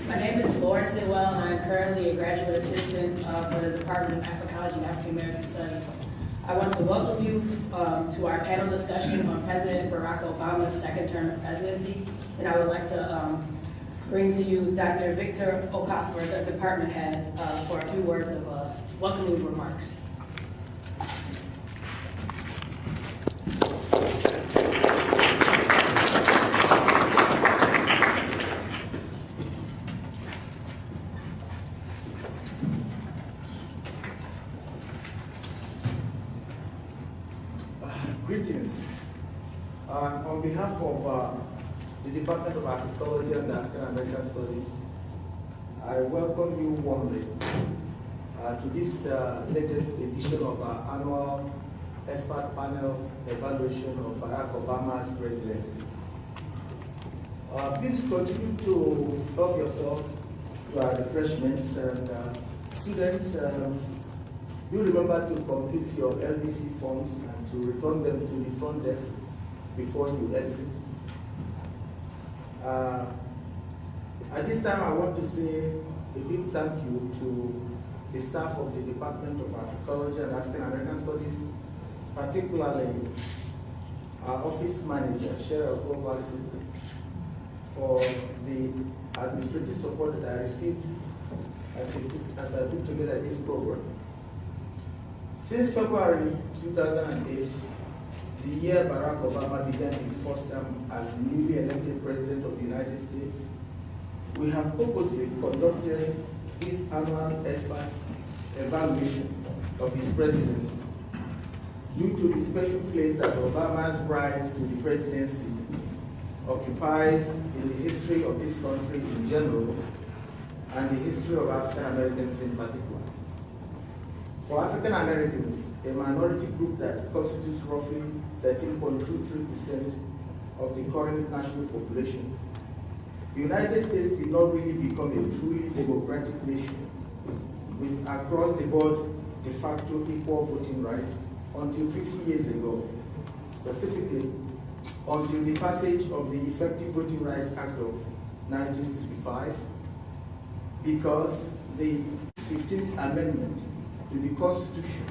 My name is Lauren Tidwell, and I am currently a graduate assistant for the Department of Africology and African American Studies. I want to welcome you to our panel discussion on President Barack Obama's second term of presidency, and I would like to bring to you Dr. Victor Okafor, the department head, for a few words of welcoming remarks. Greetings. On behalf of the Department of Africology and African American Studies, I welcome you warmly to this latest edition of our annual expert panel evaluation of Barack Obama's presidency. Please continue to help yourself to our refreshments, and students, do remember to complete your LDC forms and to return them to the front desk before you exit. At this time, I want to say a big thank you to the staff of the Department of Africology and African American Studies, particularly our office manager, Cheryl Oversee, for the administrative support that I received as I put together this program. Since February 2008, the year Barack Obama began his first term as the newly elected President of the United States, we have purposely conducted this annual expert evaluation of his presidency due to the special place that Obama's rise to the presidency occupies in the history of this country in general and the history of African Americans in particular. For African Americans, a minority group that constitutes roughly 13.23% of the current national population, the United States did not really become a truly democratic nation with across-the-board de facto equal voting rights until 50 years ago, specifically until the passage of the Effective Voting Rights Act of 1965, because the 15th Amendment to the Constitution,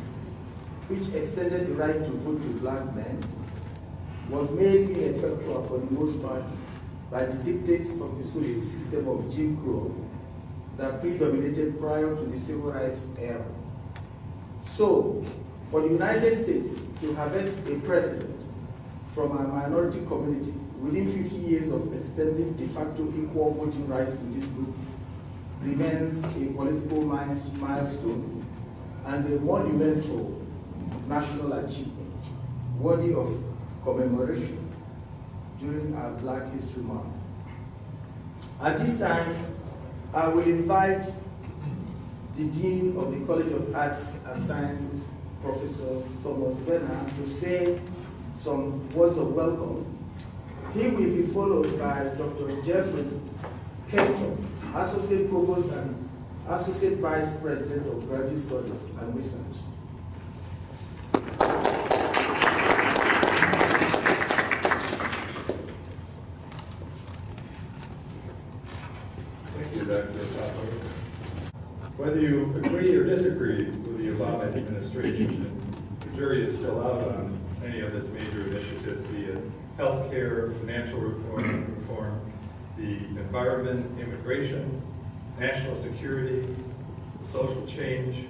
which extended the right to vote to black men, was made ineffectual for the most part by the dictates of the social system of Jim Crow that predominated prior to the Civil Rights era. So, for the United States to harvest a president from a minority community within 50 years of extending de facto equal voting rights to this group remains a political milestone and a monumental national achievement worthy of commemoration during our Black History Month. At this time, I will invite the Dean of the College of Arts and Sciences, Professor Thomas Venner, to say some words of welcome. He will be followed by Dr. Jeffrey Kenton, Associate Provost and Associate Vice President of Graduate Studies and Research. Thank you, Dr. Okafor. Whether you agree or disagree with the Obama administration, the jury is still out on many of its major initiatives, be it healthcare, financial reform, the environment, immigration, national security, social change.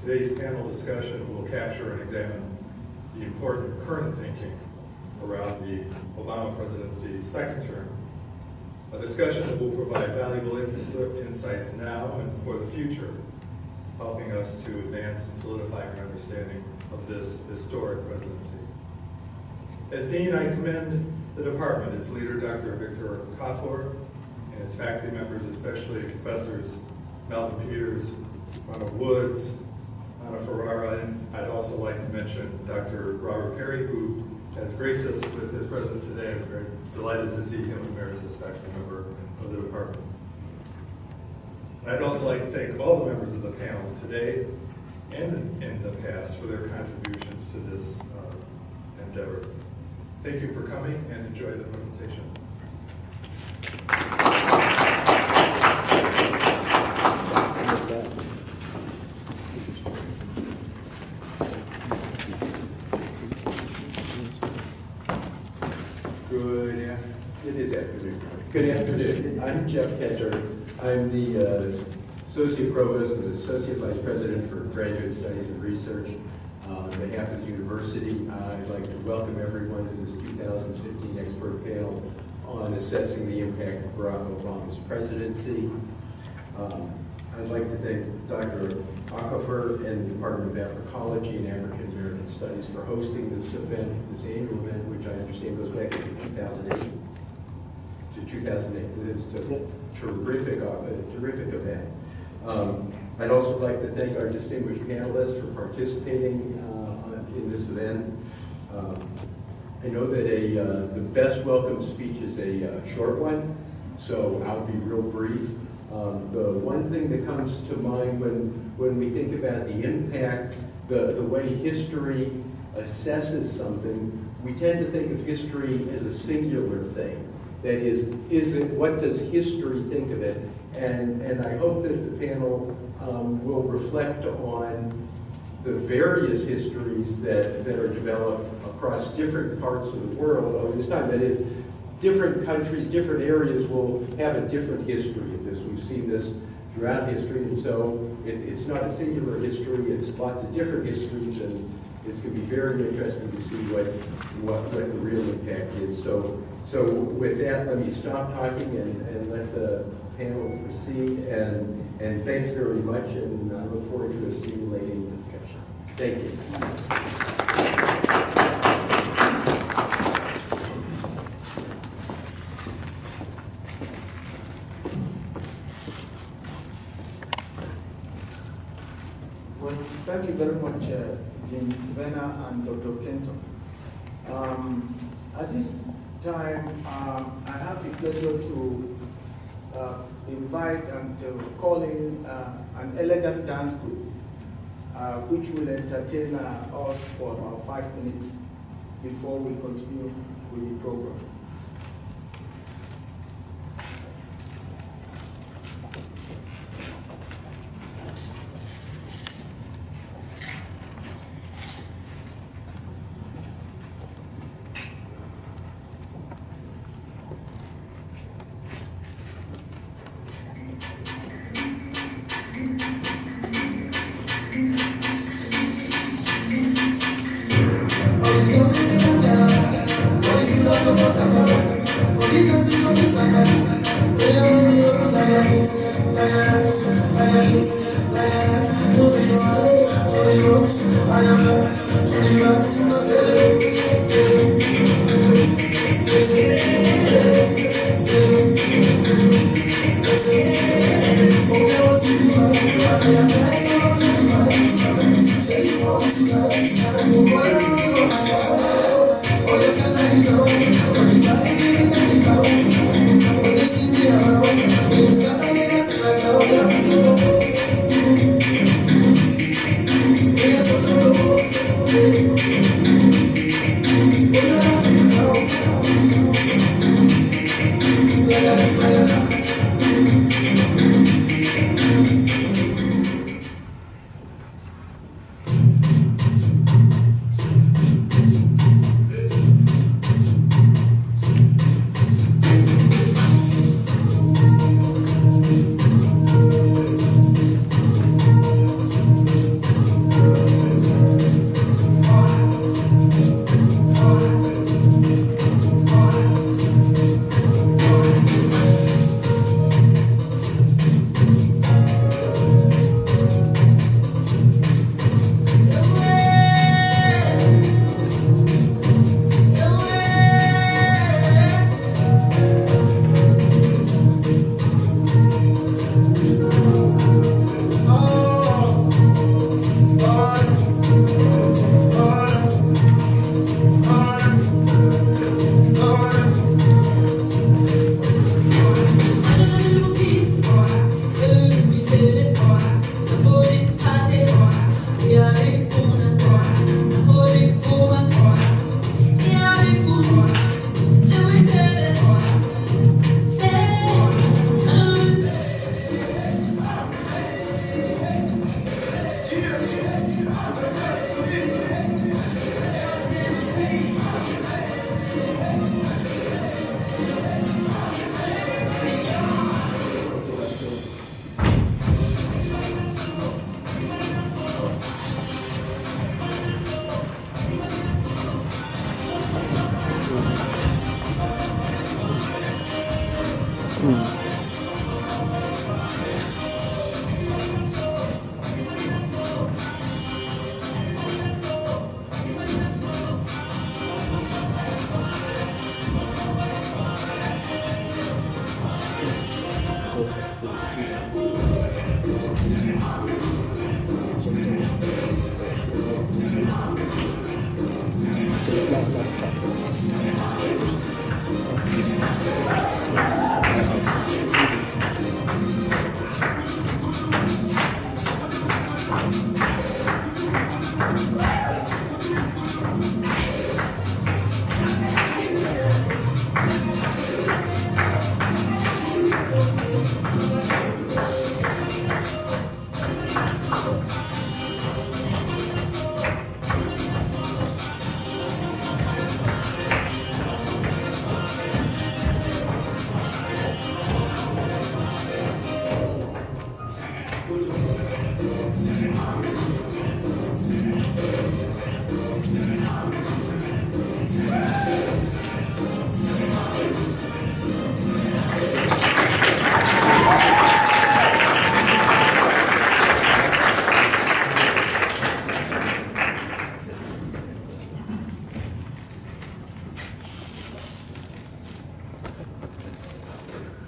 Today's panel discussion will capture and examine the important current thinking around the Obama presidency's second term, a discussion that will provide valuable insights now and for the future, helping us to advance and solidify our understanding of this historic presidency. As Dean, I commend the department, its leader, Dr. Victor Okafor, and its faculty members, especially Professors Melvin Peters, Ronald Woods, Anna Ferrara, and I'd also like to mention Dr. Ravi Perry, who has graced us with his presence today. I'm very delighted to see him emeritus faculty member of the department. And I'd also like to thank all the members of the panel today and in the past for their contributions to this endeavor. Thank you for coming and enjoy the presentation. I'm Jeff Ketter. I'm the Associate Provost and Associate Vice President for Graduate Studies and Research. On behalf of the university, I'd like to welcome everyone to this 2015 expert panel on assessing the impact of Barack Obama's presidency. I'd like to thank Dr. Okafor and the Department of Africology and African American Studies for hosting this event, this annual event, which I understand goes back to 2008. It's a terrific event. I'd also like to thank our distinguished panelists for participating in this event. I know that the best welcome speech is a short one, so I'll be real brief. The one thing that comes to mind when we think about the impact, the way history assesses something, we tend to think of history as a singular thing. That is what does history think of it? And I hope that the panel will reflect on the various histories that are developed across different parts of the world over this time. That is, different countries, different areas will have a different history of this. We've seen this throughout history, and so it's not a singular history, it's lots of different histories, and it's going to be very interesting to see what the real impact is. So with that, let me stop talking and let the panel proceed, and thanks very much, and I look forward to a stimulating discussion. Thank you. Well, thank you very much, Jim Vena and Dr. Kenton. At this time, I have the pleasure to invite and to call in an elegant dance group, which will entertain us for about 5 minutes before we continue with the program.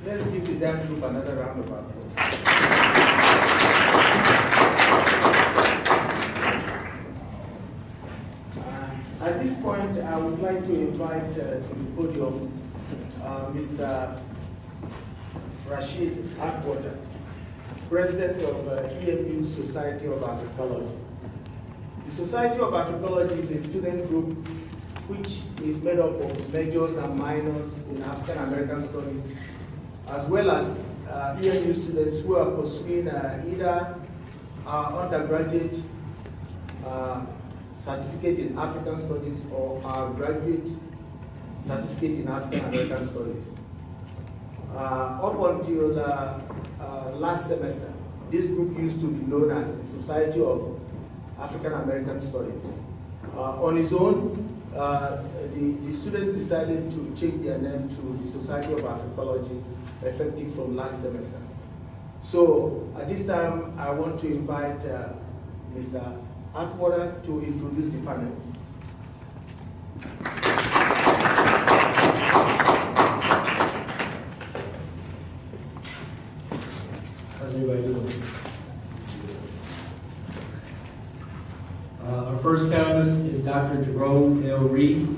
Let's give the dance group another round of applause. At this point, I would like to invite to the podium Mr. Rashid Atwater, President of EMU Society of Africology. The Society of Africology is a student group which is made up of majors and minors in African American studies, as well as EMU students who are pursuing either undergraduate certificate in African Studies or graduate certificate in African American Studies. Up until last semester, this group used to be known as the Society of African American Studies. On its own, the students decided to change their name to the Society of Africology, effective from last semester. So at this time, I want to invite Mr. Atwater to introduce the panelists. How's everybody doing? Our first panelist is Dr. Jerome Reide.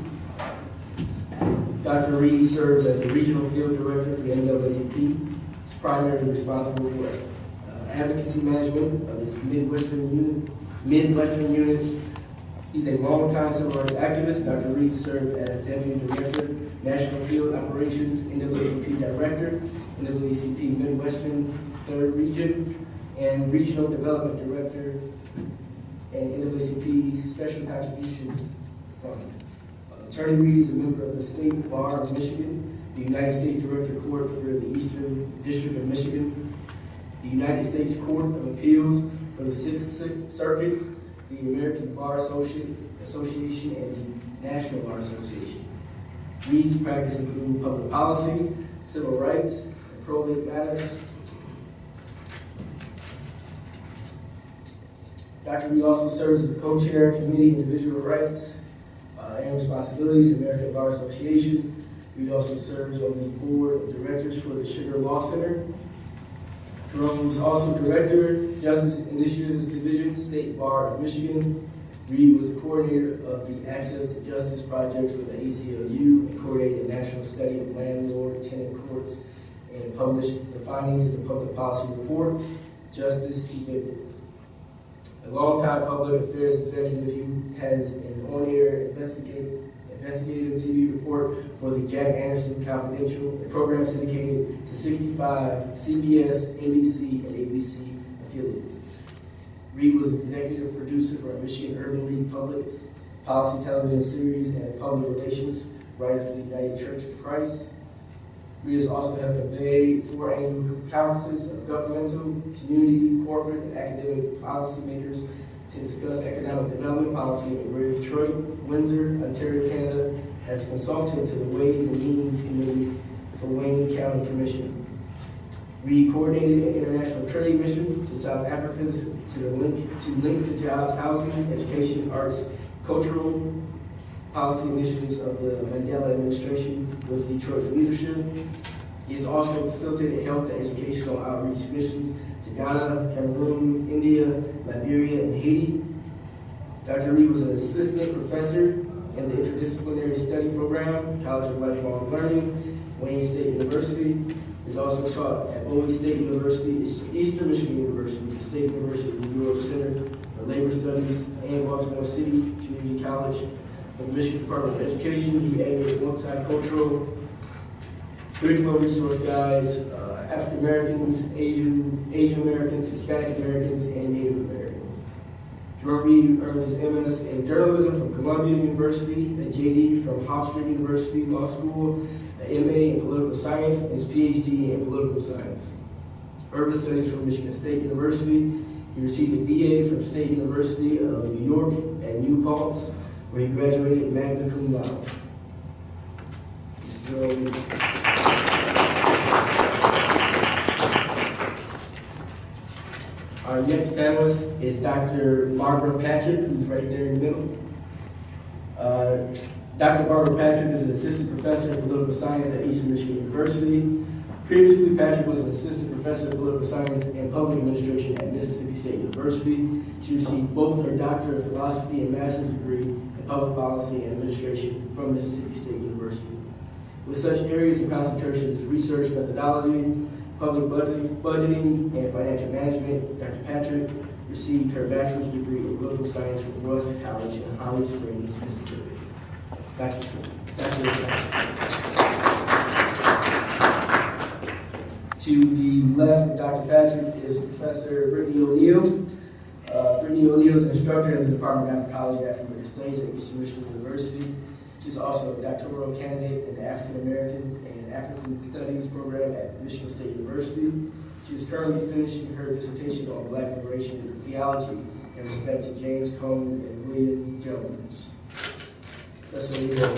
Dr. Reide serves as the Regional Field Director for the NAACP. He's primarily responsible for advocacy management of its Midwestern units. He's a longtime civil rights activist. Dr. Reide served as Deputy Director, National Field Operations, NAACP Director, NAACP Midwestern 3rd Region, and Regional Development Director, and NAACP Special Contribution Fund. Attorney Reide is a member of the State Bar of Michigan, the United States Director Court for the Eastern District of Michigan, the United States Court of Appeals for the 6th Circuit, the American Bar Association, and the National Bar Association. Reide's practice include public policy, civil rights, and probate matters. Dr. Reide also serves as the co-chair of Committee on Individual Rights and Responsibilities, American Bar Association. Reide also serves on the board of directors for the Sugar Law Center. Jerome is also Director, Justice Initiatives Division, State Bar of Michigan. Reide was the coordinator of the Access to Justice Project for the ACLU and coordinated a national study of landlord-tenant courts and published the findings of the Public Policy Report, Justice Evicted. A longtime public affairs executive, he has an on-air investigative TV report for the Jack Anderson Confidential, a program syndicated to 65 CBS, NBC, and ABC affiliates. Reide was the executive producer for a Michigan Urban League public policy television series and public relations writer for the United Church of Christ. Reide has also helped convey 4 annual conferences of governmental, community, corporate, and academic policymakers to discuss economic development policy in Greater Detroit, Windsor, Ontario, Canada, as a consultant to the Ways and Means Committee for Wayne County Commission. Reide coordinated an international trade mission to South Africa to link the jobs, housing, education, arts, cultural policy initiatives of the Mandela administration with Detroit's leadership. He has also facilitated health and educational outreach missions to Ghana, Cameroon, India, Liberia, and Haiti. Dr. Reide was an assistant professor in the Interdisciplinary Study Program, College of Lifelong Learning, Wayne State University. He has also taught at Bowie State University, Eastern Michigan University, the State University of New York Center for Labor Studies, and Baltimore City Community College. For the Michigan Department of Education, he edited multicultural curriculum resource guides, African Americans, Asian Americans, Hispanic Americans, and Native Americans. Jerome Reide earned his MS in journalism from Columbia University, a JD from Hofstra University Law School, an MA in political science, and his PhD in political science. Urban Studies from Michigan State University. He received a BA from State University of New York at New Paltz, where he graduated magna cum laude. Our next panelist is Dr. Barbara Patrick, who's right there in the middle. Dr. Barbara Patrick is an assistant professor of political science at Eastern Michigan University. Previously, Patrick was an assistant professor of political science and public administration at Mississippi State University. She received both her Doctor of Philosophy and Master's degree in public policy and administration from Mississippi State University. With such areas of concentration as research methodology, public budgeting, and financial management, Dr. Patrick received her bachelor's degree in political science from Russ College in Holly Springs, Mississippi. Dr. To the left of Dr. Patrick is Professor Brittany O'Neal. Brittany O'Neal is an instructor in the Department of Africology and African American Studies at Eastern Michigan University. She's also a doctoral candidate in the African American and African Studies program at Michigan State University. She is currently finishing her dissertation on Black liberation theology in respect to James Cone and William Jones. Professor O'Neal.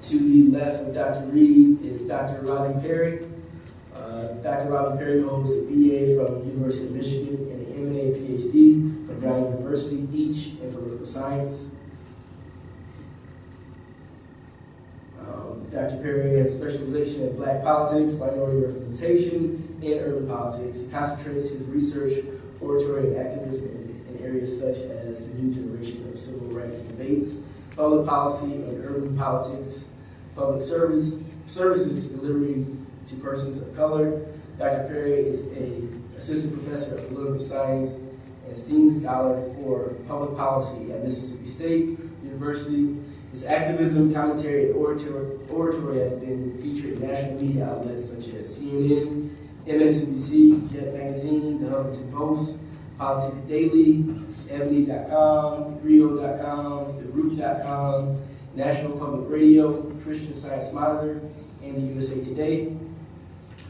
To the left of Dr. Reide is Dr. Ravi Perry. Dr. Ravi Perry holds a BA from the University of Michigan and an MA and PhD from Brown University, each in political science. Dr. Perry has specialization in Black politics, minority representation, and urban politics. He concentrates his research, oratory, and activism in areas such as the new generation of civil rights debates, public policy and urban politics, public services to delivery to persons of color. Dr. Perry is an assistant professor of political science and esteemed scholar for public policy at Mississippi State University. His activism, commentary, and oratory have been featured in national media outlets such as CNN, MSNBC, Jet Magazine, The Huffington Post, Politics Daily, Ebony.com, TheGrio.com, TheRoot.com, National Public Radio, Christian Science Monitor, and the USA Today.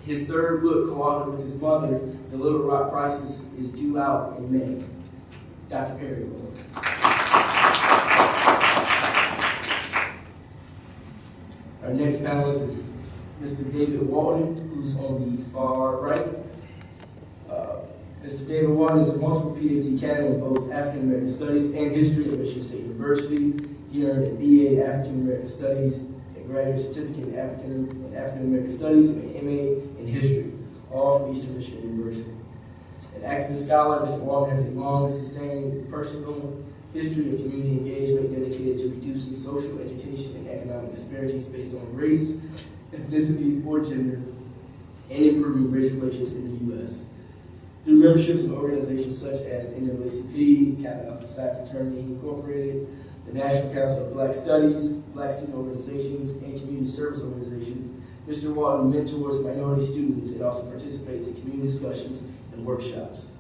His third book, co-authored with his mother, The Little Rock Crisis, is due out in May. Dr. Perry. Our next panelist is Mr. David Walton, who's on the far right. Mr. David Walton is a multiple PhD candidate in both African American Studies and History at Michigan State University. He earned a BA in African American Studies, a graduate certificate in African American Studies, and an MA in History, all from Eastern Michigan University. An activist scholar, Mr. Walton has a long and sustained personal history of community engagement dedicated to reducing social, education, and economic disparities based on race, ethnicity, or gender, and improving race relations in the U.S. Through memberships in organizations such as the NAACP, Kappa Alpha Psi Fraternity Incorporated, the National Council of Black Studies, Black Student Organizations, and Community Service Organization, Mr. Walton mentors minority students and also participates in community discussions and workshops.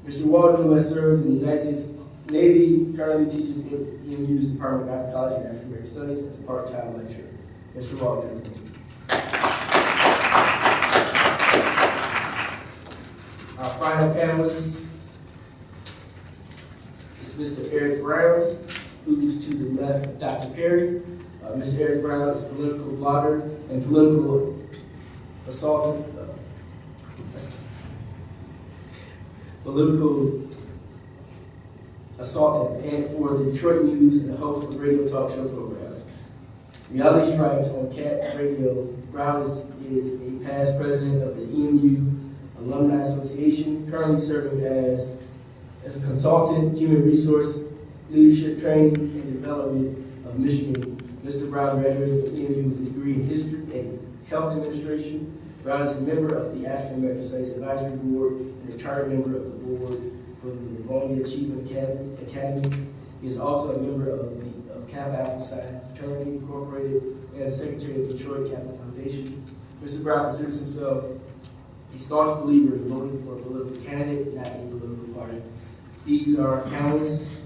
Mr. Walton, who has served in the United States Navy, currently teaches in EMU's Department of Africology and African American Studies as a part-time lecturer. Mr. Walton. Our final panelist is Mr. Eric Brown, who's to the left of Dr. Perry. Mr. Eric Brown is a political blogger and political assaultant, and for the Detroit News and a host of radio talk show programs. Reality Strikes on Cats Radio. Brown is a past president of the EMU Alumni Association, currently serving as a consultant, human resource leadership training and development of Michigan. Mr. Brown graduated from EMU with a degree in history and health administration. Brown is a member of the African American Studies Advisory Board and a charter member of the board for the Livonia Achievement Academy. He is also a member of Kappa Alpha Psi Fraternity Incorporated and as Secretary of Detroit Kappa Foundation. Mr. Brown considers himself a staunch believer in voting for a political candidate, not a political party. These are our panelists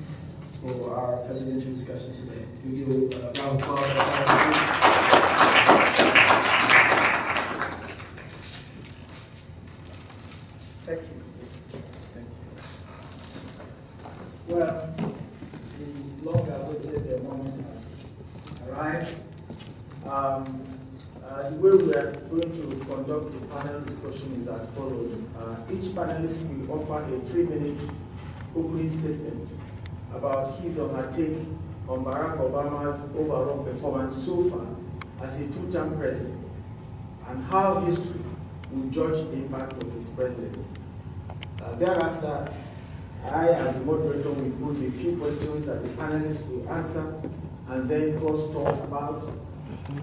for our presidential discussion today. Can we give a round of applause for our panelists? Thank you. Thank you. Well, the long-awaited moment has arrived. The way we are going to conduct the panel discussion is as follows. Each panelist will offer a 3-minute opening statement about his or her take on Barack Obama's overall performance so far as a 2-term president and how history will judge the impact of his presidency. Thereafter, I, as the moderator, will pose a few questions that the panelists will answer and then cross-talk about.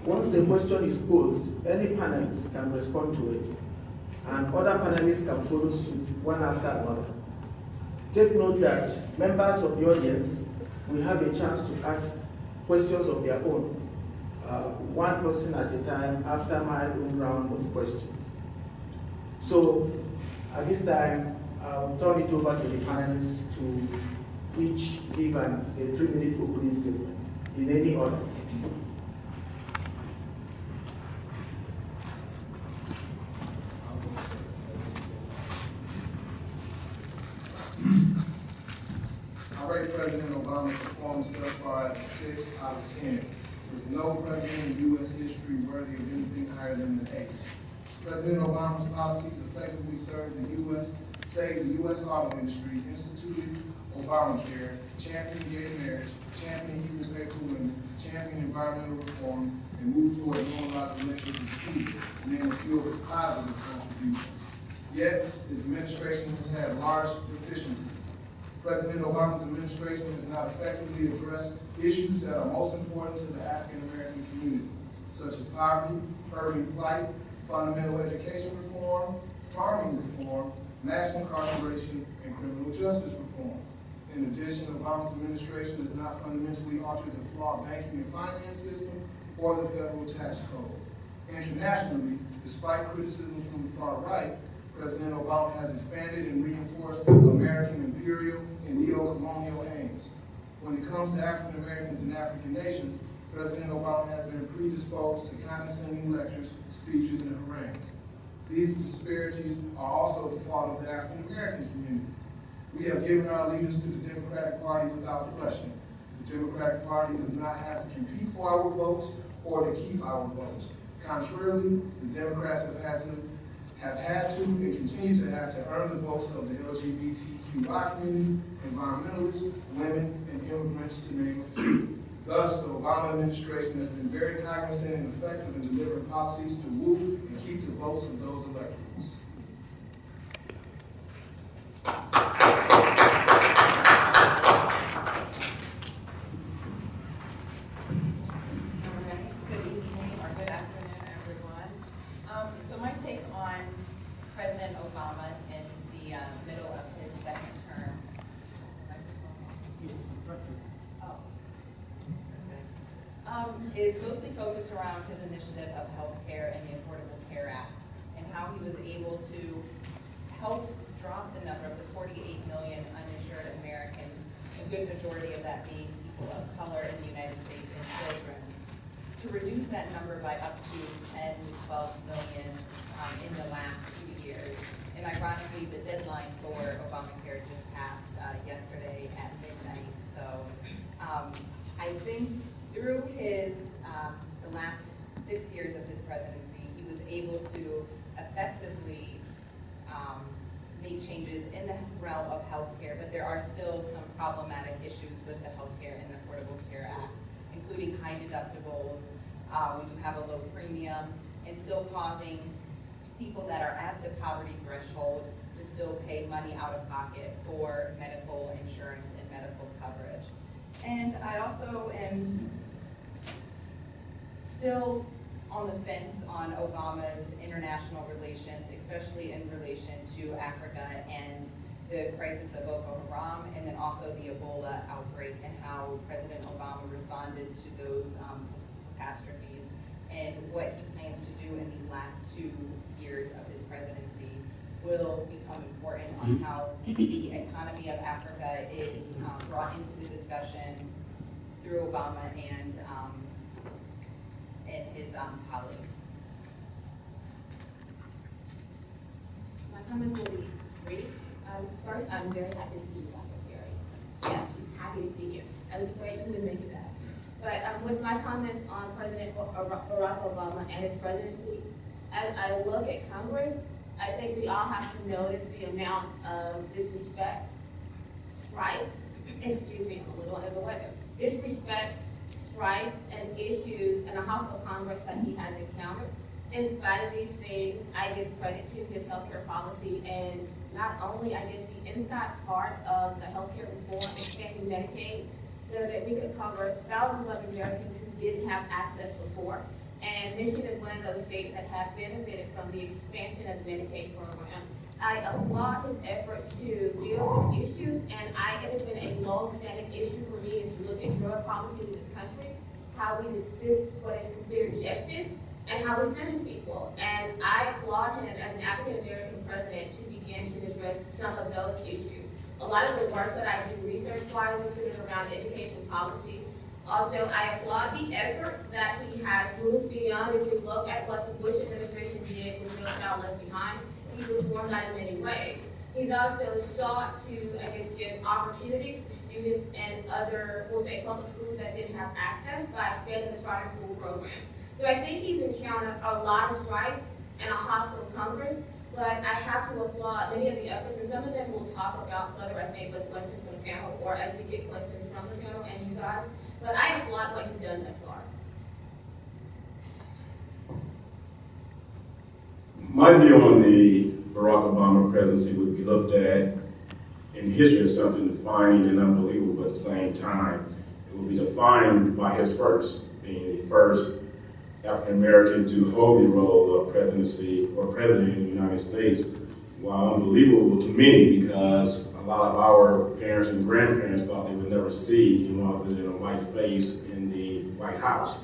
Once a question is posed, any panelist can respond to it, and other panelists can follow suit one after another. Take note that members of the audience will have a chance to ask questions of their own, one person at a time after my own round of questions. So, at this time, I'll turn it over to the panelists to each give a 3-minute opening statement in any order. I rate President Obama's performance thus far as a 6 out of 10, with no president in U.S. history worthy of anything higher than an 8. President Obama's policies effectively saved the U.S. auto industry, instituted Obamacare, championed gay marriage, championed equal pay for women, championed environmental reform, and moved toward normalized relations with Cuba, to name a few of his positive contributions. Yet, his administration has had large deficiencies. President Obama's administration has not effectively addressed issues that are most important to the African American community, such as poverty, urban plight, fundamental education reform, farming reform, mass incarceration, and criminal justice reform. In addition, Obama's administration has not fundamentally altered the flawed banking and finance system or the federal tax code. Internationally, despite criticism from the far right, President Obama has expanded and reinforced American imperial and neo-colonial aims. When it comes to African Americans and African nations, President Obama has been predisposed to condescending lectures, speeches, and harangues. These disparities are also the fault of the African American community. We have given our allegiance to the Democratic Party without question. The Democratic Party does not have to compete for our votes or to keep our votes. Contrarily, the Democrats have had to and continue to have to earn the votes of the LGBTQI community, environmentalists, women, and immigrants, to name a few. Thus, the Obama administration has been very cognizant and effective in delivering policies to woo and keep the votes of those electors. Is mostly focused around his initiative of health care and the Affordable Care Act, and how he was able to help drop the number of the 48 million uninsured Americans, a good majority of that being people of color in the United States and children, to reduce that number by up to 10 to 12 million in the last 2 years. And ironically, the deadline for Obamacare just passed yesterday at midnight. So I think through his the last 6 years of his presidency, he was able to effectively make changes in the realm of healthcare, but there are still some problematic issues with the Healthcare and Affordable Care Act, including high deductibles, when you have a low premium, and still causing people that are at the poverty threshold to still pay money out of pocket for medical insurance and medical coverage. And I also am still on the fence on Obama's international relations, especially in relation to Africa and the crisis of Boko Haram, and then also the Ebola outbreak and how President Obama responded to those catastrophes, and what he plans to do in these last 2 years of his presidency will become important on how the economy of Africa is brought into the discussion through Obama and his colleagues. My comments will be brief. First, I'm very happy to see you, Dr. Perry. Yeah, happy to see you. I was afraid you wouldn't make it back. But with my comments on President Barack Obama and his presidency, as I look at Congress, I think we all have to notice the amount of disrespect, strife, excuse me, I'm a little under the weather, disrespect, strife, and issues in a hostile Congress that he has encountered. In spite of these things, I give credit to his healthcare policy, and not only, I guess, the inside part of the healthcare reform, expanding Medicaid, so that we could cover thousands of Americans who didn't have access before. And Michigan is one of those states that have benefited from the expansion of the Medicaid program. I applaud his efforts to deal with issues, and it has been a long-standing issue for me if you look at drug policy in this country, how we discuss what is considered justice, and how we sentence people. And I applaud him as an African-American president to begin to address some of those issues. A lot of the work that I do research-wise is centered around education policy. Also, I applaud the effort that he has moved beyond. If you look at what the Bush administration did with No Child Left Behind, he reformed that in many ways. He's also sought to, I guess, give opportunities to students and other, we'll say, public schools that didn't have access by expanding the charter school program. So I think he's encountered a lot of strife and a hostile Congress, but I have to applaud many of the efforts, and some of them we'll talk about further, I think, with questions from the panel, or as we get questions from the panel and you guys. But I applaud what he's done thus far. My view on the Barack Obama presidency would be looked at in history as something defining and unbelievable, but at the same time, it would be defined by his first, being the first African American to hold the role of presidency or president in the United States, while unbelievable to many because a lot of our parents and grandparents thought they would never see anyone other than a white face in the White House.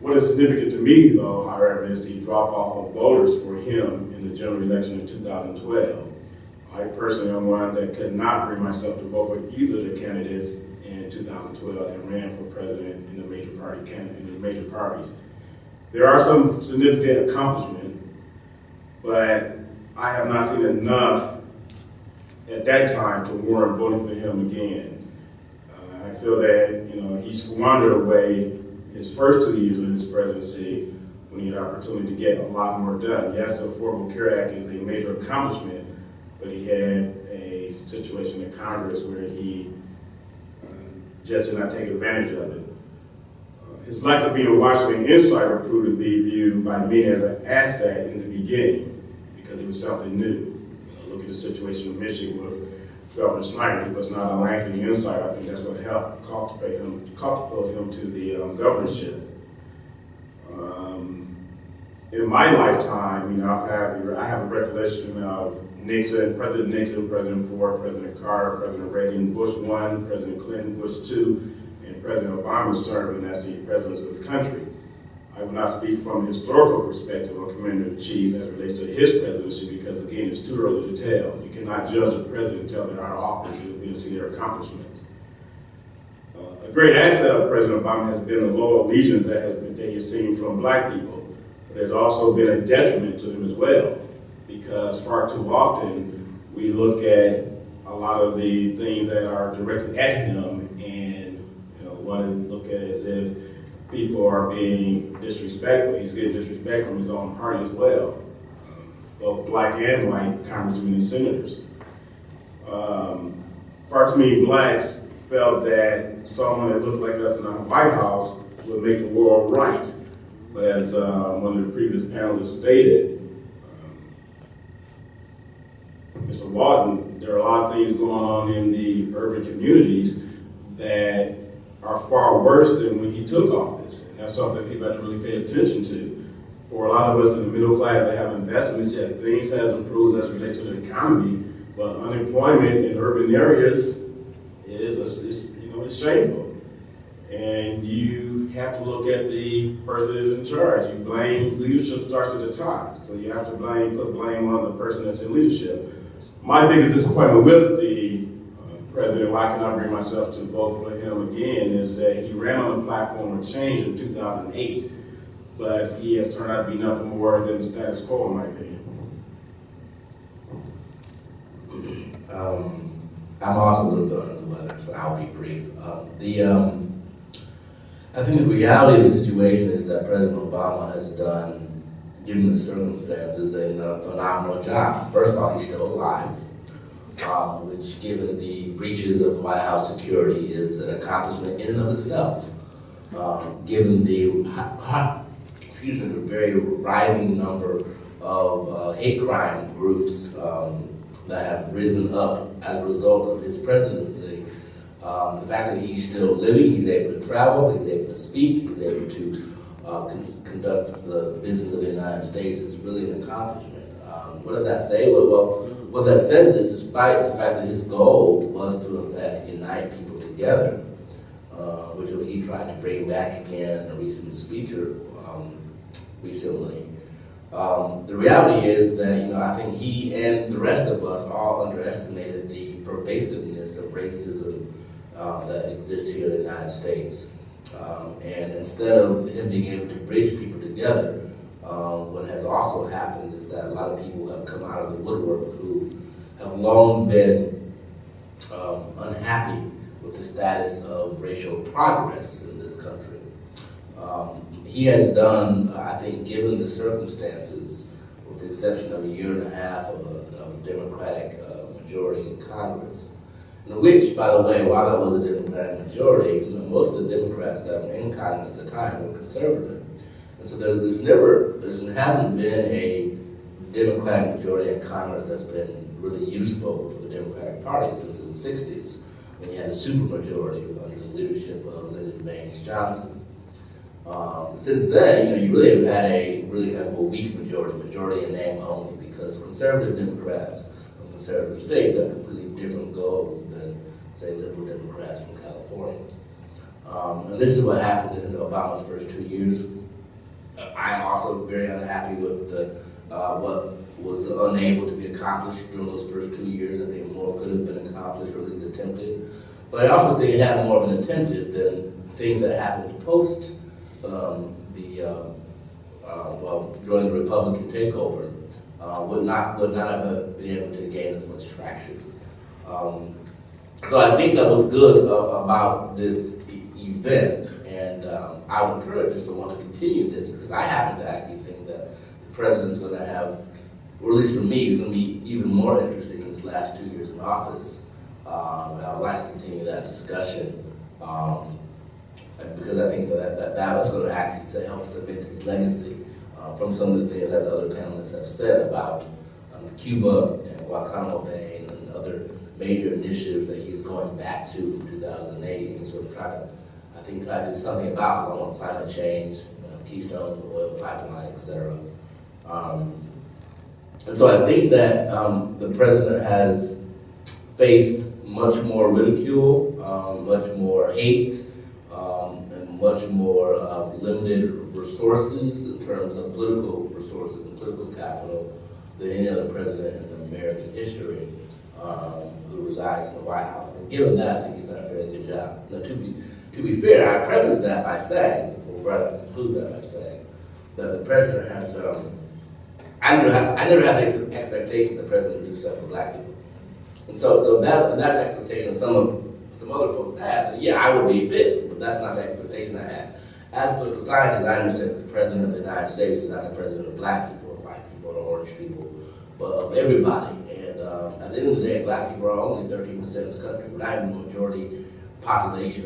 What is significant to me, though, however, is the drop-off of voters for him in the general election in 2012. I personally am one that could not bring myself to vote for either of the candidates in 2012 that ran for president in the major parties. There are some significant accomplishments, but I have not seen enough at that time to warrant voting for him again. I feel that he squandered away his first 2 years of his presidency when he had the opportunity to get a lot more done. Yes, the Affordable Care Act is a major accomplishment, but he had a situation in Congress where he just did not take advantage of it. His lack of being a Washington insider proved to be viewed by many as an asset in the beginning because it was something new. Look at the situation in Michigan with Governor Snyder. He was not a Lansing insider. I think that's what helped catapult him to the governorship. In my lifetime, I have a recollection of Nixon, President Ford, President Carter, President Reagan, Bush 1, President Clinton, Bush 2, and President Obama serving as the president of this country. I will not speak from a historical perspective or commander-in-chief as it relates to his presidency because, again, it's too early to tell. You cannot judge a president until they're out of office. You'll be able to see their accomplishments. A great asset of President Obama has been the loyal allegiance that he has seen from black people. But there's also been a detriment to him as well because far too often we look at a lot of the things that are directed at him and want to look at it as if people are being disrespectful. He's getting disrespect from his own party as well, both black and white congressmen and senators. Far too many blacks felt that someone that looked like us in the White House will make the world right. But as one of the previous panelists stated, Mr. Walton, there are a lot of things going on in the urban communities that are far worse than when he took office. And that's something people have to really pay attention to. For a lot of us in the middle class that have investments, yes, things has improved as it relates to the economy, but unemployment in urban areas it's shameful. And you have to look at the person that's in charge. You blame, leadership starts at the top. So you have to put blame on the person that's in leadership. My biggest disappointment with the president, why can I bring myself to vote for him again, is that he ran on the platform of change in 2008, but he has turned out to be nothing more than the status quo, in my opinion. I'm also a little bit under the weather, so I'll be brief. I think the reality of the situation is that President Obama has done, given the circumstances, a phenomenal job. First of all, he's still alive, which, given the breaches of White House security, is an accomplishment in and of itself. Given the the very rising number of hate crime groups that have risen up as a result of his presidency, the fact that he's still living, he's able to travel, he's able to speak, he's able to conduct the business of the United States is really an accomplishment. What does that say? Well, what that says is, despite the fact that his goal was to, in fact, unite people together, which he tried to bring back again in a recent speech recently, the reality is that, I think he and the rest of us all underestimated the pervasiveness of racism that exists here in the United States. And instead of him being able to bridge people together, what has also happened is that a lot of people have come out of the woodwork who have long been unhappy with the status of racial progress in this country. He has done, I think, given the circumstances, with the exception of a year and a half of a Democratic majority in Congress, in which, by the way, while that was a Democratic majority, most of the Democrats that were in Congress at the time were conservative. And so there hasn't been a Democratic majority in Congress that's been really useful for the Democratic Party since the 60s, when you had a supermajority under the leadership of Lyndon Baines Johnson. Since then, you really have had a really kind of a weak majority in name only, because conservative Democrats from conservative states have completely different goals than, say, liberal Democrats from California. And this is what happened in Obama's first 2 years. I'm also very unhappy with what was unable to be accomplished during those first 2 years. I think more could have been accomplished, or at least attempted. But I also think it had more of an attempted than things that happened post during the Republican takeover, would not have been able to gain as much traction. So I think that was good about this event, and I would encourage us to want to continue this, because I happen to actually think that the president's going to have, or at least for me, is going to be even more interesting in his last 2 years in office. And I would like to continue that discussion. Because I think that was going to actually help cement his legacy from some of the things that the other panelists have said about Cuba and Guantanamo Bay and other major initiatives that he's going back to from 2008, and sort of try to do something about, along with climate change, Keystone oil pipeline, etc. And so I think that the president has faced much more ridicule, much more hate, and much more limited resources in terms of political resources and political capital than any other president in American history who resides in the White House. And given that, I think he's done a fairly good job. Now, to be fair, I preface that by saying, or rather conclude that by saying, that the president has, I never had the expectation that the president would do stuff for black people. And so that's the expectation some other folks had. That, yeah, I would be pissed, but that's not the expectation I had. As a political scientist, I understand that the president of the United States is not the president of black people, or white people, or orange people, but of everybody. And at the end of the day, black people are only 13% of the country. We're not even a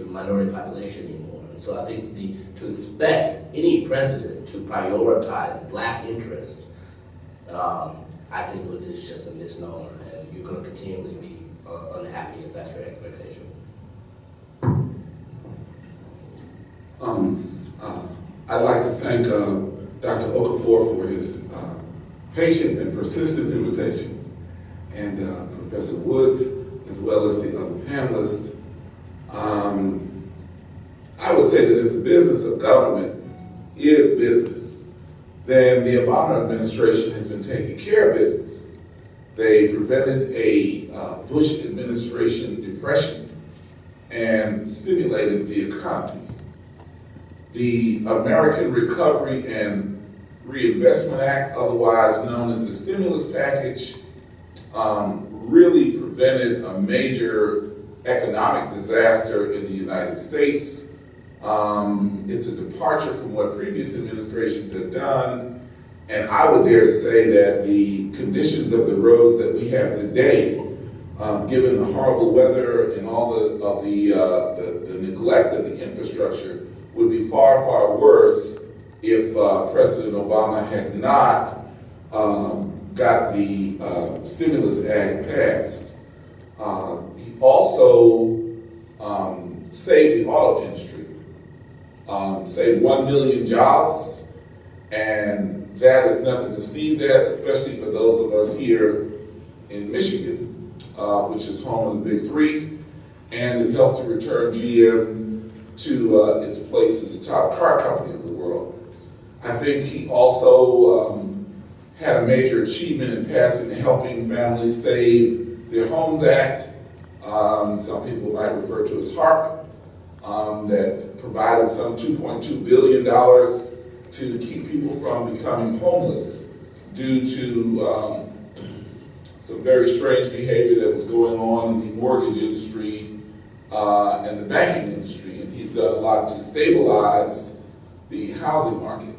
minority population anymore. And so I think to expect any president to prioritize black interests, I think is just a misnomer, and you're going to continually be unhappy if that's your expectation. I'd like to thank Dr. Okafor for his patient and persistent invitation, and Professor Woods, as well as the other panelists. I would say that if the business of government is business, then the Obama administration has been taking care of business. They prevented a Bush administration depression and stimulated the economy. The American Recovery and Reinvestment Act, otherwise known as the stimulus package, really prevented a major economic disaster in the United States. It's a departure from what previous administrations have done, and I would dare to say that the conditions of the roads that we have today, given the horrible weather and all the neglect of the infrastructure, would be far, far worse if President Obama had not got the Stimulus Act passed. He also saved the auto industry, saved 1 million jobs, and that is nothing to sneeze at, especially for those of us here in Michigan, which is home of the Big Three, and it helped to return GM to its place as the top car company of the world. I think he also had a major achievement in passing the Helping Families Save Their Homes Act. Some people might refer to as HARP, that provided some $2.2 billion to keep people from becoming homeless due to some very strange behavior that was going on in the mortgage industry and the banking industry. And he's done a lot to stabilize the housing market.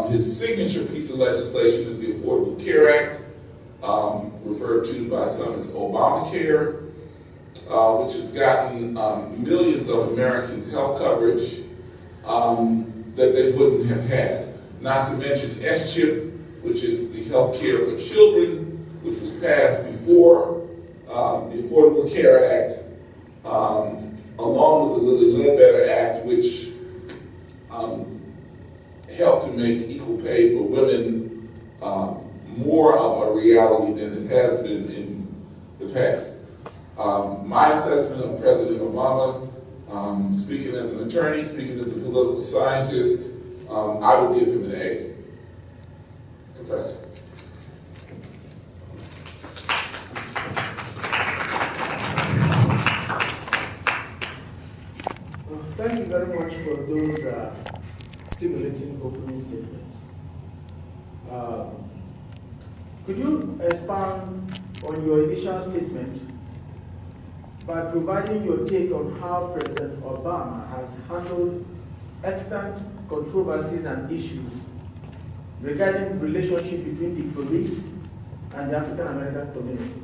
His signature piece of legislation is the Affordable Care Act, referred to by some as Obamacare, which has gotten millions of Americans health coverage that they wouldn't have had. Not to mention S-CHIP, which is the health care for children, which was passed before the Affordable Care Act, along with the Lilly Ledbetter Act, which helped to make equal pay for women more of a reality than it has been in the past. My assessment of President Obama, speaking as an attorney, speaking as a political scientist, I would give him an A. Professor. Thank you very much for those stimulating opening statements. Could you expand on your initial statement by providing your take on how President Obama has handled extant controversies and issues regarding the relationship between the police and the African American community?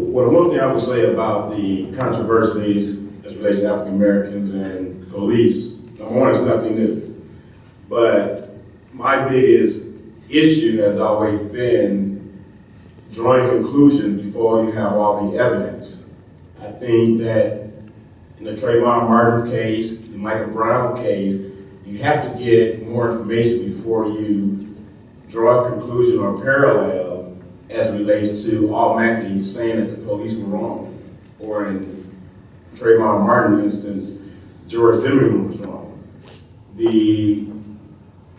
Well, one thing I would say about the controversies as related to African Americans and police, number one, is nothing new. But my biggest issue has always been drawing conclusions before you have all the evidence. I think that in the Trayvon Martin case, the Michael Brown case, you have to get more information before you draw a conclusion or parallel as it relates to automatically saying that the police were wrong. Or in Trayvon Martin instance, George Zimmerman was wrong. The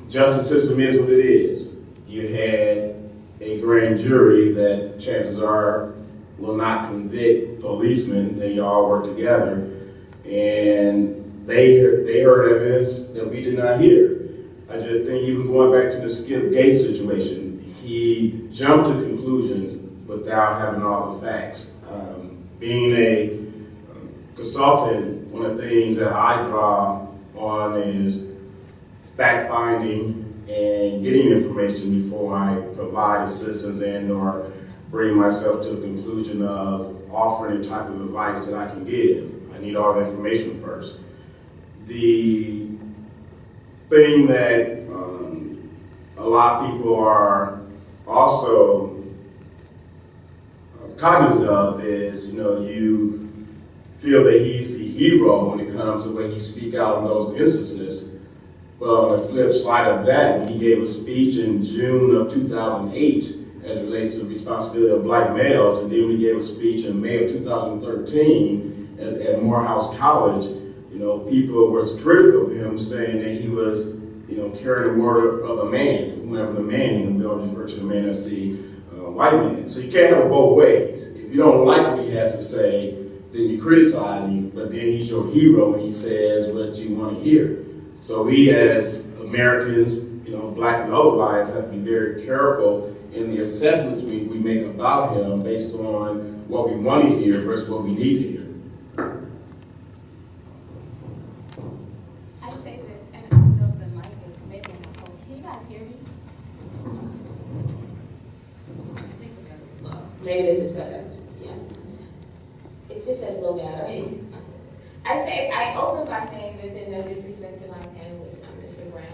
justice system is what it is. You had a grand jury that chances are will not convict policemen. They all work together, and they heard evidence that we did not hear. I just think even going back to the Skip Gates situation, he jumped to conclusions without having all the facts. Being a consultant, one of the things that I draw on is fact-finding and getting information before I provide assistance and or bring myself to a conclusion of offering the type of advice that I can give. I need all the information first. The thing that a lot of people are also cognizant of is, you feel that he's the hero when it comes to when he speaks out in those instances. But on the flip side of that, he gave a speech in June of 2008 as it relates to the responsibility of black males, and then when he gave a speech in May of 2013 at Morehouse College, people were critical of him, saying that he was, carrying the word of a man, whoever the man is, and we all refer to the man as the white man. So you can't have it both ways. If you don't like what he has to say, then you criticize him, but then he's your hero when he says what you want to hear. So we as Americans, black and otherwise, have to be very careful in the assessments we make about him based on what we want to hear versus what we need to hear. I say this, and I don't know if the mic is maybe on my phone. Can you guys hear me? I think we're very slow. Maybe this is better. Yeah. It's just has low battery. I open by saying this in no disrespect to my panelist, Mr. Brown.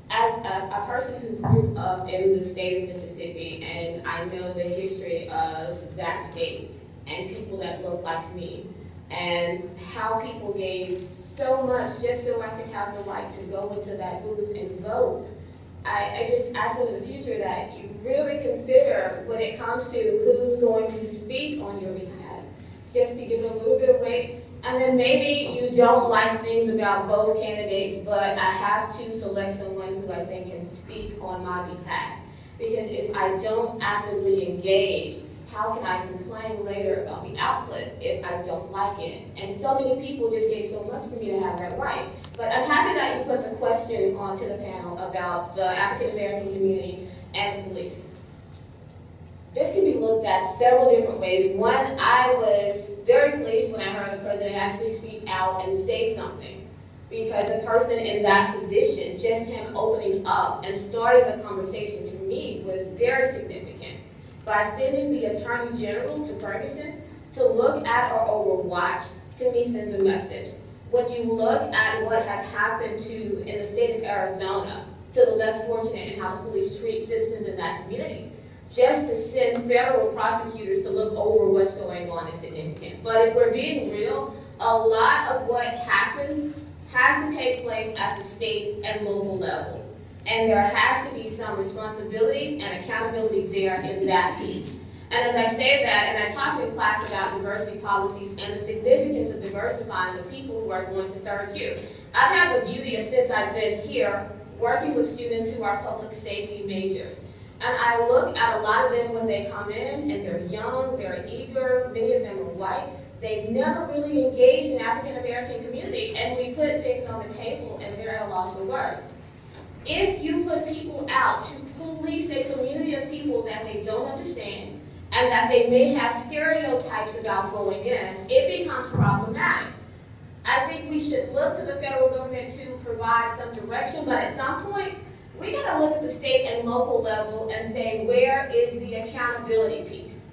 As a person who grew up in the state of Mississippi, and I know the history of that state and people that look like me, and how people gave so much just so I could have the right to go into that booth and vote, I just ask in the future that you really consider when it comes to who's going to speak on your behalf, just to give it a little bit of weight. And then maybe you don't like things about both candidates, but I have to select someone who I think can speak on my behalf. Because if I don't actively engage, how can I complain later about the output if I don't like it? And so many people just gave so much for me to have that right. But I'm happy that you put the question onto the panel about the African American community and policing. This can be looked at several different ways. One, I was very pleased when I heard the president actually speak out and say something, because a person in that position, just him opening up and starting the conversation, to me was very significant. By sending the Attorney General to Ferguson to look at or overwatch, to me sends a message. When you look at what has happened in the state of Arizona, to the less fortunate and how the police treat citizens in that community, just to send federal prosecutors to look over what's going on is significant. But if we're being real, a lot of what happens has to take place at the state and local level. And there has to be some responsibility and accountability there in that piece. And as I say that, and I talk in class about diversity policies and the significance of diversifying the people who are going to serve you, I've had the beauty of, since I've been here, working with students who are public safety majors. And I look at a lot of them when they come in, and they're young, they're eager, many of them are white. They've never really engaged in African American community, and we put things on the table and they're at a loss for words. If you put people out to police a community of people that they don't understand and that they may have stereotypes about going in, it becomes problematic. I think we should look to the federal government to provide some direction, but at some point, we gotta look at the state and local level and say, where is the accountability piece?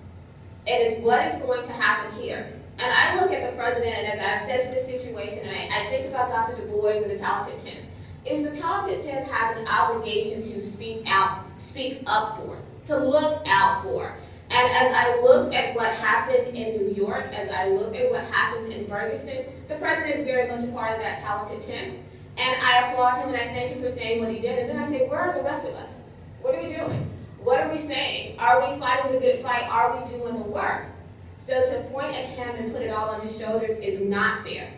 It is what is going to happen here. And I look at the president, and as I assess this situation, and I think about Dr. Du Bois and the talented 10th. Is the talented 10th has an obligation to speak up for, to look out for. And as I look at what happened in New York, as I look at what happened in Ferguson, the president is very much a part of that talented 10th. And I applaud him and I thank him for saying what he did. And then I say, where are the rest of us? What are we doing? What are we saying? Are we fighting the good fight? Are we doing the work? So to point at him and put it all on his shoulders is not fair.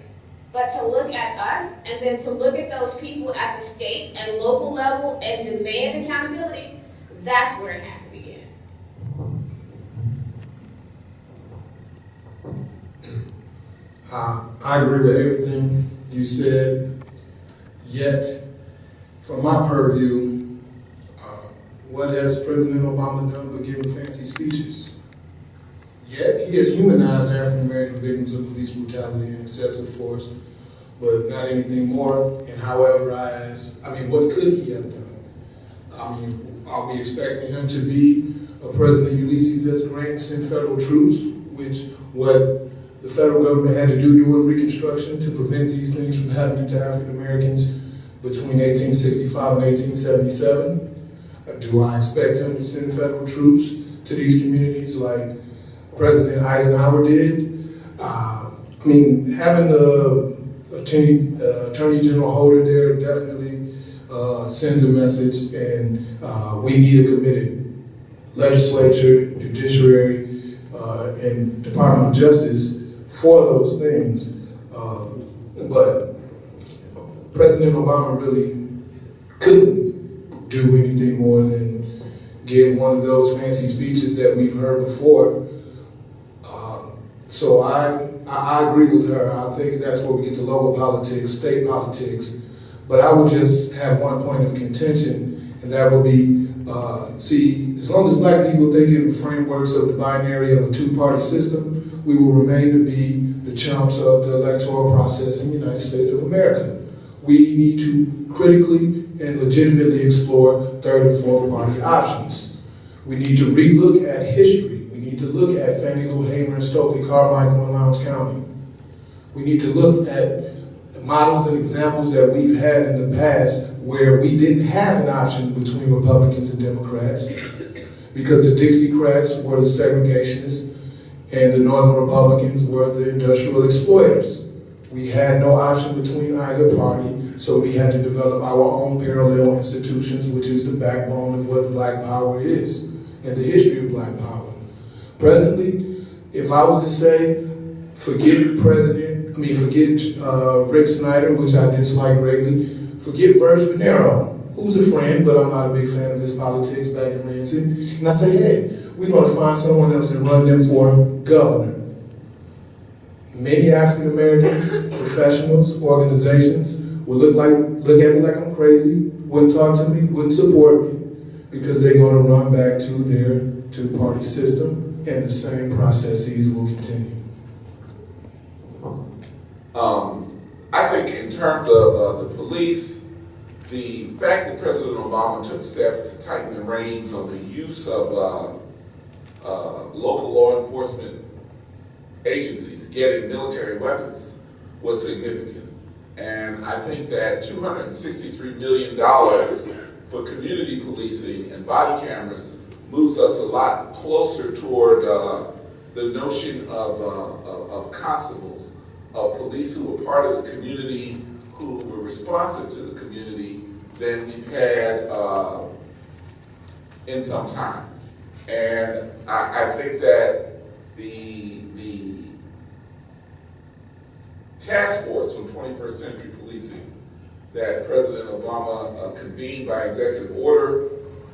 But to look at us and then to look at those people at the state and local level and demand accountability, that's where it has to begin. I agree with everything you said, yet from my purview, what has President Obama done but given fancy speeches? Yet he has humanized African American victims of police brutality and excessive force, but not anything more. And however, what could he have done? I mean, are we expecting him to be a President Ulysses S. Grant and send federal troops, which what the federal government had to do during Reconstruction to prevent these things from happening to African Americans between 1865 and 1877? Do I expect him to send federal troops to these communities like President Eisenhower did? I mean, having the Attorney General Holder there definitely sends a message, and we need a committed legislature, judiciary, and Department of Justice for those things. But President Obama really couldn't do anything more than give one of those fancy speeches that we've heard before. So I agree with her. I think that's where we get to local politics, state politics. But I would just have one point of contention, and that would be, see, as long as black people think in the frameworks of the binary of a two-party system, we will remain to be the chumps of the electoral process in the United States of America. We need to critically and legitimately explore third and fourth party options. We need to relook at history. We need to look at Fannie Lou Hamer and Stokely Carmichael in Lowndes County. We need to look at models and examples that we've had in the past where we didn't have an option between Republicans and Democrats because the Dixiecrats were the segregationists and the Northern Republicans were the industrial exploiters. We had no option between either party, so we had to develop our own parallel institutions, which is the backbone of what black power is and the history of black power. Presently, if I was to say, forget Rick Snyder, which I dislike greatly, forget Virg Venero, who's a friend, but I'm not a big fan of his politics back in Lansing, and I say, hey, we're going to find someone else and run them for governor. Many African Americans, professionals, organizations will look at me like I'm crazy, wouldn't talk to me, wouldn't support me, because they're going to run back to their two-party system, and the same processes will continue. I think in terms of the police, the fact that President Obama took steps to tighten the reins on the use of local law enforcement agencies getting military weapons was significant. And I think that $263 million for community policing and body cameras moves us a lot closer toward the notion of constables, of police who were part of the community, who were responsive to the community, than we've had in some time. And I think that the task force on 21st century policing that President Obama convened by executive order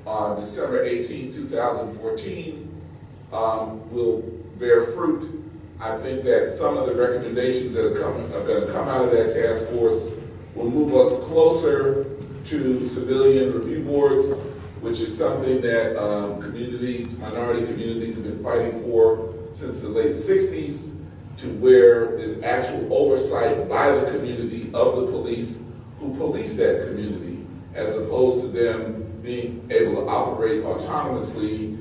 on December 18, 2014, will bear fruit. I think that some of the recommendations that are going to come out of that task force will move us closer to civilian review boards, which is something that minority communities have been fighting for since the late 60s, to where there's actual oversight by the community of the police who police that community, as opposed to them being able to operate autonomously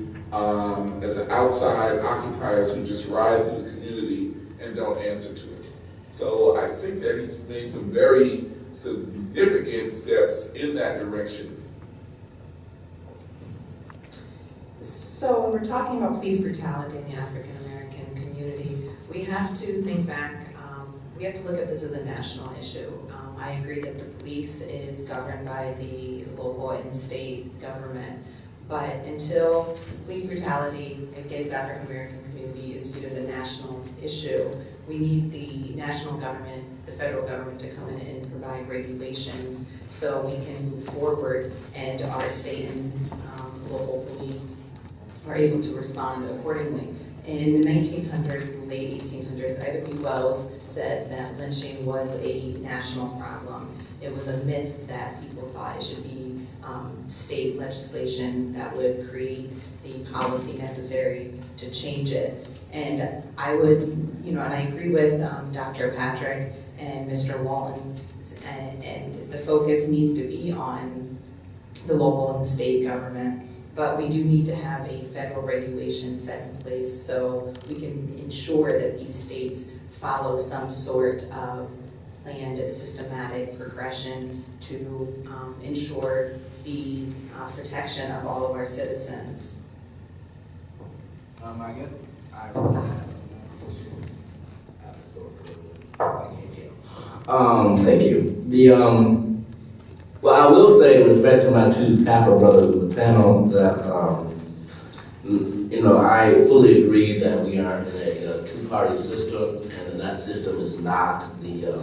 as an outside occupiers who just ride through the community and don't answer to it. So I think that he's made some very significant steps in that direction. So when we're talking about police brutality in the African American community, we have to think back, we have to look at this as a national issue. I agree that the police is governed by the local and state government, but until police brutality against the African American community is viewed as a national issue, we need the national government, the federal government, to come in and provide regulations so we can move forward and our state and local police are able to respond accordingly. In the 1900s, the late 1800s, Ida B. Wells said that lynching was a national problem. It was a myth that people thought it should be state legislation that would create the policy necessary to change it. And I would, and I agree with Dr. Patrick and Mr. Walton, and the focus needs to be on the local and the state government. But we do need to have a federal regulation set in place so we can ensure that these states follow some sort of planned systematic progression to ensure the protection of all of our citizens. I guess thank you. Well, I will say, in respect to my two Capra brothers in the panel, that I fully agree that we are in a two-party system, and that system is not the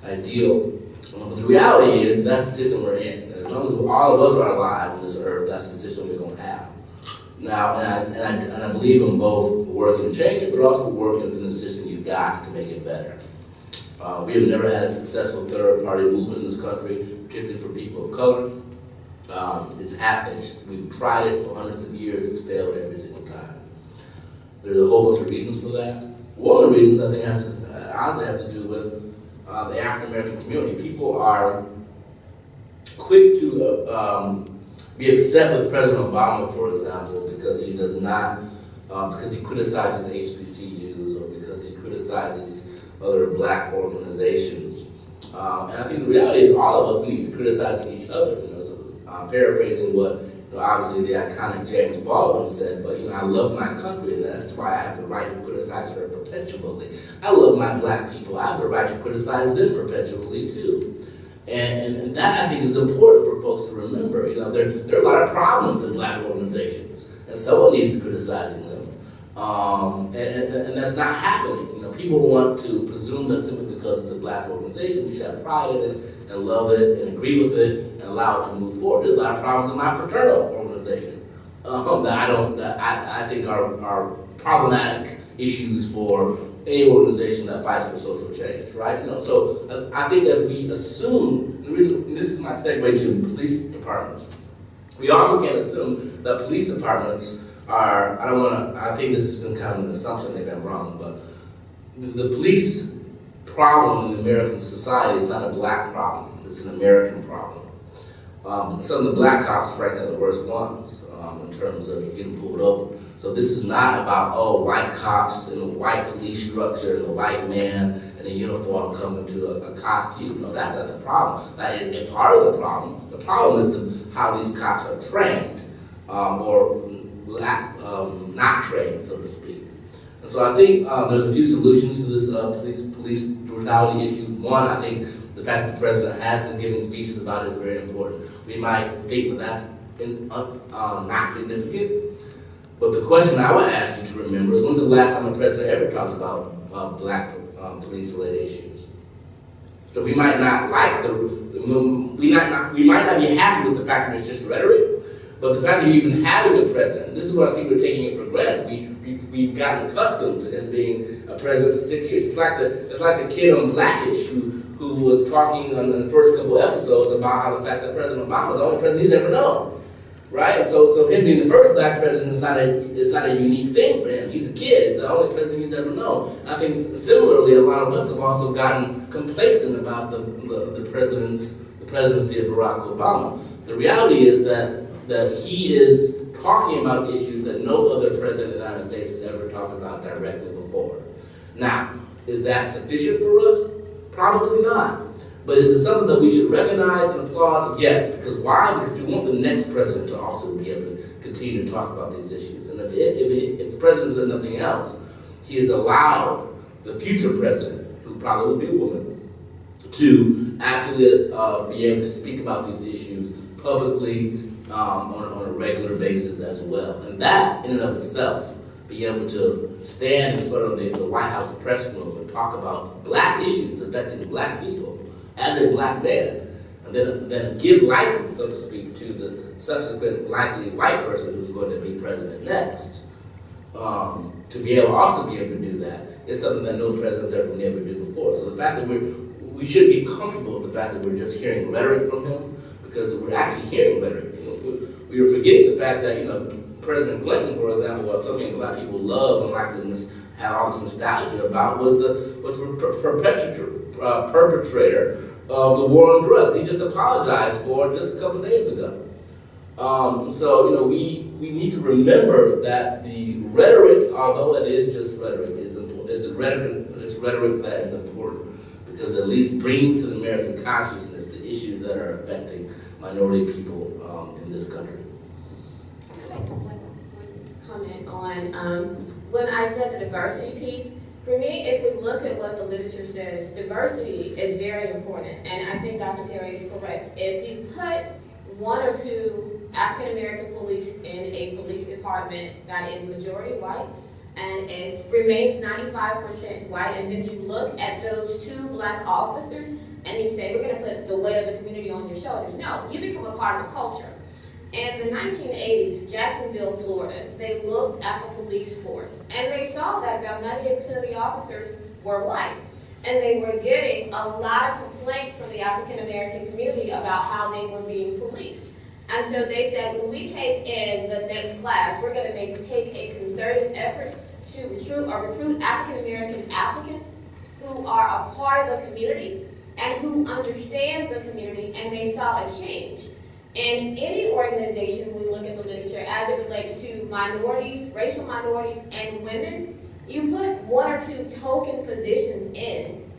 ideal. But the reality is that's the system we're in. As long as all of us are alive on this earth, that's the system we're going to have. Now, and I believe in both working to change it, but also working within the system you've got to make it better. We have never had a successful third-party movement in this country, particularly for people of color. It's happened. We've tried it for hundreds of years. It's failed every single time. There's a whole bunch of reasons for that. One of the reasons I think honestly has to do with the African American community. People are quick to be upset with President Obama, for example, because he does not, because he criticizes HBCUs or because he criticizes other black organizations. And I think the reality is all of us, we need to be criticizing each other. So, paraphrasing what, obviously the iconic James Baldwin said, but I love my country, and that's why I have the right to criticize her perpetually. I love my black people. I have the right to criticize them perpetually too. And that I think is important for folks to remember. There are a lot of problems in black organizations, and someone needs to be criticizing them. And that's not happening. People want to presume that simply because it's a black organization, we should have pride in it and love it and agree with it and allow it to move forward. There's a lot of problems in my fraternal organization that I think are problematic issues for any organization that fights for social change, right? So I think as we assume, and this is my segue to police departments, we also can't assume that police departments are, I think this has been kind of an assumption, maybe I'm wrong, but the police problem in American society is not a black problem, it's an American problem. Some of the black cops, frankly, are the worst ones in terms of getting pulled over. So this is not about, white cops and a white police structure and a white man in a uniform coming to a costume. No, that's not the problem. That is a part of the problem. The problem is how these cops are trained or not trained, so to speak. And so I think there's a few solutions to this police brutality issue. One, I think the fact that the president has been giving speeches about it is very important. We might think that that's not significant, but the question I would ask you to remember is, when's the last time the president ever talked about black police-related issues? So we might not like we might not be happy with the fact that it's just rhetoric, but the fact that you're even having a president, this is what I think we're taking it for granted. We've gotten accustomed to him being a president for 6 years. It's like the kid on Blackish who was talking on the first couple episodes about how the fact that President Obama is the only president he's ever known, right? So him being the first black president is not a unique thing for him. He's a kid. It's the only president he's ever known. I think similarly, a lot of us have also gotten complacent about the presidency of Barack Obama. The reality is that he is talking about issues that no other president of the United States has ever talked about directly before. Now, is that sufficient for us? Probably not. But is it something that we should recognize and applaud? Yes. Because why? Because we want the next president to also be able to continue to talk about these issues. And if the president has done nothing else, he has allowed the future president, who probably will be a woman, to actually be able to speak about these issues publicly on a regular basis as well. And that, in and of itself, being able to stand in front of the White House press room and talk about black issues affecting black people as a black man, and then give license, so to speak, to the subsequent likely white person who's going to be president next, to be able to do that is something that no president's ever been able to do before. So the fact that we should be comfortable with the fact that we're just hearing rhetoric from him, because we're actually hearing rhetoric. We were forgetting the fact that, President Clinton, for example, what so many black people love and like to have all this nostalgia about, was the perpetrator of the war on drugs. He just apologized for it just a couple of days ago. So, you know, we need to remember that the rhetoric, although it is just rhetoric, it's rhetoric that is important because it at least brings to the American consciousness the issues that are affecting minority people in this country. Comment on when I said the diversity piece. For me, if we look at what the literature says, diversity is very important, and I think Dr. Perry is correct. If you put one or two African American police in a police department that is majority white, and it remains 95% white, and then you look at those two black officers, and you say, we're going to put the weight of the community on your shoulders. No, you become a part of a culture. In the 1980s, Jacksonville, Florida, they looked at the police force, and they saw that about 98% of the officers were white. And they were getting a lot of complaints from the African American community about how they were being policed. And so they said, when we take in the next class, we're going to take a concerted effort to recruit African American applicants who are a part of the community and who understands the community, and they saw a change. In any organization, when we look at the literature as it relates to minorities, racial minorities, and women, you put one or two token positions in,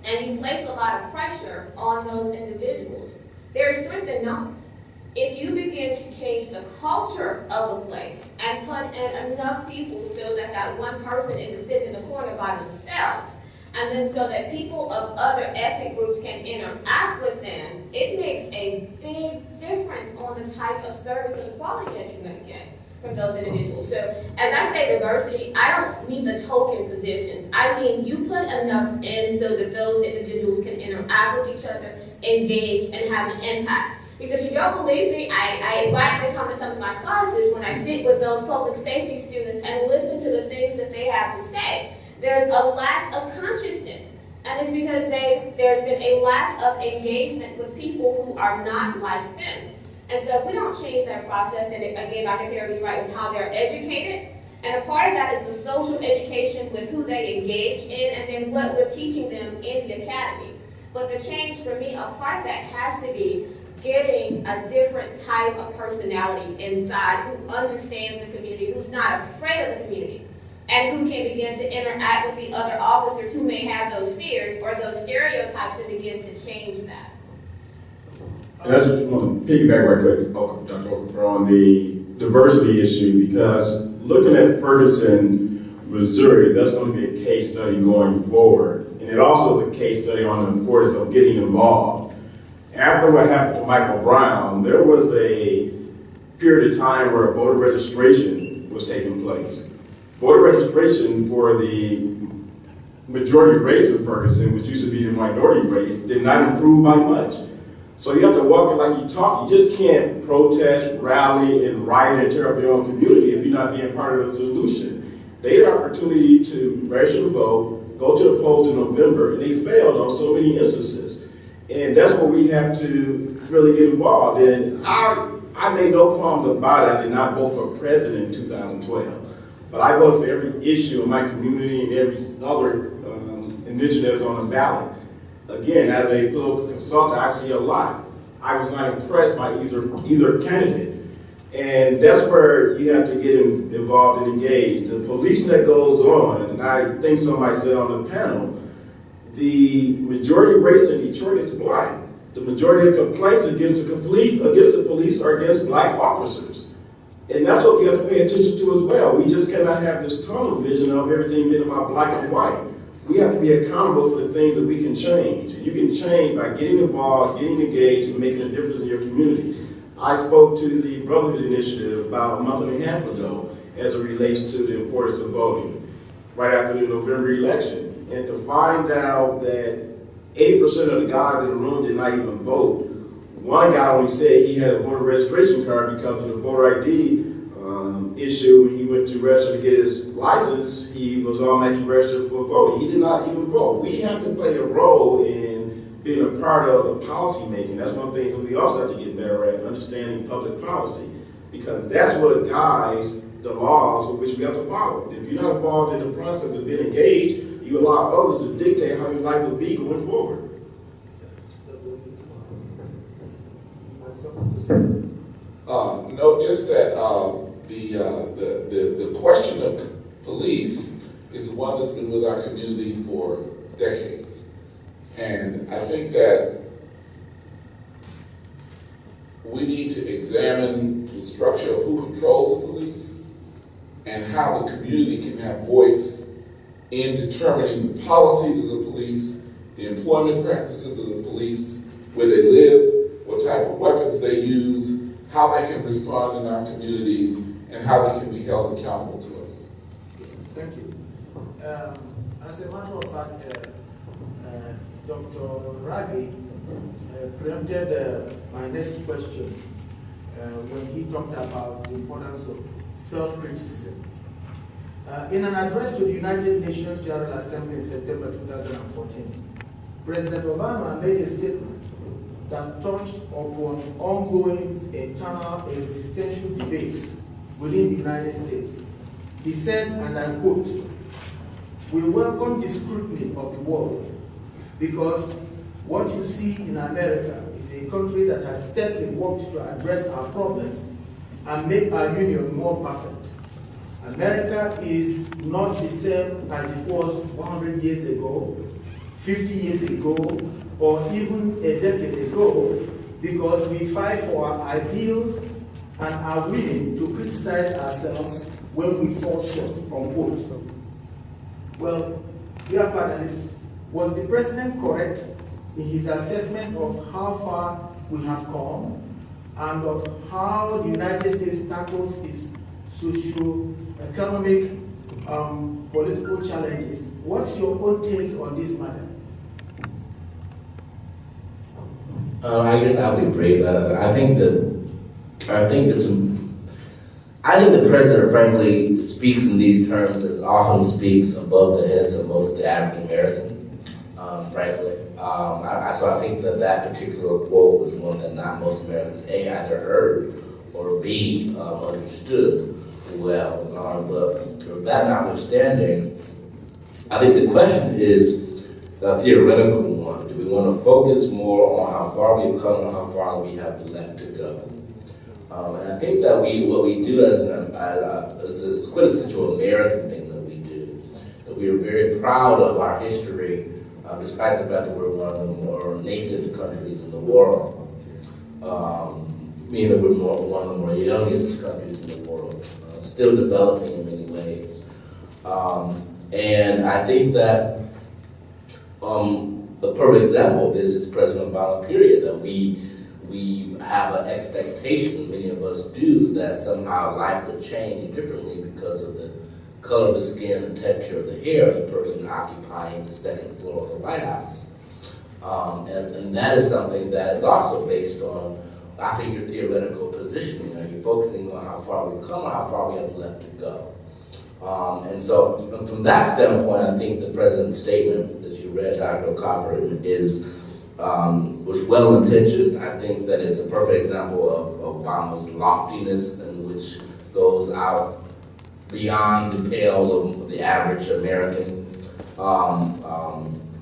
and you place a lot of pressure on those individuals. There's strength in numbers. If you begin to change the culture of the place and put in enough people so that that one person isn't sitting in the corner by themselves, and then so that people of other ethnic groups can interact with them, it makes a big difference on the type of service and the quality that you're going to get from those individuals. So as I say diversity, I don't mean the token positions. I mean you put enough in so that those individuals can interact with each other, engage, and have an impact. Because if you don't believe me, I invite you to come to some of my classes when I sit with those public safety students and listen to the things that they have to say. There's a lack of consciousness, and it's because there's been a lack of engagement with people who are not like them. And so if we don't change that process, and again, Dr. Perry's right with how they're educated, and a part of that is the social education with who they engage in, and then what we're teaching them in the academy. But the change for me, a part of that has to be getting a different type of personality inside who understands the community, who's not afraid of the community, and who can begin to interact with the other officers who may have those fears or those stereotypes and begin to change that. And I just want to piggyback right quick, Dr. Okafor, on the diversity issue, because looking at Ferguson, Missouri, that's going to be a case study going forward. And it also is a case study on the importance of getting involved. After what happened to Michael Brown, there was a period of time where voter registration was taking place. Voter registration for the majority race in Ferguson, which used to be the minority race, did not improve by much. So you have to walk it like you talk. You just can't protest, rally, and riot and tear up your own community if you're not being part of the solution. They had an opportunity to register to vote, go to the polls in November, and they failed on so many instances. And that's where we have to really get involved. And I made no qualms about it. I did not vote for president in 2012. But I voted for every issue in my community and every other initiatives on the ballot. Again, as a political consultant, I see a lot. I was not impressed by either candidate. And that's where you have to get involved and engaged. The policing that goes on, and I think somebody said on the panel, the majority race in Detroit is black. The majority of complaints against the police are against black officers. And that's what we have to pay attention to as well. We just cannot have this tunnel vision of everything being about black and white. We have to be accountable for the things that we can change. And you can change by getting involved, getting engaged, and making a difference in your community. I spoke to the Brotherhood Initiative about a month and a half ago as it relates to the importance of voting right after the November election. And to find out that 80% of the guys in the room did not even vote. One guy only said he had a voter registration card because of the voter ID issue. When he went to register to get his license, he was automatically registered for voting. He did not even vote. We have to play a role in being a part of the policy making. That's one thing that we also have to get better at, understanding public policy, because that's what guides the laws for which we have to follow. If you're not involved in the process of being engaged, you allow others to dictate how your life will be going forward. No, just that the question of police is one that's been with our community for decades. And I think that we need to examine the structure of who controls the police and how the community can have voice in determining the policies of the police, the employment practices of the police, where they live, what type of weapons they use, how they can respond in our communities, and how they can be held accountable to us. Thank you. As a matter of fact, Dr. Ravi preempted my next question when he talked about the importance of self-criticism. In an address to the United Nations General Assembly in September 2014, President Obama made a statement that touched upon ongoing internal existential debates within the United States. He said, and I quote, "We welcome the scrutiny of the world because what you see in America is a country that has steadily worked to address our problems and make our union more perfect. America is not the same as it was 100 years ago, 50 years ago, or even a decade ago, because we fight for our ideals and are willing to criticize ourselves when we fall short," unquote. Well, dear panelists, was the president correct in his assessment of how far we have come and of how the United States tackles its socio-economic, political challenges? What's your own take on this matter? I guess I'll be brief. I think the president, frankly, speaks in these terms as often speaks above the heads of most of the African American, frankly. So I think that particular quote was one that not most Americans A, either heard or B, understood well. But that notwithstanding, I think the question is a theoretical one. Do we want to focus more on how far we've come and how far we have left to go? And I think that what we do as a quintessential American thing that we do, that we are very proud of our history, despite the fact that we're one of the more nascent countries in the world, meaning that we're one of the more youngest countries in the world, still developing in many ways. And I think that the perfect example of this is President Obama, period, that we have an expectation, many of us do, that somehow life would change differently because of the color of the skin, the texture of the hair of the person occupying the second floor of the White House. And that is something that is also based on, I think, your theoretical positioning. Are you focusing on how far we've come or how far we have left to go? And so from that standpoint, I think the president's statement that you read, Dr. Okafor, was well-intentioned. I think that it's a perfect example of Obama's loftiness, and which goes out beyond the pale of the average American.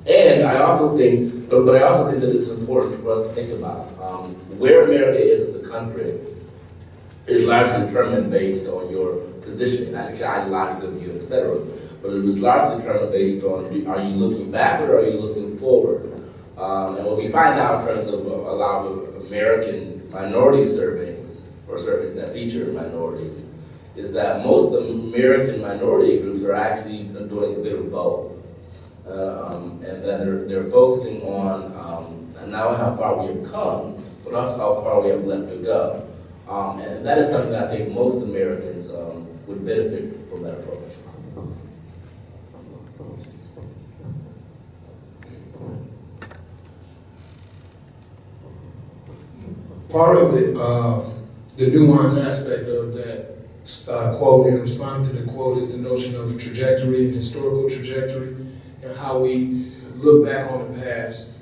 And I also think, but I also think that it's important for us to think about where America is as a country is largely determined based on your positioning, not your ideological view, etc. But it was largely determined based on, are you looking backward or are you looking forward? And what we find out in terms of a lot of American minority surveys, or surveys that feature minorities, is that most of the American minority groups are actually doing a bit of both. And that they're focusing on not how far we have come, but also how far we have left to go. And that is something that I think most Americans would benefit from that approach. Part of the nuanced aspect of that quote, in responding to the quote, is the notion of trajectory and historical trajectory, and how we look back on the past,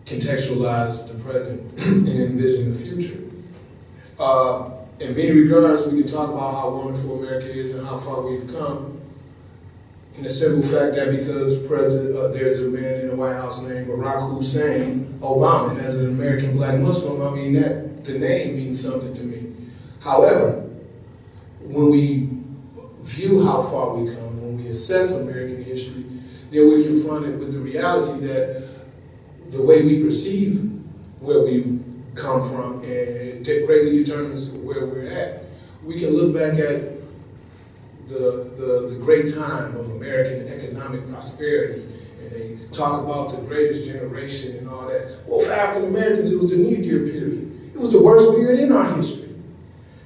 contextualize the present, and envision the future. In many regards, we can talk about how wonderful America is and how far we've come, in the simple fact that because there's a man in the White House named Barack Hussein Obama, and as an American black Muslim, I mean, that the name means something to me. However, when we view how far we come, when we assess American history, then we're confronted with the reality that the way we perceive where we come from and that greatly determines where we're at. We can look back at the great time of American economic prosperity, and they talk about the greatest generation and all that. Well, for African Americans, it was the near-dear period. It was the worst period in our history.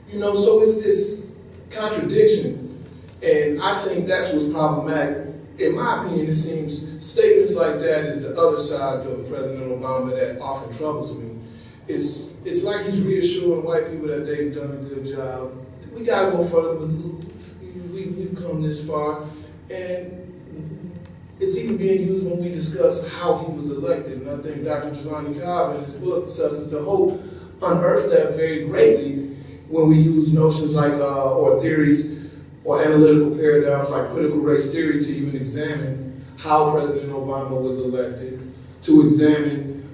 You know, so it's this contradiction, and I think that's what's problematic. In my opinion, it seems statements like that is the other side of President Obama that often troubles me. It's like he's reassuring white people that they've done a good job. We gotta go further. We've come this far, and it's even being used when we discuss how he was elected. And I think Dr. Jelani Cobb in his book, Substance of Hope, unearthed that very greatly when we use notions like, or theories, or analytical paradigms like critical race theory to even examine how President Obama was elected, to examine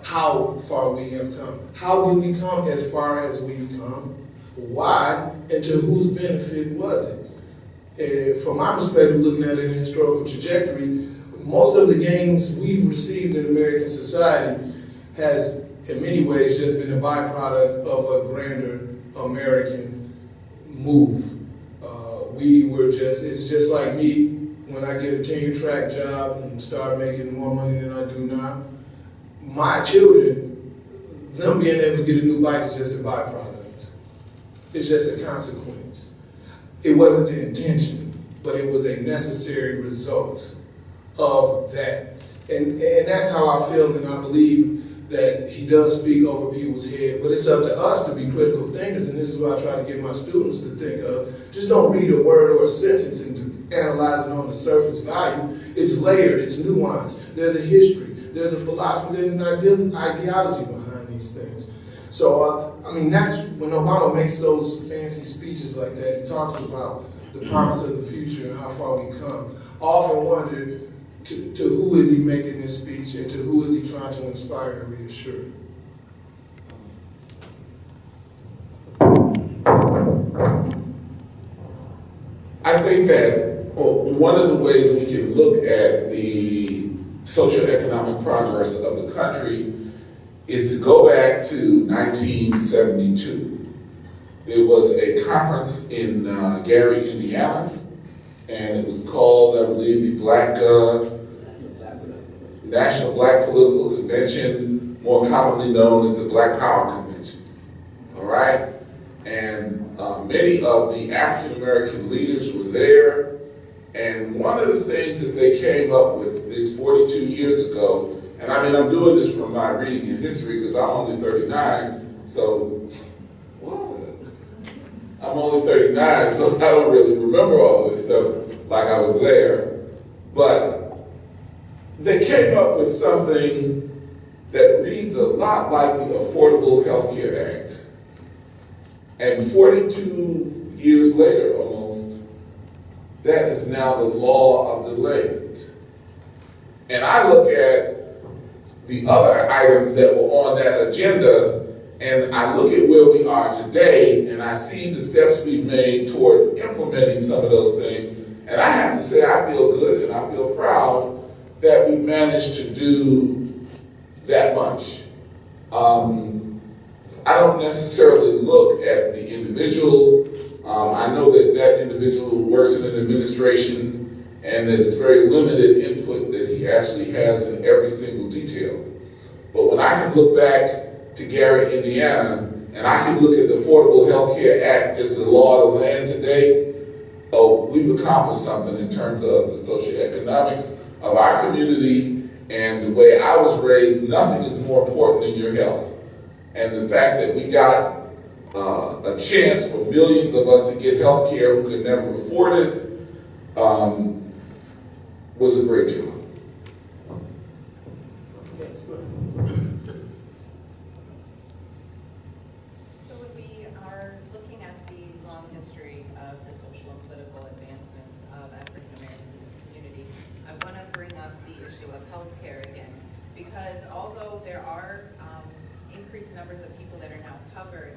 how far we have come. How did we come as far as we've come? Why? And to whose benefit was it? From my perspective, looking at it in a historical trajectory, most of the gains we've received in American society has, in many ways, just been a byproduct of a grander American move. It's just like me when I get a tenure track job and start making more money than I do now. My children, them being able to get a new bike is just a byproduct. It's just a consequence. It wasn't the intention, but it was a necessary result of that. And that's how I feel, and I believe that he does speak over people's head, but it's up to us to be critical thinkers, and this is what I try to get my students to think of. Just don't read a word or a sentence and to analyze it on the surface value. It's layered, it's nuanced. There's a history, there's a philosophy, there's an ideology behind these things. So, I mean, that's when Obama makes those fancy speeches like that, he talks about the promise of the future and how far we come. I often wonder, to who is he making this speech, and to who is he trying to inspire and reassure? I think that one of the ways we can look at the socioeconomic progress of the country is to go back to 1972. There was a conference in Gary, Indiana, and it was called, I believe, the National Black Political Convention, more commonly known as the Black Power Convention. All right? And many of the African American leaders were there, and one of the things that they came up with this 42 years ago, and I mean, I'm doing this from my reading in history because I'm only 39, so, I'm only 39, so I don't really remember all of this stuff like I was there, but they came up with something that reads a lot like the Affordable Health Care Act. And 42 years later, almost, that is now the law of the land. And I look at the other items that were on that agenda, and I look at where we are today, and I see the steps we've made toward implementing some of those things. And I have to say, I feel good and I feel proud that we managed to do that much. I don't necessarily look at the individual. I know that that individual works in an administration and that it's very limited input that he actually has in every single detail. But when I can look back to Gary, Indiana, and I can look at the Affordable Health Care Act as the law of the land today, we've accomplished something in terms of the socioeconomics of our community. And the way I was raised, nothing is more important than your health. And the fact that we got a chance for millions of us to get health care who could never afford it was a great job. So when we are looking at the long history of the social and political advancements of African Americans in this community, I want to bring up the issue of health care again, because although there are increased numbers of people that are now covered,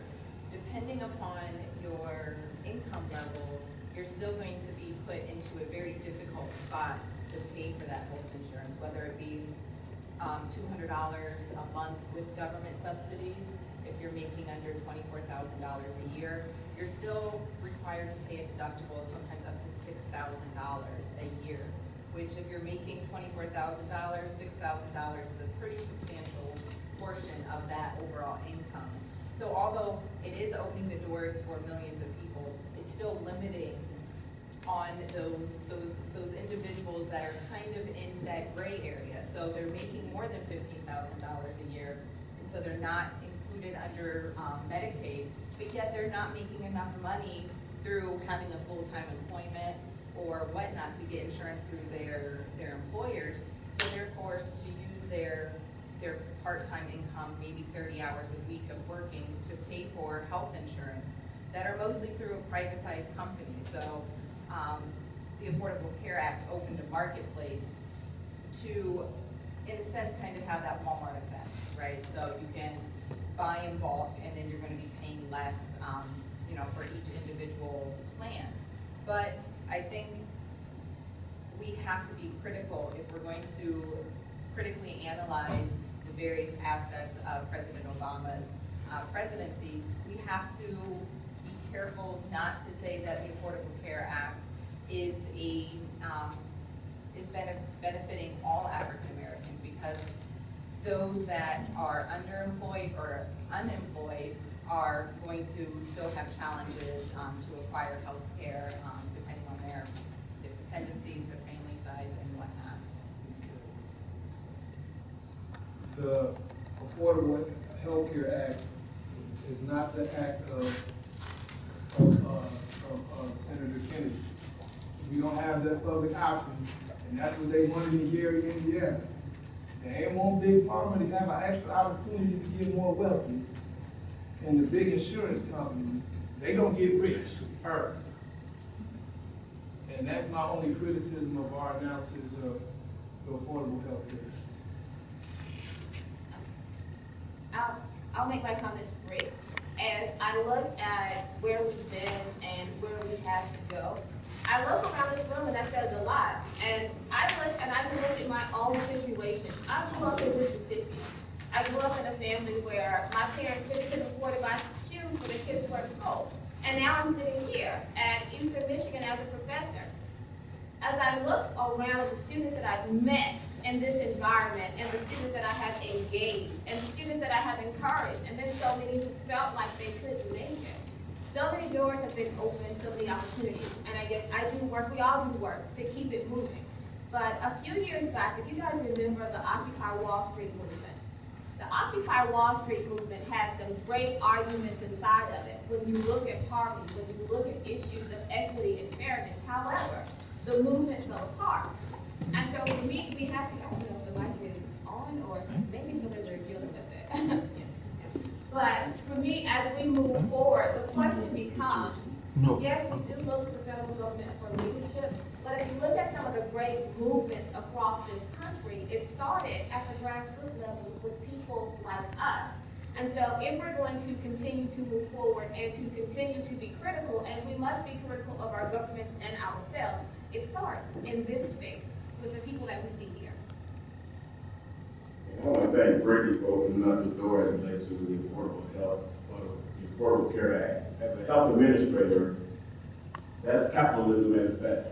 depending upon your income level, you're still going to be put into a very difficult spot to pay for that health insurance, whether it be $200 a month with government subsidies. If you're making under $24,000 a year, you're still required to pay a deductible of sometimes up to $6,000 a year, which if you're making $24,000, $6,000 is a pretty substantial portion of that overall income. So although it is opening the doors for millions of people, it's still limiting on those individuals that are kind of in that gray area. So they're making more than $15,000 a year, and so they're not included under Medicaid, but yet they're not making enough money through having a full-time employment or whatnot to get insurance through their employers. So they're forced to use their part-time income, maybe 30 hours a week of working, to pay for health insurance that are mostly through a privatized company. So the Affordable Care Act opened a marketplace to, in a sense, kind of have that Walmart effect, right? So you can buy in bulk, and then you're going to be paying less, for each individual plan. But I think we have to be critical if we're going to critically analyze the various aspects of President Obama's presidency. We have to be careful not to say that the Affordable Care Act is benefiting all African Americans, because those that are underemployed or unemployed are going to still have challenges to acquire health care, depending on their dependencies, their family size, and whatnot. The Affordable Health Care Act is not the act of Senator Kennedy. We don't have that public option, and that's what they wanted in Gary, Indiana. They ain't want big pharma to have an extra opportunity to get more wealthy. And the big insurance companies, they don't get rich first. And that's my only criticism of our analysis of the affordable health care. I'll make my comments brief. And I look at where we've been and where we have to go. I look around this room, and that says a lot. And I look at my own situation. I grew up in Mississippi. I grew up in a family where my parents couldn't afford to buy shoes for their kids to go to school. And now I'm sitting here at Eastern Michigan as a professor. As I look around the students that I've met in this environment, and the students that I have engaged, and the students that I have encouraged, and then so many who felt like they couldn't make it. So many doors have been opened, so many opportunities. And I guess I do work, we all do work to keep it moving. But a few years back, if you guys remember the Occupy Wall Street movement, the Occupy Wall Street movement had some great arguments inside of it. When you look at poverty, when you look at issues of equity and fairness, however, the movement fell apart. And so for me, we have to, I don't know if the mic is on, or maybe somebody they're dealing with it. But for me, as we move forward, the question becomes, yes, we do look to the federal government for leadership, but if you look at some of the great movements across this country, it started at the grassroots level with people like us. And so if we're going to continue to move forward and to continue to be critical, and we must be critical of our governments and ourselves, it starts in this space with the people that we see here. I want to thank Brittany for opening up the door as it relates to the Affordable Care Act. As a health administrator, that's capitalism at its best.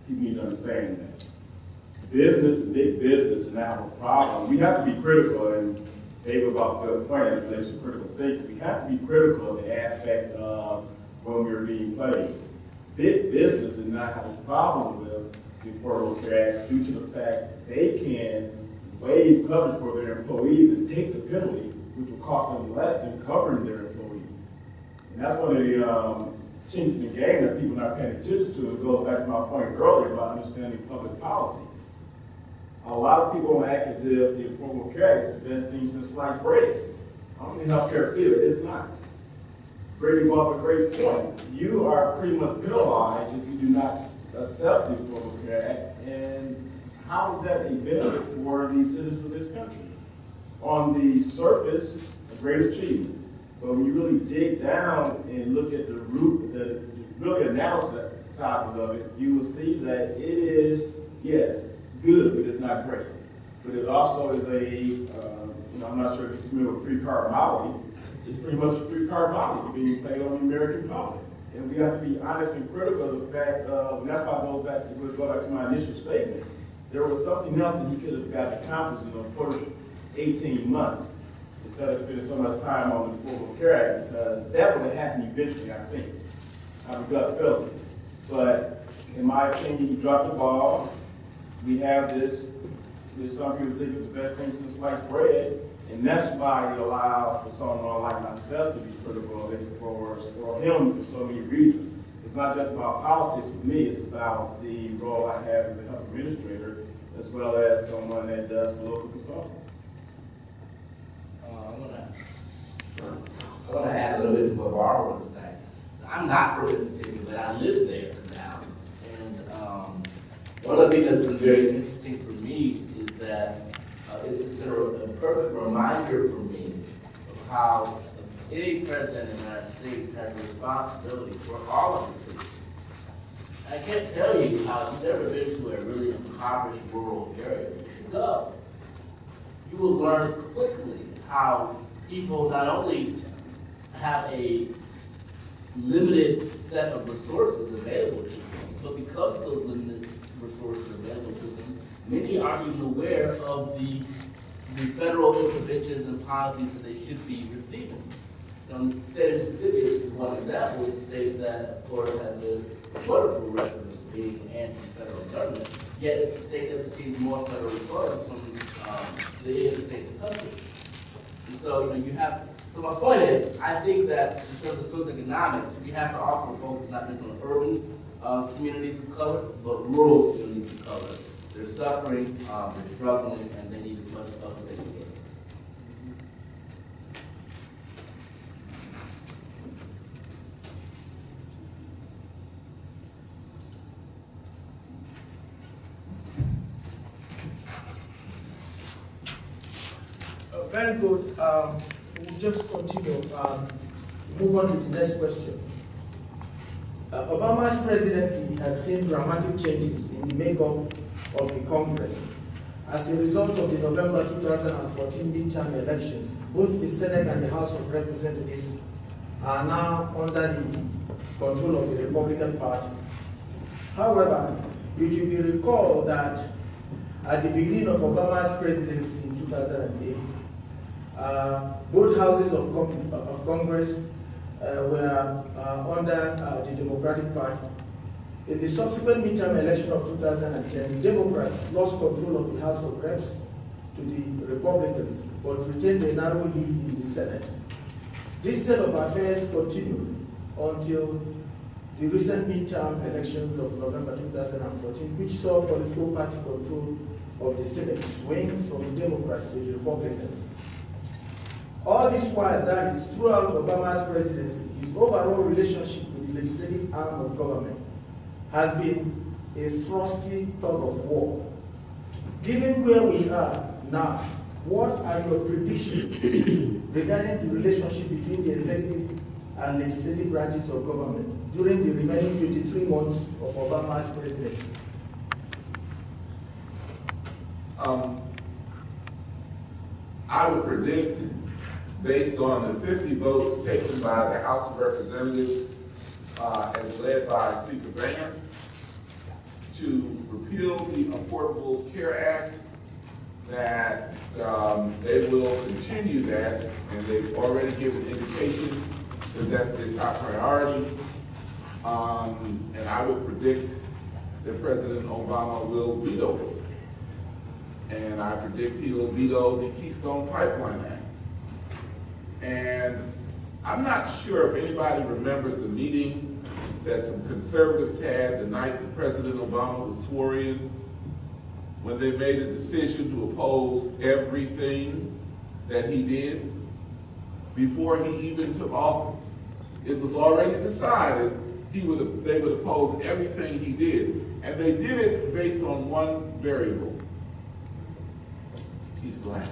People need to understand that. Business and big business now have a problem. We have to be critical, and David about the point as it relates to critical thinking. We have to be critical of the aspect of when we're being played. Big business does not have a problem with the Affordable Care Act due to the fact they can waive coverage for their employees and take the penalty, which will cost them less than covering their employees. And that's one of the chinks in the game that people are not paying attention to. It goes back to my point earlier about understanding public policy. A lot of people want to act as if the Affordable Care Act is the best thing since sliced bread. I'm in the healthcare field. It's not. Brady brought up a great point. You are pretty much penalized if you do not accept the Affordable Care Act. And how is that a benefit for the citizens of this country? On the surface, great achievement. But when you really dig down and look at the root, the really analysis of it, you will see that it is, yes, good, but it's not great. But it also is I'm not sure if you're familiar with three-card Molly. It's pretty much a three-card Molly being played on the American public. And we have to be honest and critical of the fact, and that's why I go back to my initial statement. There was something else that he could have got accomplished in the first 18 months instead of spending so much time on the Affordable Care Act, because that would have happened eventually, I think. I'm a gut feeling. But in my opinion, he dropped the ball. We have this some people think is the best thing since sliced bread, and that's why it allowed for someone like myself to be critical of it for him for so many reasons. It's not just about politics for me, it's about the role I have as a health administrator, as well as someone that does political consulting. I want to add a little bit to what Barbara was saying. I'm not from Mississippi, but I live there now. And one of the things that's been very interesting for me is that it's been a perfect reminder for me of how any president in the United States has a responsibility for all of his citizens. I can't tell you how, if you've never been to a really impoverished rural area, you should go. You will learn quickly how people not only have a limited set of resources available to them, but because of those limited resources available to them, many aren't even aware of the federal interventions and policies that they should be receiving. In the state of Mississippi, this is one example, it's a state that, of course, has a wonderful record of being anti-federal government, yet it's a state that receives more federal funds from the end of the state of the country. And so, you have, so my point is, I think that in terms of socioeconomics, we have to also focus not just on urban communities of color, but rural communities of color. They're suffering, they're struggling, and they need as much help as they can get. Very good. We'll just continue. Move on to the next question. Obama's presidency has seen dramatic changes in the makeup of the Congress. As a result of the November 2014 midterm elections, both the Senate and the House of Representatives are now under the control of the Republican Party. However, it should be recalled that at the beginning of Obama's presidency in 2008, both houses of Congress were under the Democratic Party. In the subsequent midterm election of 2010, the Democrats lost control of the House of Reps to the Republicans, but retained a narrow lead in the Senate. This state of affairs continued until the recent midterm elections of November 2014, which saw political party control of the Senate swing from the Democrats to the Republicans. All this while, that is, throughout Obama's presidency, his overall relationship with the legislative arm of government has been a frosty tug of war. Given where we are now, what are your predictions regarding the relationship between the executive and legislative branches of government during the remaining 23 months of Obama's presidency? I would predict, based on the 50 votes taken by the House of Representatives, as led by Speaker Graham, to repeal the Affordable Care Act, that they will continue that, and they've already given indications that that's their top priority. And I would predict that President Obama will veto it. And I predict he will veto the Keystone Pipeline Act. And I'm not sure if anybody remembers a meeting that some conservatives had the night that President Obama was sworn in, when they made a decision to oppose everything that he did before he even took office. It was already decided they would oppose everything he did. And they did it based on one variable. He's black.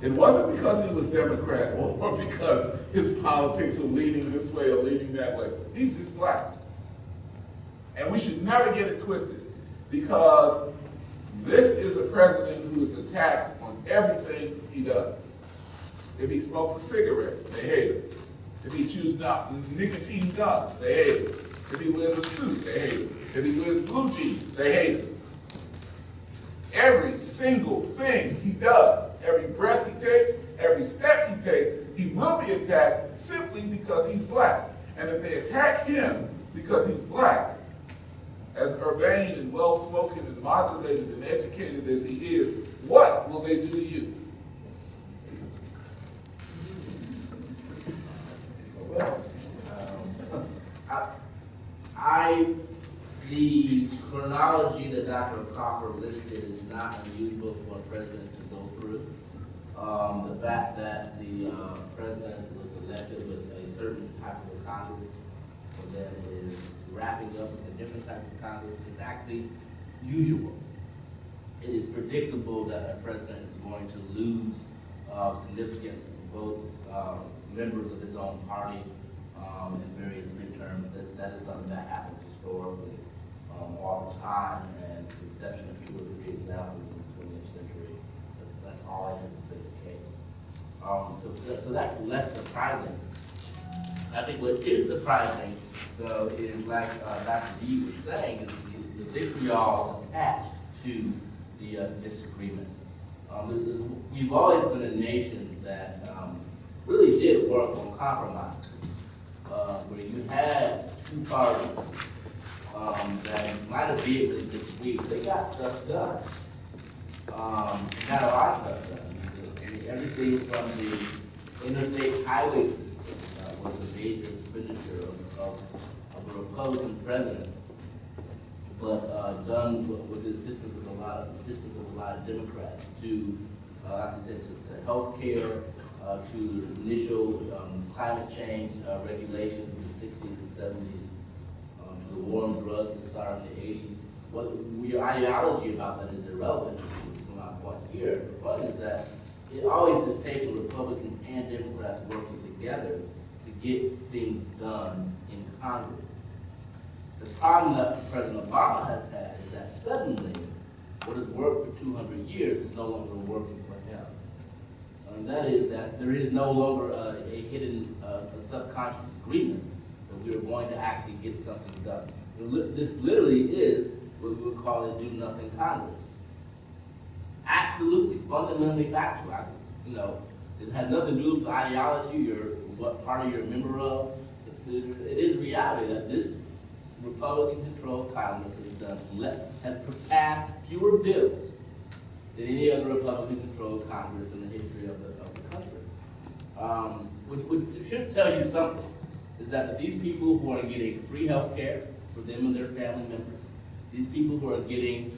It wasn't because he was Democrat or because his politics were leaning this way or leaning that way. He's just black. And we should never get it twisted, because this is a president who is attacked on everything he does. If he smokes a cigarette, they hate him. If he chews nicotine gum, they hate him. If he wears a suit, they hate him. If he wears blue jeans, they hate him. Every single thing he does, every breath he takes, every step he takes, he will be attacked simply because he's black. And if they attack him because he's black, as urbane and well-spoken and modulated and educated as he is, what will they do to you? The chronology that Dr. Okafor listed is not unusual for a president to go through. The fact that the president was elected with a certain type of Congress, and then is wrapping up with a different type of Congress, is actually usual. It is predictable that a president is going to lose significant votes, members of his own party in various midterms. That is something that happens historically all the time, and with the exception of 2 or 3 examples in the 20th century, that's always been the case. So that's less surprising. I think what is surprising, though, is like Dr. D was saying, is the vitriol attached to the disagreement. We've always been a nation that really did work on compromise, where you had 2 parties that might have vehemently disagreed, but they got stuff done. Got a lot of stuff done. Everything from the interstate highway system was a major expenditure of a Republican president, but done with the assistance of a lot of Democrats to, like I said, to health care, to the initial climate change regulations in the 60s and 70s, to the war on drugs that started in the 80s. Your ideology about that is irrelevant to my point here. The point is that it always has taken Republicans and Democrats working together to get things done in Congress. The problem that President Obama has had is that suddenly what has worked for 200 years is no longer working for him. And that is that there is no longer a hidden, a subconscious agreement that we are going to actually get something done. This literally is what we would call a do-nothing Congress. Absolutely, fundamentally factual. It has nothing to do with the ideology or what party you're a member of. It is reality that this Republican-controlled Congress has passed fewer bills than any other Republican-controlled Congress in the history of the country. Which should tell you something, is that these people who are getting free health care for them and their family members, these people who are getting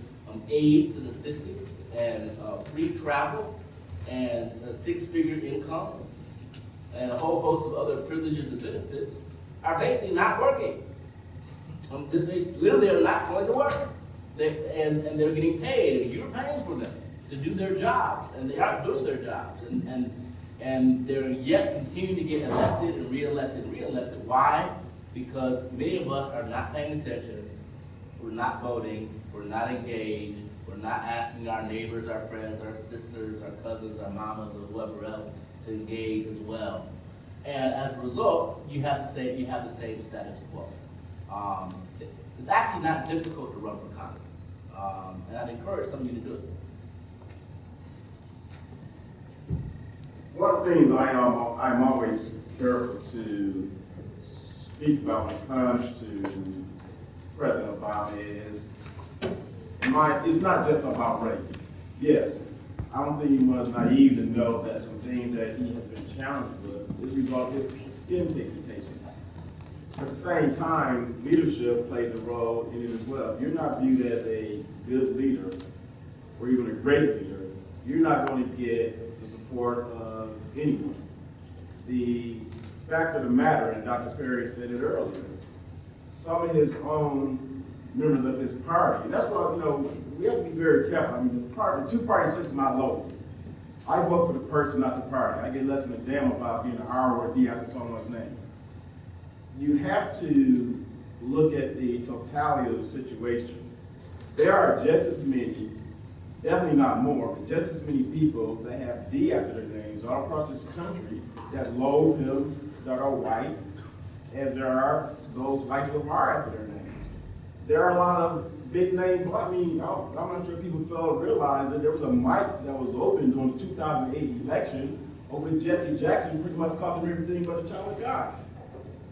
aids and assistance and free travel and 6-figure incomes and a whole host of other privileges and benefits are basically not working. They literally are not going to work. And they're getting paid, and you're paying for them to do their jobs, and they aren't doing their jobs. And they're yet continuing to get elected and reelected and reelected. Why? Because many of us are not paying attention, we're not voting, we're not engaged, we're not asking our neighbors, our friends, our sisters, our cousins, our mamas, or whoever else to engage as well. And as a result, you have the same status quo. It's actually not difficult to run for Congress, and I'd encourage some of you to do it. One of the things I'm always careful to speak about when it comes to President Obama is, it's not just about race. Yes, I don't think he was naive to know that some things that he has been challenged with is result of his skin pigmentation. At the same time, leadership plays a role in it as well. If you're not viewed as a good leader or even a great leader, you're not going to get the support of anyone. The fact of the matter, and Dr. Perry said it earlier, some of his own members of his party, and that's why, we have to be very careful. I mean, the two-party system I loathe. I vote for the person, not the party. I get less than a damn about being an R or a D after someone's name. You have to look at the totality of the situation. There are just as many, definitely not more, but just as many people that have D after their names all across this country that loathe him, that are white, as there are those whites with R after their name. There are a lot of big name black, I'm not sure people fail to realize that there was a mic that was open during the 2008 election over Jesse Jackson pretty much called him everything but a child of God.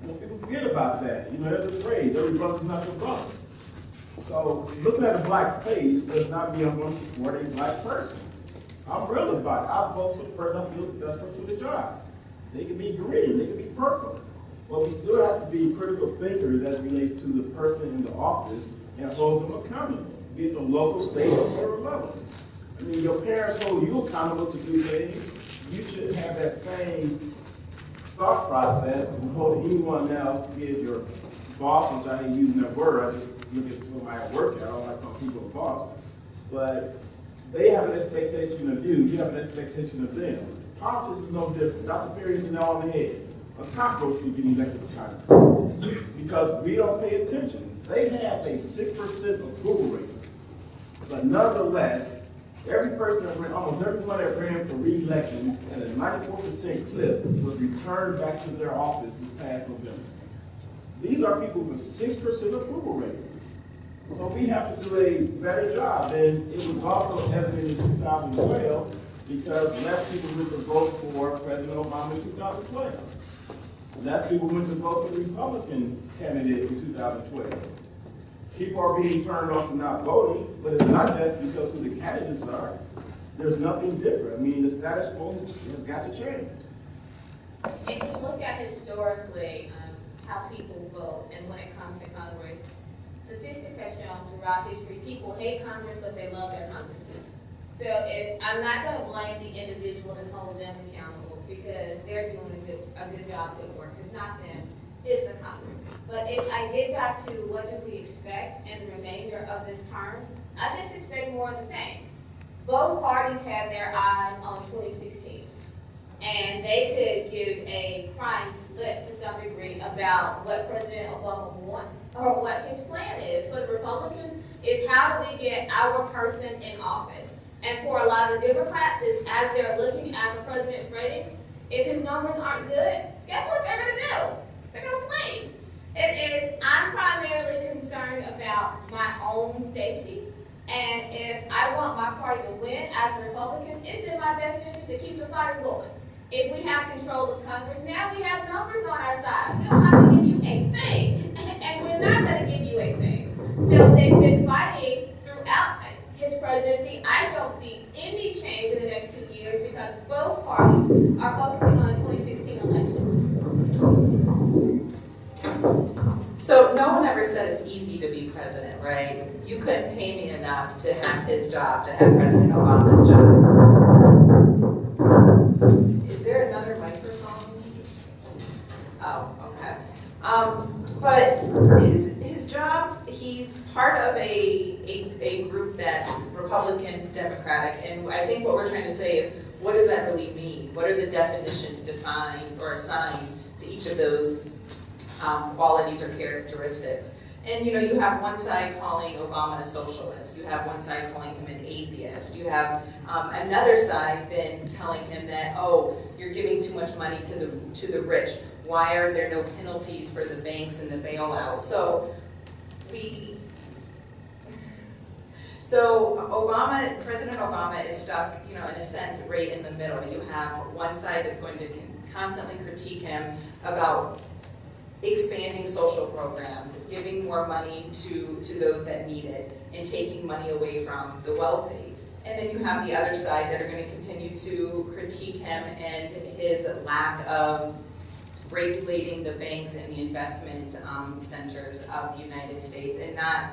You know, people forget about that. You know, there's a phrase, every brother's not your brother. So looking at a black face does not mean I'm going to support a black person. I'm real about it. I vote for the person I feel the best person for the job. They can be green, they can be purple. But we still have to be critical thinkers as it relates to the person in the office and hold them accountable, be it the local, state, or federal level. I mean, your parents hold you accountable to do things. You should have that same thought process and hold anyone else, be it your boss, which I hate using that word, I just look at somebody at work, I don't like calling people a boss. But they have an expectation of you, you have an expectation of them. Politics is no different. Dr. Perry hit it on the head. A cockroach can get elected to Congress because we don't pay attention. They have a 6% approval rating. But nonetheless, every person that ran, almost everyone that ran for re-election at a 94% clip was returned back to their office this past November. These are people with 6% approval rating. So we have to do a better job. And it was also evident in 2012 because less people went to vote for President Obama in 2012. Less people went to vote for the Republican candidate in 2012. People are being turned off and not voting, but it's not just because who the candidates are. There's nothing different. I mean, the status quo has got to change. If you look at historically how people vote and when it comes to Congress, statistics have shown throughout history people hate Congress, but they love their congressman. So I'm not going to blame the individual and hold them accountable because they're doing a good job, good work. It's not them, it's the Congress. But if I get back to what do we expect in the remainder of this term, I just expect more of the same. Both parties have their eyes on 2016. And they could give a prime flip to some degree about what President Obama wants or what his plan is. For the Republicans, is how do we get our person in office? And for a lot of the Democrats, is as they're looking at the president's ratings, if his numbers aren't good, guess what they're going to do? They're going to flee. It is, I'm primarily concerned about my own safety. And if I want my party to win as Republicans, it's in my best interest to keep the fight going. If we have control of Congress, now we have numbers on our side. We don't have to give you a thing, and we're not going to give you a thing. So they've been fighting throughout his presidency. I don't see any change in the next 2 years because both parties are focusing on the 2016 election. So no one ever said it's easy to be president, right? You couldn't pay me enough to have his job, to have President Obama's job. Is there another microphone? Oh, okay. But his job, he's part of a group that's Republican Democratic, and I think what we're trying to say is, what does that really mean? What are the definitions defined or assigned to each of those qualities or characteristics? And you know, you have one side calling Obama a socialist. You have one side calling him an atheist. You have another side then telling him that, oh, you're giving too much money to the rich. Why are there no penalties for the banks and the bailout? So President Obama is stuck, you know, in a sense, right in the middle. You have one side that's going to constantly critique him about expanding social programs, giving more money to those that need it, and taking money away from the wealthy. And then you have the other side that are going to continue to critique him and his lack of regulating the banks and the investment centers of the United States and not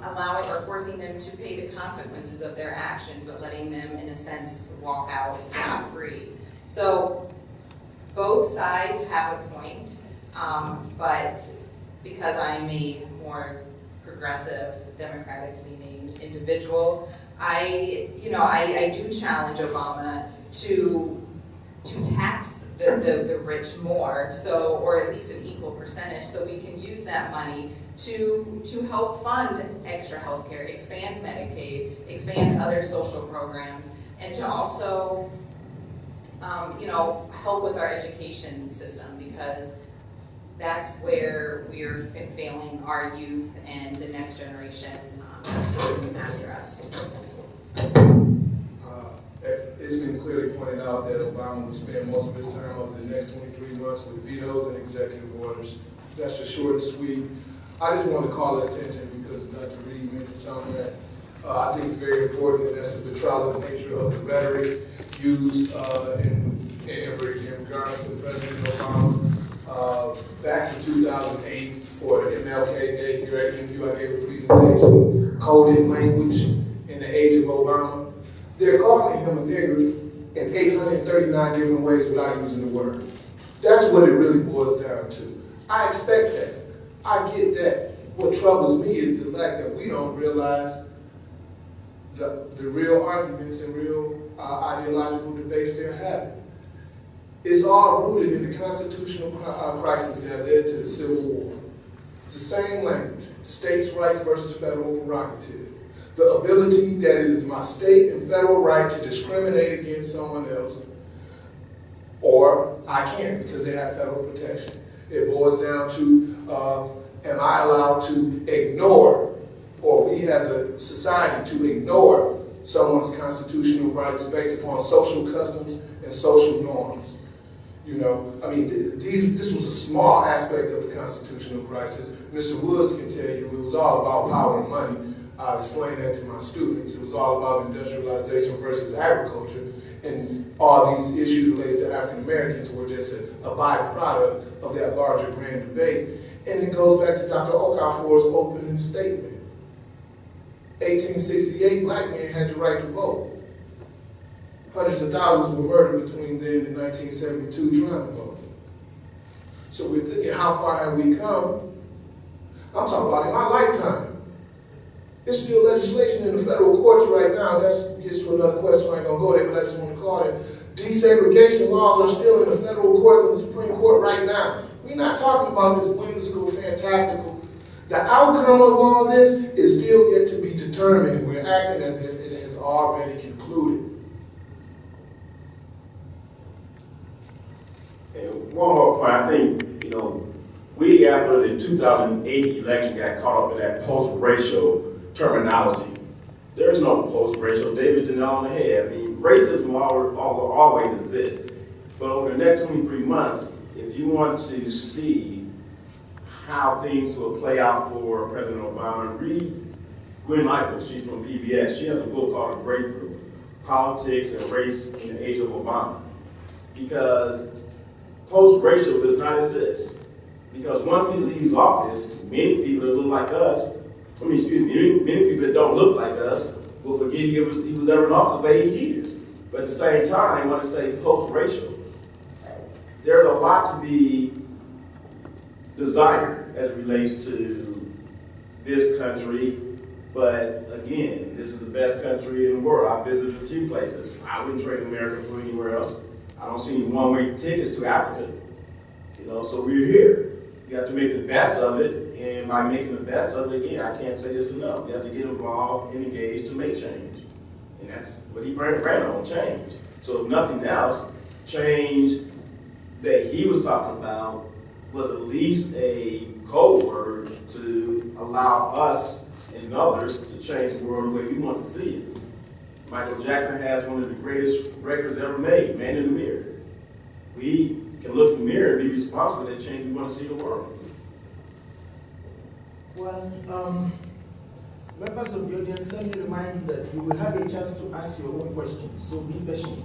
allowing or forcing them to pay the consequences of their actions, but letting them, in a sense, walk out scot-free. So both sides have a point. But because I'm a more progressive, democratic-leaning individual, I do challenge Obama to tax the rich more, or at least an equal percentage, so we can use that money to help fund extra health care, expand Medicaid, expand other social programs, and to also help with our education system, because that's where we're failing our youth and the next generation that's coming after us. It's been clearly pointed out that Obama would spend most of his time over the next 23 months with vetoes and executive orders. That's just short and sweet. I just want to call attention because Dr. Reide mentioned something that I think is very important, and that's the vitriolic nature of the rhetoric used in regards to President Obama. Back in 2008, for MLK Day here at MU, I gave a presentation, Coded Language in the Age of Obama. They're calling him a nigger in 839 different ways without using the word. That's what it really boils down to. I expect that. I get that. What troubles me is the fact that we don't realize the real arguments and real ideological debates they're having. It's all rooted in the constitutional crisis that led to the Civil War. It's the same language, states' rights versus federal prerogative. The ability that it is my state and federal right to discriminate against someone else, or I can't because they have federal protection. It boils down to, am I allowed to ignore, or we as a society to ignore someone's constitutional rights based upon social customs and social norms? This was a small aspect of the constitutional crisis. Mr. Woods can tell you it was all about power and money. I explained that to my students. It was all about industrialization versus agriculture, and all these issues related to African Americans were just a byproduct of that larger grand debate. And it goes back to Dr. Okafor's opening statement. 1868, black men had the right to vote. Hundreds of thousands were murdered between then and 1972 trying to vote. So we're thinking, how far have we come? I'm talking about in my lifetime. There's still legislation in the federal courts right now. That gets to another question, I ain't gonna go there, but I just want to call it. Desegregation laws are still in the federal courts and the Supreme Court right now. We're not talking about this whimsical, fantastical. The outcome of all this is still yet to be determined, and we're acting as if it has already concluded. And one more point, I think, we after the 2008 election got caught up in that post-racial terminology. There's no post-racial. David did it on the head. Racism will always exist. But over the next 23 months, if you want to see how things will play out for President Obama, read Gwen Eichel. She's from PBS. She has a book called A Breakthrough, Politics and Race in the Age of Obama. Because post-racial does not exist. Because once he leaves office, many people that look like us, many people that don't look like us will forget he was ever in office for 8 years. But at the same time, they want to say post-racial. There's a lot to be desired as it relates to this country. But again, this is the best country in the world. I visited a few places. I wouldn't trade America for anywhere else. I don't see any one-way tickets to Africa. So we're here. You have to make the best of it, and by making the best of it, again, I can't say this enough. You have to get involved and engaged to make change. And that's what he ran on, change. So if nothing else, change that he was talking about was at least a code word to allow us and others to change the world the way we want to see it. Michael Jackson has one of the greatest records ever made, Man in the Mirror. We can look in the mirror and be responsible for that change we want to see in the world. Well, members of the audience, let me remind you that you will have a chance to ask your own questions, so be patient.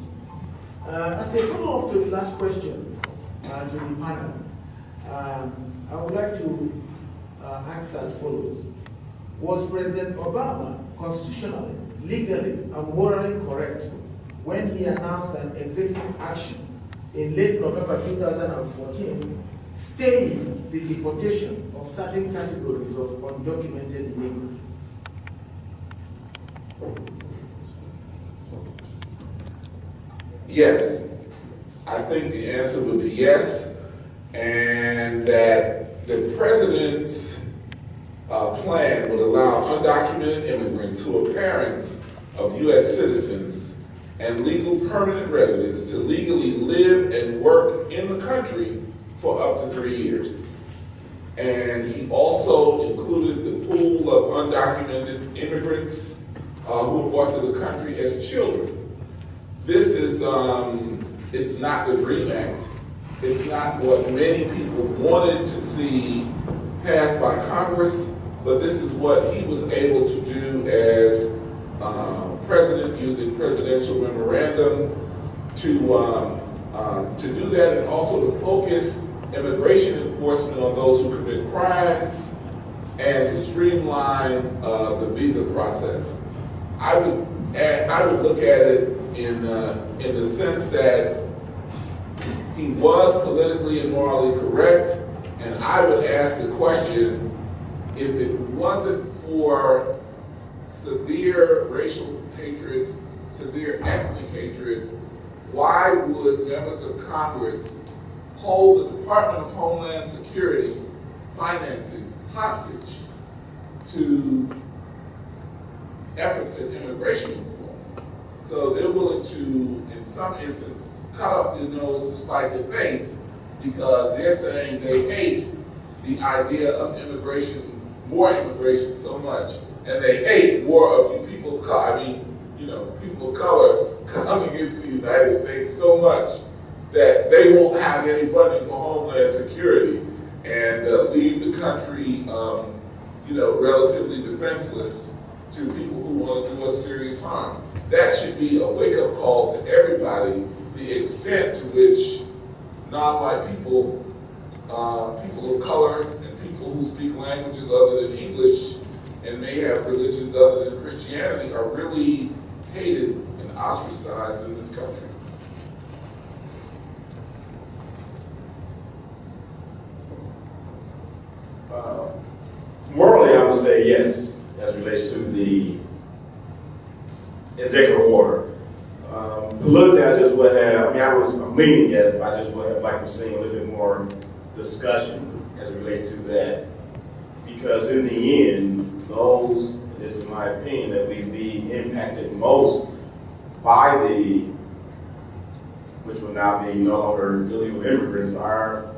As a follow-up to the last question to the panel, I would like to ask as follows. Was President Obama constitutionally, legally, and morally correct when he announced an executive action in late November 2014 staying the deportation of certain categories of undocumented immigrants? yes. I think the answer would be yes, and that the president's plan would allow undocumented immigrants who are parents of U.S. citizens and legal permanent residents to legally live and work in the country for up to 3 years. And he also included the pool of undocumented immigrants who were brought to the country as children. This is, it's not the DREAM Act. It's not what many people wanted to see passed by Congress, but this is what he was able to do as president, using presidential memorandum to do that, and also to focus immigration enforcement on those who commit crimes and to streamline the visa process. I would look at it in the sense that he was politically and morally correct, and I would ask the question, if it wasn't for severe racial hatred, severe ethnic hatred, why would members of Congress hold the Department of Homeland Security financing hostage to efforts at immigration reform? So they're willing to, in some instances, cut off their nose to spite their face because they're saying they hate the idea of immigration, more immigration so much, and they hate more of you people of color, people of color coming into the United States so much that they won't have any funding for Homeland Security and leave the country, relatively defenseless to people who want to do us serious harm. That should be a wake-up call to everybody, the extent to which non-white people, people of color, and people who speak languages other than English and may have religions other than Christianity are really hated and ostracized in this country. Morally, I would say yes, as it relates to the executive order. Politically, I just would have, I'm leaning yes, but I just would have liked to see a little bit more discussion as it relates to that. Because in the end, those, and this is my opinion, that we'd be impacted most by which would now be no longer illegal immigrants, are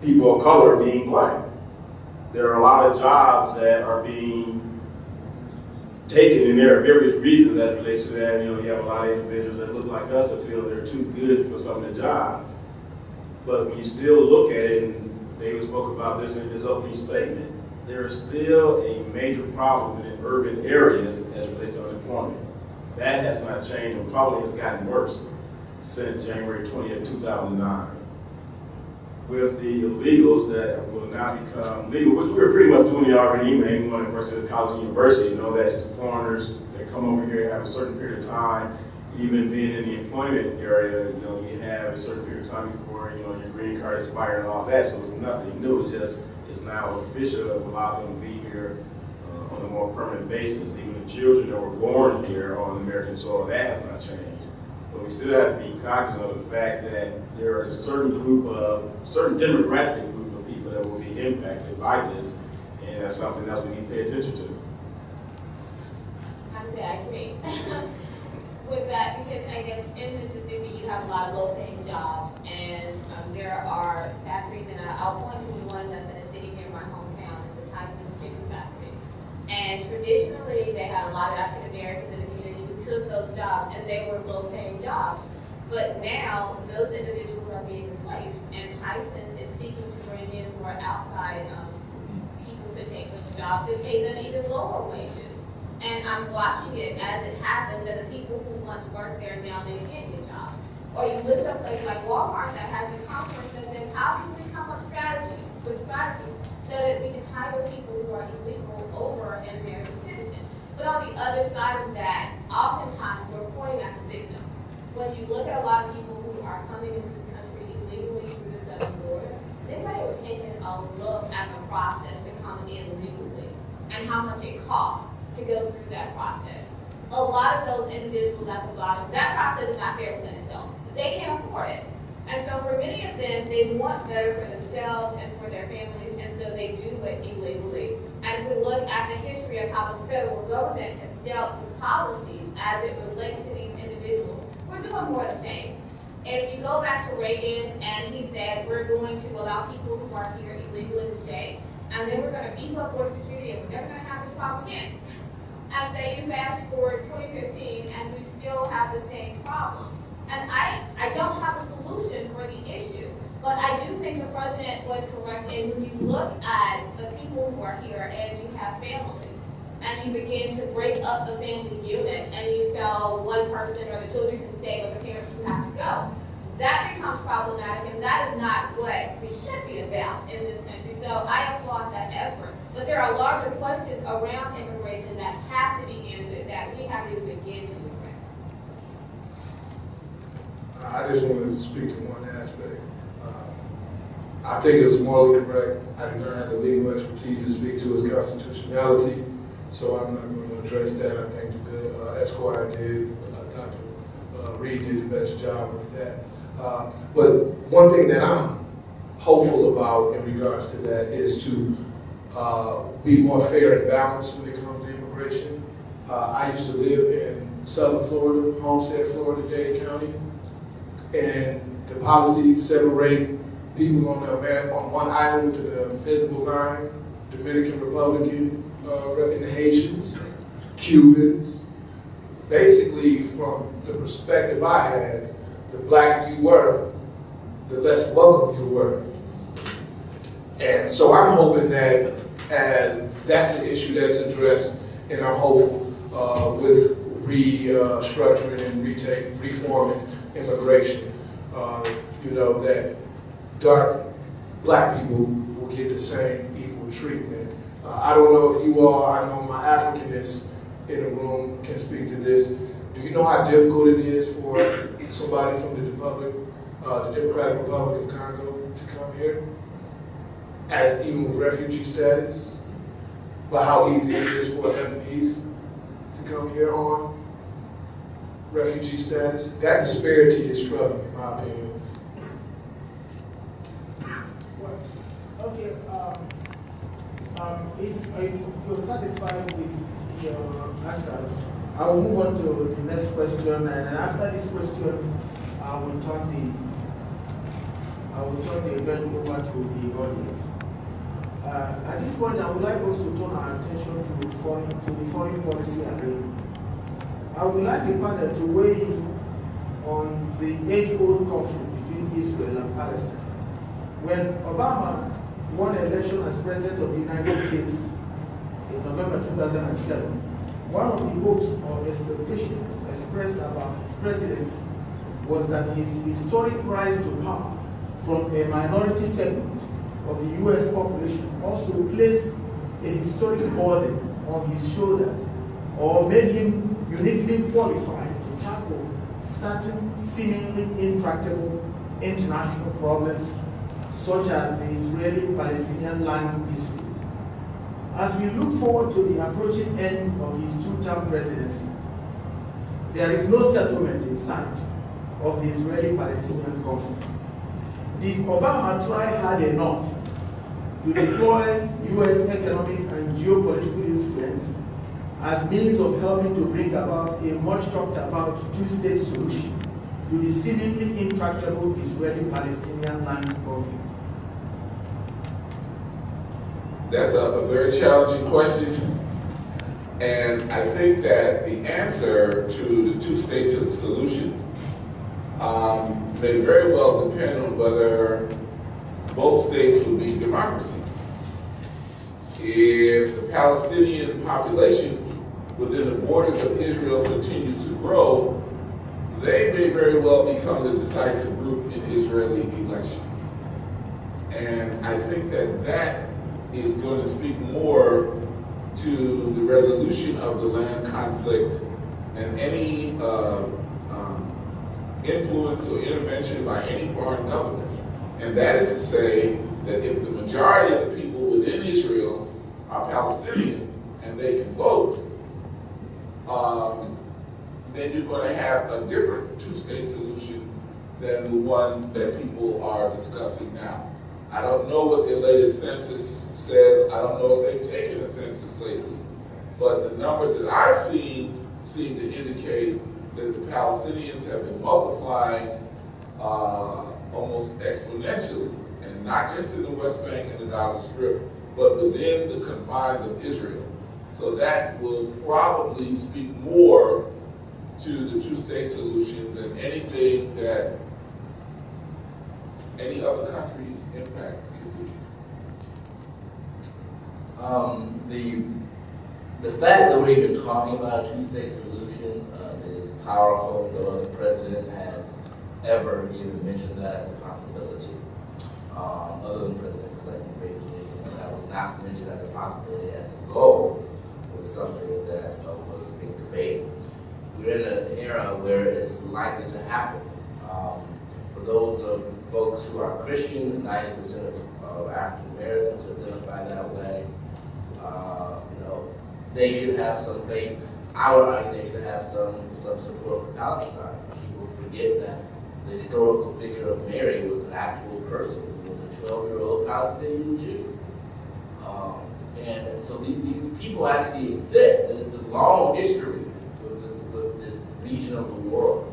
people of color being black. There are a lot of jobs that are being taken, and there are various reasons that relates to that. You have a lot of individuals that look like us that feel they're too good for some of the jobs. But when you still look at it, and David spoke about this in his opening statement, there is still a major problem in urban areas as it relates to unemployment. That has not changed and probably has gotten worse since January 20th, 2009. With the illegals that will now become legal, which we're pretty much doing already anyway, anyone at Presidency College and University, that foreigners that come over here have a certain period of time, even being in the employment area, you have a certain period of time before, your green card expired and all that, so it's nothing new, it's now official that will allow them to be here on a more permanent basis. Even the children that were born here on American soil, that has not changed. But we still have to be cognizant of the fact that there are a certain demographic group of people that will be impacted by this, and that's something else we need to pay attention to. I would say I agree with that, because I guess in Mississippi you have a lot of low-paying jobs, and there are factories, and I'll point to one that's in a city near my hometown. It's a Tyson's chicken factory, and traditionally they had a lot of African Americans in the community who took those jobs, and they were low-paying jobs. But now those individuals are being replaced, and Tyson's is seeking to bring in more outside people to take those jobs and pay them even lower wages. And I'm watching it as it happens, and the people who once worked there now they can't get jobs. Or you look at a place like Walmart that has a conference that says, how can we come up with strategies so that we can hire people who are illegal over an American citizen? But on the other side of that, oftentimes we're pointing at the victim. When you look at a lot of people who are coming into this country illegally through the southern border, has anybody ever taken a look at the process to come in legally and how much it costs to go through that process? a lot of those individuals at the bottom, that process is not fair within itself. They can't afford it. And so for many of them, they want better for themselves and for their families, and so they do it illegally. And if we look at the history of how the federal government has dealt with policies as it relates to these individuals, we're doing more of the same. If you go back to Reagan, and he said, we're going to allow people who are here illegally to stay, and then we're going to beef up border security, and we're never going to have this problem again. And say you fast forward 2015, and we still have the same problem. And I don't have a solution for the issue, but I do think the president was correct. And when you look at the people who are here and you have families, and you begin to break up the family unit, and you tell one person or the children can stay, but the parents you have to go, that becomes problematic, and that is not what we should be about in this country. So I applaud that effort. But there are larger questions around immigration that have to be answered that we have to begin to address. I just wanted to speak to one aspect. I think it was morally correct. I do not have the legal expertise to speak to its constitutionality, so I'm not going to address that. I think the Esquire did, Dr. Reid did the best job with that. But one thing that I'm hopeful about in regards to that is to be more fair and balanced when it comes to immigration. I used to live in Southern Florida, Homestead, Florida, Dade County, and the policies separate people on one island to the invisible line, Dominican Republican, and Haitians, Cubans. Basically, from the perspective I had, the blacker you were, the less welcome you were. And so I'm hoping that that's an issue that's addressed, and I'm hopeful with restructuring and reforming immigration, that dark black people will get the same equal treatment. I don't know if you all, I know my Africanists in the room can speak to this. Do you know how difficult it is for somebody from the Democratic Republic of Congo to come here, as even with refugee status, but how easy it is for Lebanese to come here on refugee status? That disparity is troubling, in my opinion. Okay, if you're satisfied with your answers, I will move on to the next question, and after this question, I will turn the event over to the audience. At this point, I would like us to turn our attention to the foreign policy arena. I would like the panel to weigh in on the age-old conflict between Israel and Palestine. When Obama won the election as President of the United States in November 2007, one of the hopes or expectations expressed about his presidency was that his historic rise to power from a minority segment of the U.S. population also placed a historic burden on his shoulders, or made him uniquely qualified to tackle certain seemingly intractable international problems, such as the Israeli-Palestinian land dispute. As we look forward to the approaching end of his two-term presidency, there is no settlement in sight of the Israeli-Palestinian conflict. Did Obama try hard enough to deploy U.S. economic and geopolitical influence as means of helping to bring about a much talked about two-state solution to the seemingly intractable Israeli-Palestinian land conflict? That's a very challenging question, and I think that the answer to the two-state solution may very well depend on whether both states would be democracies. If the Palestinian population within the borders of Israel continues to grow, they may very well become the decisive group in Israeli elections. And I think that that is going to speak more to the resolution of the land conflict than any influence or intervention by any foreign government. And that is to say that if the majority of the people within Israel are Palestinian and they can vote, then you're going to have a different two-state solution than the one that people are discussing now. I don't know what their latest census says. I don't know if they've taken a census lately. But the numbers that I've seen seem to indicate that the Palestinians have been multiplying almost exponentially, and not just in the West Bank and the Gaza Strip, but within the confines of Israel. So that would probably speak more to the two-state solution than anything that any other country's impact could be. The fact that we're even talking about a two-state solution is powerful. No other president has ever even mentioned that as a possibility, other than President Clinton briefly. And that was not mentioned as a possibility as a goal. It was something that was being debated. We're in an era where it's likely to happen. For those of folks who are Christian, 90% of African Americans who identify that way, they should have some faith. I would argue they should have some support for Palestine. People forget that the historical figure of Mary was an actual person. He was a 12-year-old Palestinian Jew. And so these people actually exist, and it's a long history with this region of the world.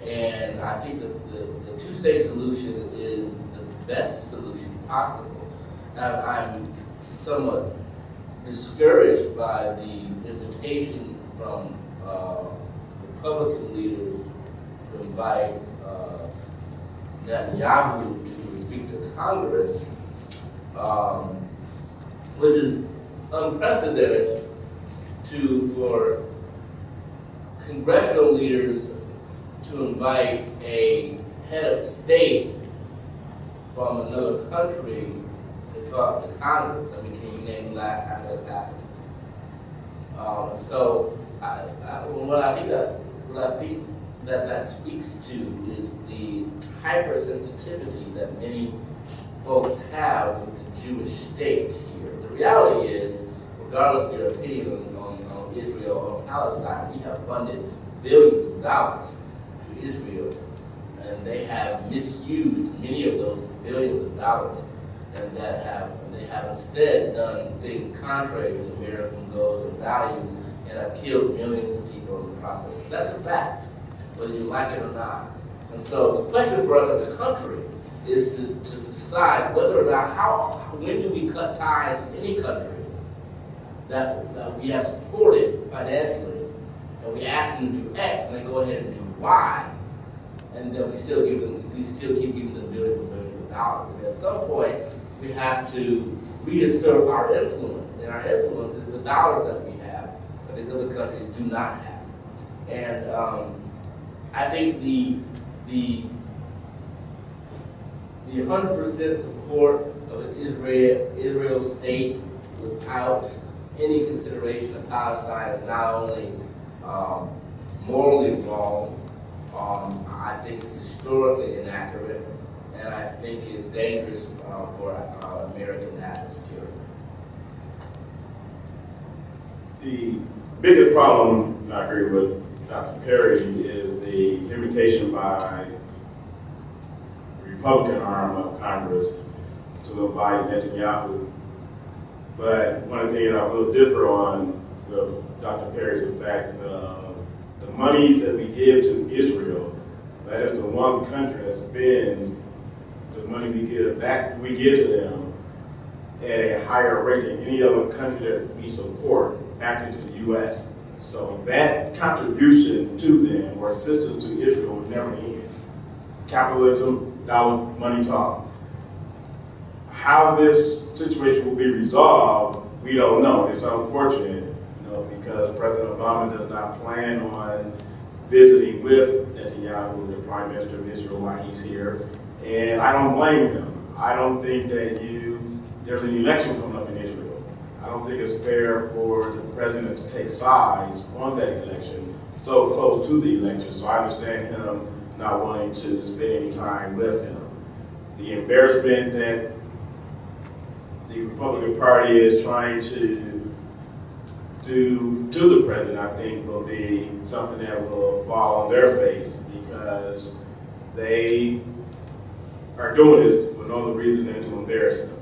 And I think the two-state solution is the best solution possible. I'm somewhat discouraged by the invitation from Republican leaders to invite Netanyahu to speak to Congress, which is unprecedented for congressional leaders to invite a head of state from another country to talk to Congress. I mean, can you name the last time that's happened? What I think that speaks to is the hypersensitivity that many folks have with the Jewish state here. The reality is, regardless of your opinion on Israel or Palestine, we have funded billions of dollars to Israel, and they have misused many of those billions of dollars, and they have instead done things contrary to American goals and values, and have killed millions of people in the process. That's a fact, whether you like it or not. And so the question for us as a country is to decide whether or not, when do we cut ties with any country that we have supported financially, and we ask them to do X, and they go ahead and do Y, and then we still keep giving them billions and billions of dollars. And at some point, we have to reassert our influence, and our influence is the dollars that we have, that these other countries do not have. And I think the 100% support of an Israel state without any consideration of Palestine is not only morally wrong, I think it's historically inaccurate, and I think it's dangerous for American national security. The biggest problem, and I agree with Dr. Perry, is the invitation by the Republican arm of Congress to invite Netanyahu. But one of the things I will differ on with Dr. Perry is the fact of the monies that we give to Israel, that is the one country that spends the money we give to them at a higher rate than any other country that we support back into the U.S. So that contribution to them or assistance to Israel would never end. Capitalism, dollar, money talk. How this situation will be resolved, we don't know. It's unfortunate, because President Obama does not plan on visiting with Netanyahu, the Prime Minister of Israel, while he's here. And I don't blame him. I don't think that there's an election coming up in Israel. I don't think it's fair for the president to take sides on that election so close to the election. So I understand him not wanting to spend any time with him. The embarrassment that the Republican Party is trying to do to the president, I think, will be something that will fall on their face, because they are doing it for no other reason than to embarrass them.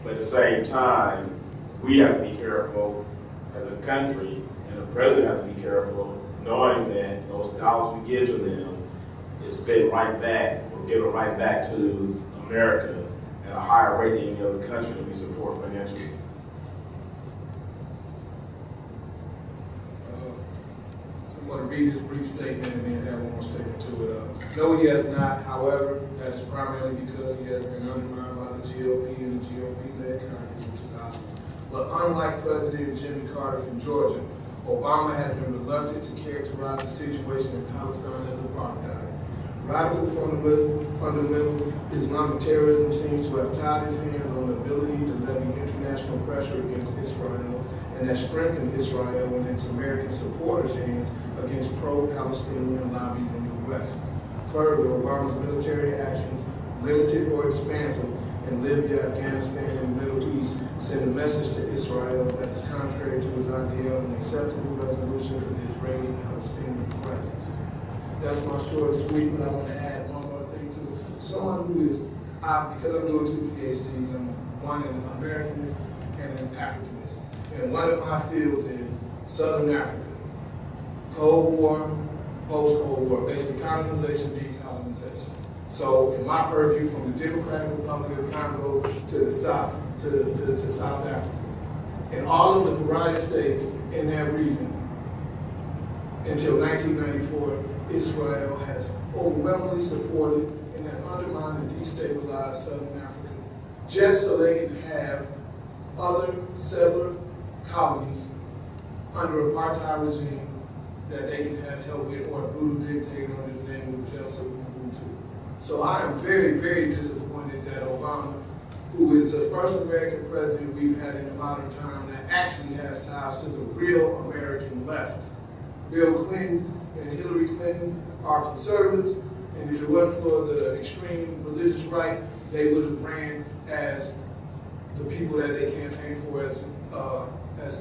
But at the same time, we have to be careful as a country, and the president has to be careful, knowing that those dollars we give to them is spent right back, or given right back to America at a higher rate than any other country that we support financially. I'm going to read this brief statement and then have one more statement to it. No, he has not. However, that is primarily because he has been undermined by the GOP and the GOP-led Congress, which is obvious. But unlike President Jimmy Carter from Georgia, Obama has been reluctant to characterize the situation in Palestine as apartheid. Radical fundamental Islamic terrorism seems to have tied his hands on the ability to levy international pressure against Israel, and has strengthened Israel and its American supporters' hands against pro-Palestinian lobbies in the West. Further, Obama's military actions, limited or expansive, in Libya, Afghanistan, and the Middle East, send a message to Israel that is contrary to his idea of an acceptable resolution to the Israeli-Palestinian crisis. That's my short and sweet, but I want to add one more thing to it. Someone who is, because I'm doing 2 PhDs, I'm one in Americanism and in Africanism. And one of my fields is Southern Africa. Cold War, post-Cold War, basically colonization, decolonization. So in my purview, from the Democratic Republic of Congo to the South, to South Africa, and all of the pariah states in that region, until 1994, Israel has overwhelmingly supported and has undermined and destabilized Southern Africa, just so they can have other settler colonies under apartheid regime that they can have help with, or a brutal dictator under the name of Joseph Mobutu. So I am very, very disappointed that Obama, who is the first American president we've had in a modern time that actually has ties to the real American left. Bill Clinton and Hillary Clinton are conservatives, and if it wasn't for the extreme religious right, they would have ran as the people that they campaigned for as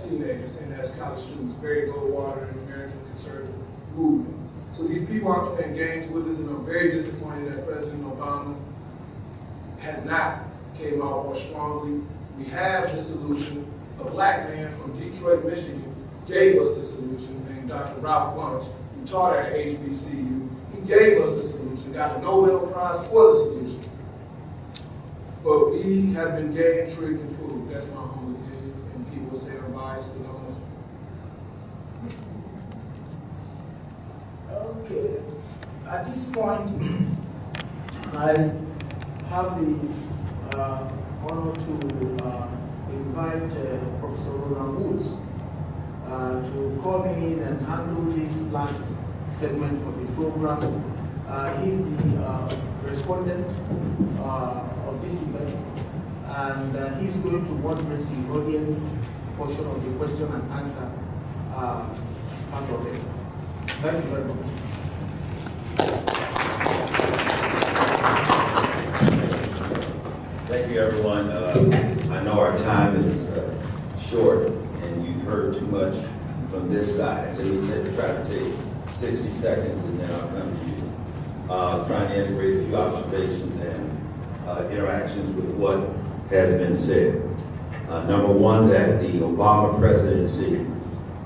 teenagers and as college students. Barry Goldwater and the American conservative movement. So these people are playing games with us, and I'm very disappointed that President Obama has not came out more strongly. We have the solution. A black man from Detroit, Michigan, gave us the solution, named Dr. Ralph Bunch, who taught at HBCU. He gave us the solution, got a Nobel Prize for the solution. But we have been game, tricked, and fooled. That's my humble opinion, and people say I'm biased because I'm Muslim. Okay. At this point, I have the honor to invite Professor Roland Woods to come in and handle this last segment of the program. He's the respondent of this event, and he's going to moderate the audience portion of the question and answer part of it. Thank you very much. Thank you, everyone. I know our time is short, and you've heard too much from this side. Let me try to take 60 seconds, and then I'll come to you. Trying to integrate a few observations and interactions with what has been said. Number one, that the Obama presidency,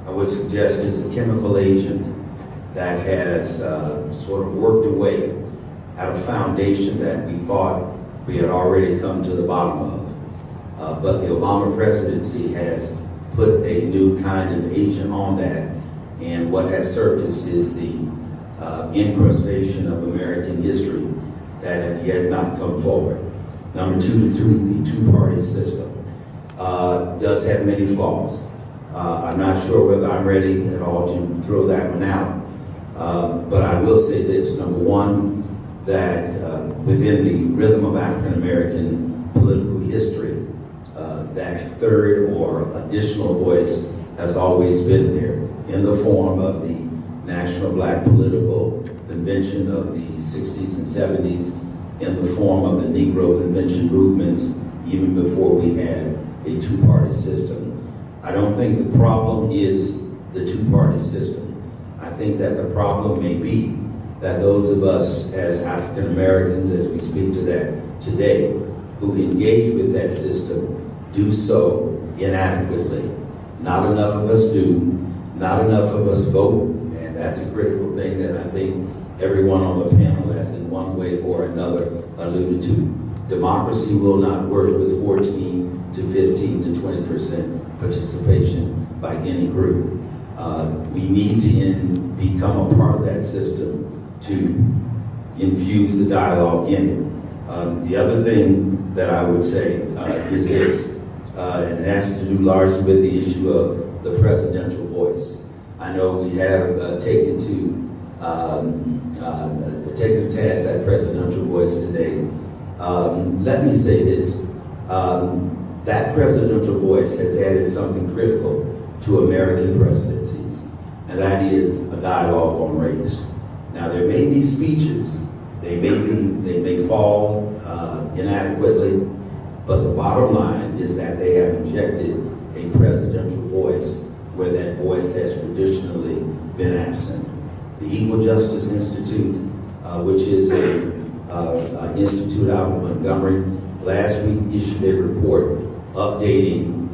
I would suggest, is a chemical agent that has sort of worked away at a foundation that we thought we had already come to the bottom of. But the Obama presidency has put a new kind of agent on that, and what has surfaced is the incrustation of American history that had yet not come forward. Number two, the two-party system does have many flaws. I'm not sure whether I'm ready at all to throw that one out. But I will say this: number one, that within the rhythm of African American political history, that third or additional voice has always been there in the form of the National Black Political Convention of the 60s and 70s, in the form of the Negro Convention movements, even before we had a two-party system. I don't think the problem is the two-party system. I think that the problem may be that those of us as African Americans, as we speak to that today, who engage with that system, do so inadequately. Not enough of us do, not enough of us vote, and that's a critical thing that I think everyone on the panel has in one way or another alluded to. Democracy will not work with 14 to 15 to 20% participation by any group. We need to become a part of that system to infuse the dialogue in it. The other thing that I would say is this, and it has to do largely with the issue of the presidential voice. I know we have taken to task that presidential voice today. Let me say this, that presidential voice has added something critical to American presidencies, and that is a dialogue on race. Now, there may be speeches, they may fall inadequately, but the bottom line is that they have injected a presidential voice where that voice has traditionally been absent. The Equal Justice Institute, which is a institute out of Montgomery, last week issued a report updating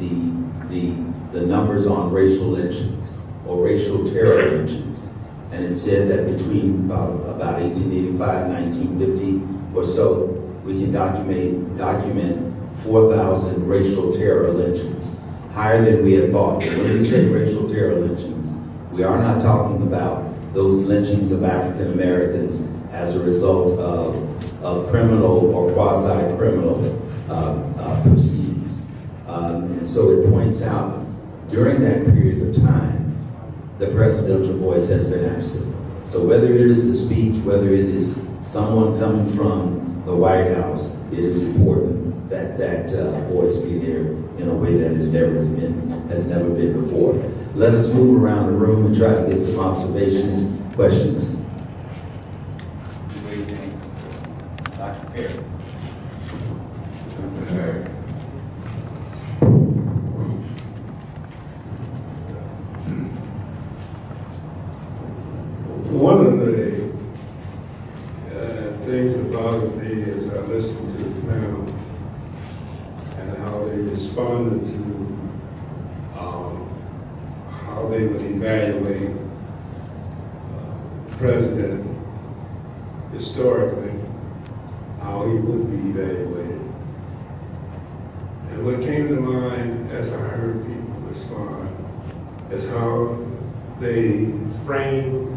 the numbers on racial lynchings or racial terror lynchings. And it said that between about 1885, 1950 or so, we can document 4,000 racial terror lynchings, higher than we had thought. And when we say racial terror lynchings, we are not talking about those lynchings of African Americans as a result of criminal or quasi-criminal proceedings. And so it points out, during that period of time, the presidential voice has been absent. So whether it is a speech, whether it is someone coming from the White House, it is important that that voice be there in a way that has never been before. Let us move around the room and try to get some observations, questions. Dr. Perry. One of the things that bothered me as I listened to the panel and how they responded to how they would evaluate the president historically, how he would be evaluated. And what came to mind as I heard people respond is how they framed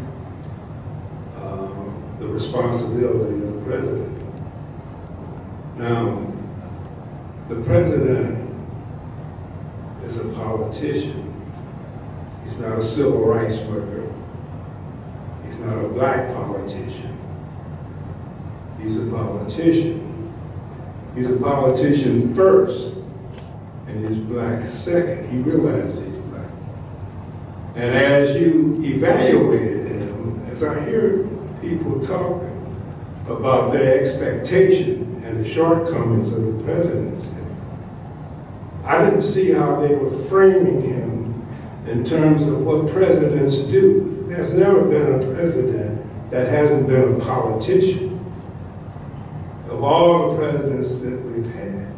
the responsibility of the president. Now, the president is a politician. He's not a civil rights worker. He's not a black politician. He's a politician. He's a politician first, and he's black second. He realizes he's black. And as you evaluated him, as I hear people talking about their expectation and the shortcomings of the presidency, I didn't see how they were framing him in terms of what presidents do. There's never been a president that hasn't been a politician. Of all the presidents that we've had,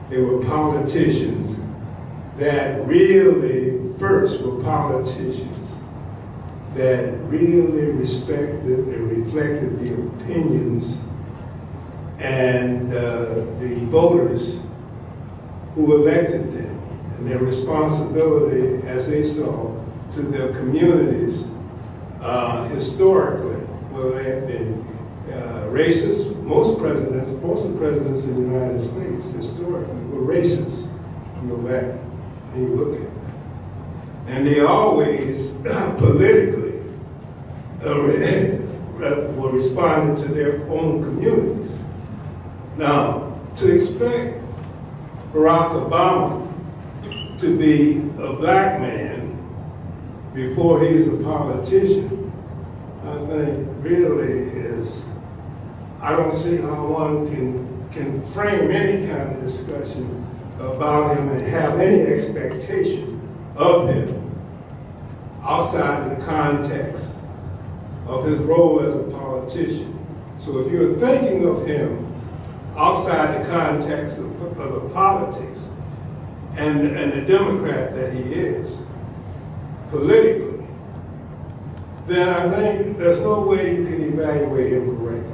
they were politicians that really first were politicians that really respected and reflected the opinions and the voters who elected them and their responsibility as they saw to their communities historically. Well, they have been racist. Most of the presidents in the United States historically were racist. You go back and you look at that. And they always politically were responding to their own communities. Now, to expect Barack Obama to be a black man before he's a politician, I think really is, I don't see how one can frame any kind of discussion about him and have any expectation of him outside of the context of his role as a politician. So if you're thinking of him outside the context of the politics and the Democrat that he is, politically, then I think there's no way you can evaluate him correctly.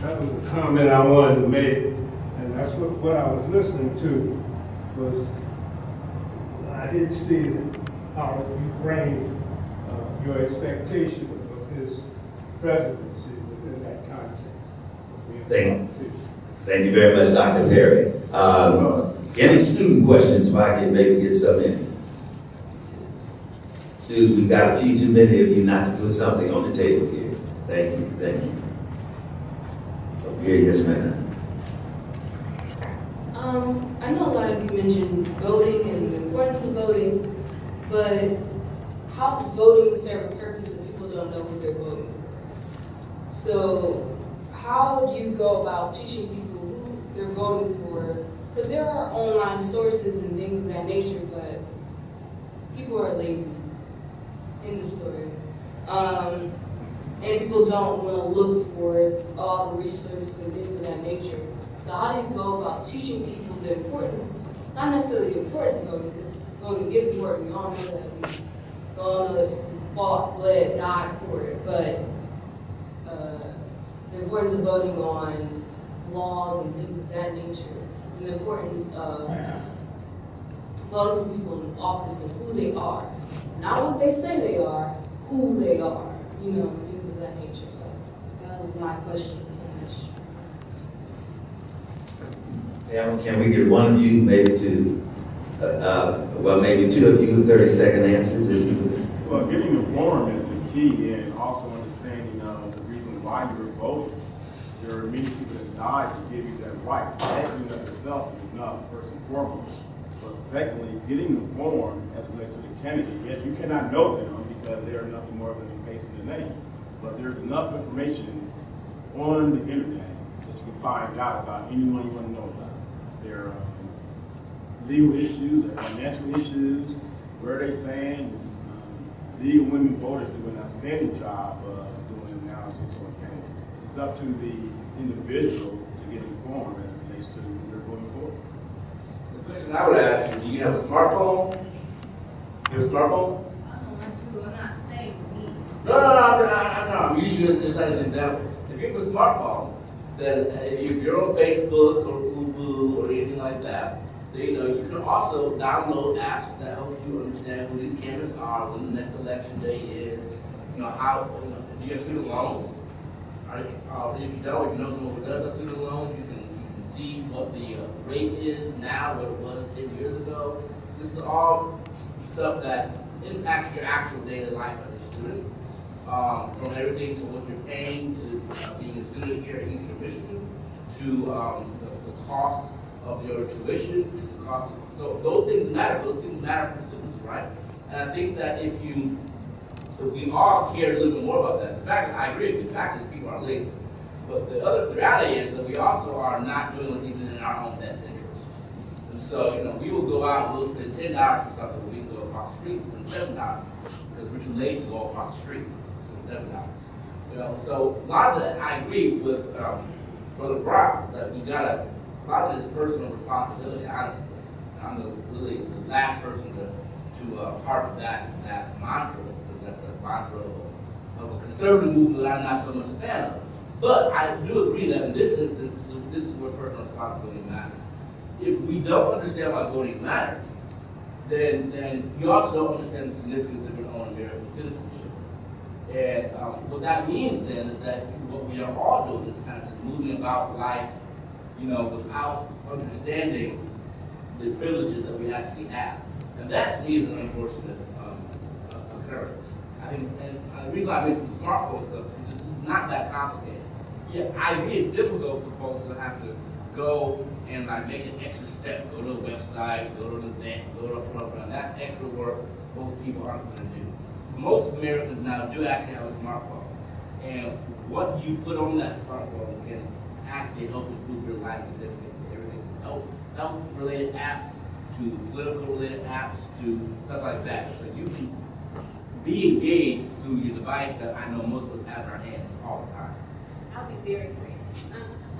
That was the comment I wanted to make, and that's what I was listening to, was I didn't see how you framed your expectation of his presidency within that context. Thank you very much, Dr. Perry. Any student questions, if I can maybe get some in? Students, we've got a few too many of you not to put something on the table here. Thank you, thank you. Over here, yes ma'am. I know a lot of you mentioned voting and the importance of voting, but how does voting serve a purpose if people don't know who they're voting for? So how do you go about teaching people who they're voting for? Because there are online sources and things of that nature, but people are lazy in the story. And people don't want to look for all the resources and things of that nature. So how do you go about teaching people the importance, not necessarily the importance of voting, because voting is important, we all know that, we all know that people fought, bled, died for it, but the importance of voting on laws and things of that nature, and the importance of voting for people in office and who they are. Not what they say they are, who they are, you know, things of that nature. So that was my question. Can we get one of you, maybe two, well, maybe two of you, 30-second answers, if you would. Well, getting the forum is the key, and also understanding the reason why you're voting. There are many people that died to give you that right. That in of itself is enough, first and foremost. But secondly, getting the form as it relates to the candidate. Yes, you cannot know them because they are nothing more than a face and a name. But there's enough information on the internet that you can find out about anyone you want to know about. Their legal issues, their financial issues, where they stand. Legal women voters do an outstanding job of doing analysis on candidates. It's up to the individual to get informed as it relates to who they're voting for. The question I would ask is, do you have a smartphone? You have a smartphone? I'm not saying me. No. I'm using you just as an example. If you have a smartphone, then if you're on Facebook or Uvu or anything like that, then, you know, you can also download apps that help you understand who these candidates are, when the next election day is, you know, how, you know, if you have student loans, right? If you don't, if you know someone who does have student loans, you can see what the rate is now, what it was 10 years ago. This is all stuff that impacts your actual daily life as a student. From everything to what you're paying to being a student here at Eastern Michigan, to the cost of your tuition, to the cost of, so those things matter. Those things matter for students, right? And I think that if we all cared a little bit more about that, the fact, I agree with you, the fact is people are lazy. But the reality is that we also are not doing it even in our own best interest. And so, you know, we will go out, we'll spend $10 for something, we can go across the street and spend $7 because we're too lazy to go across the street. $7. You know, so a lot of that I agree with Brother Brown, that we got a lot of this personal responsibility, honestly. I'm really the last person to harp that mantra, because that's a mantra of a conservative movement that I'm not so much a fan of. But I do agree that in this instance, this is where personal responsibility matters. If we don't understand why voting matters, then you also don't understand the significance of your own American citizenship. And what that means then is that what we are all doing is kind of just moving about life, you know, without understanding the privileges that we actually have. And that to me is an unfortunate occurrence. I think, and the reason I mentioned the smartphone stuff is it's not that complicated. Yeah, I agree it's difficult for folks to have to go and like make an extra step, go to a website, go to an event, go to a program. That's extra work most people aren't going to do. Most Americans now do actually have a smartphone. And what you put on that smartphone can actually help improve your life significantly. Everything from health-related apps to to political related apps, to stuff like that. So you can be engaged through your device that I know most of us have in our hands all the time. I'll be very brief.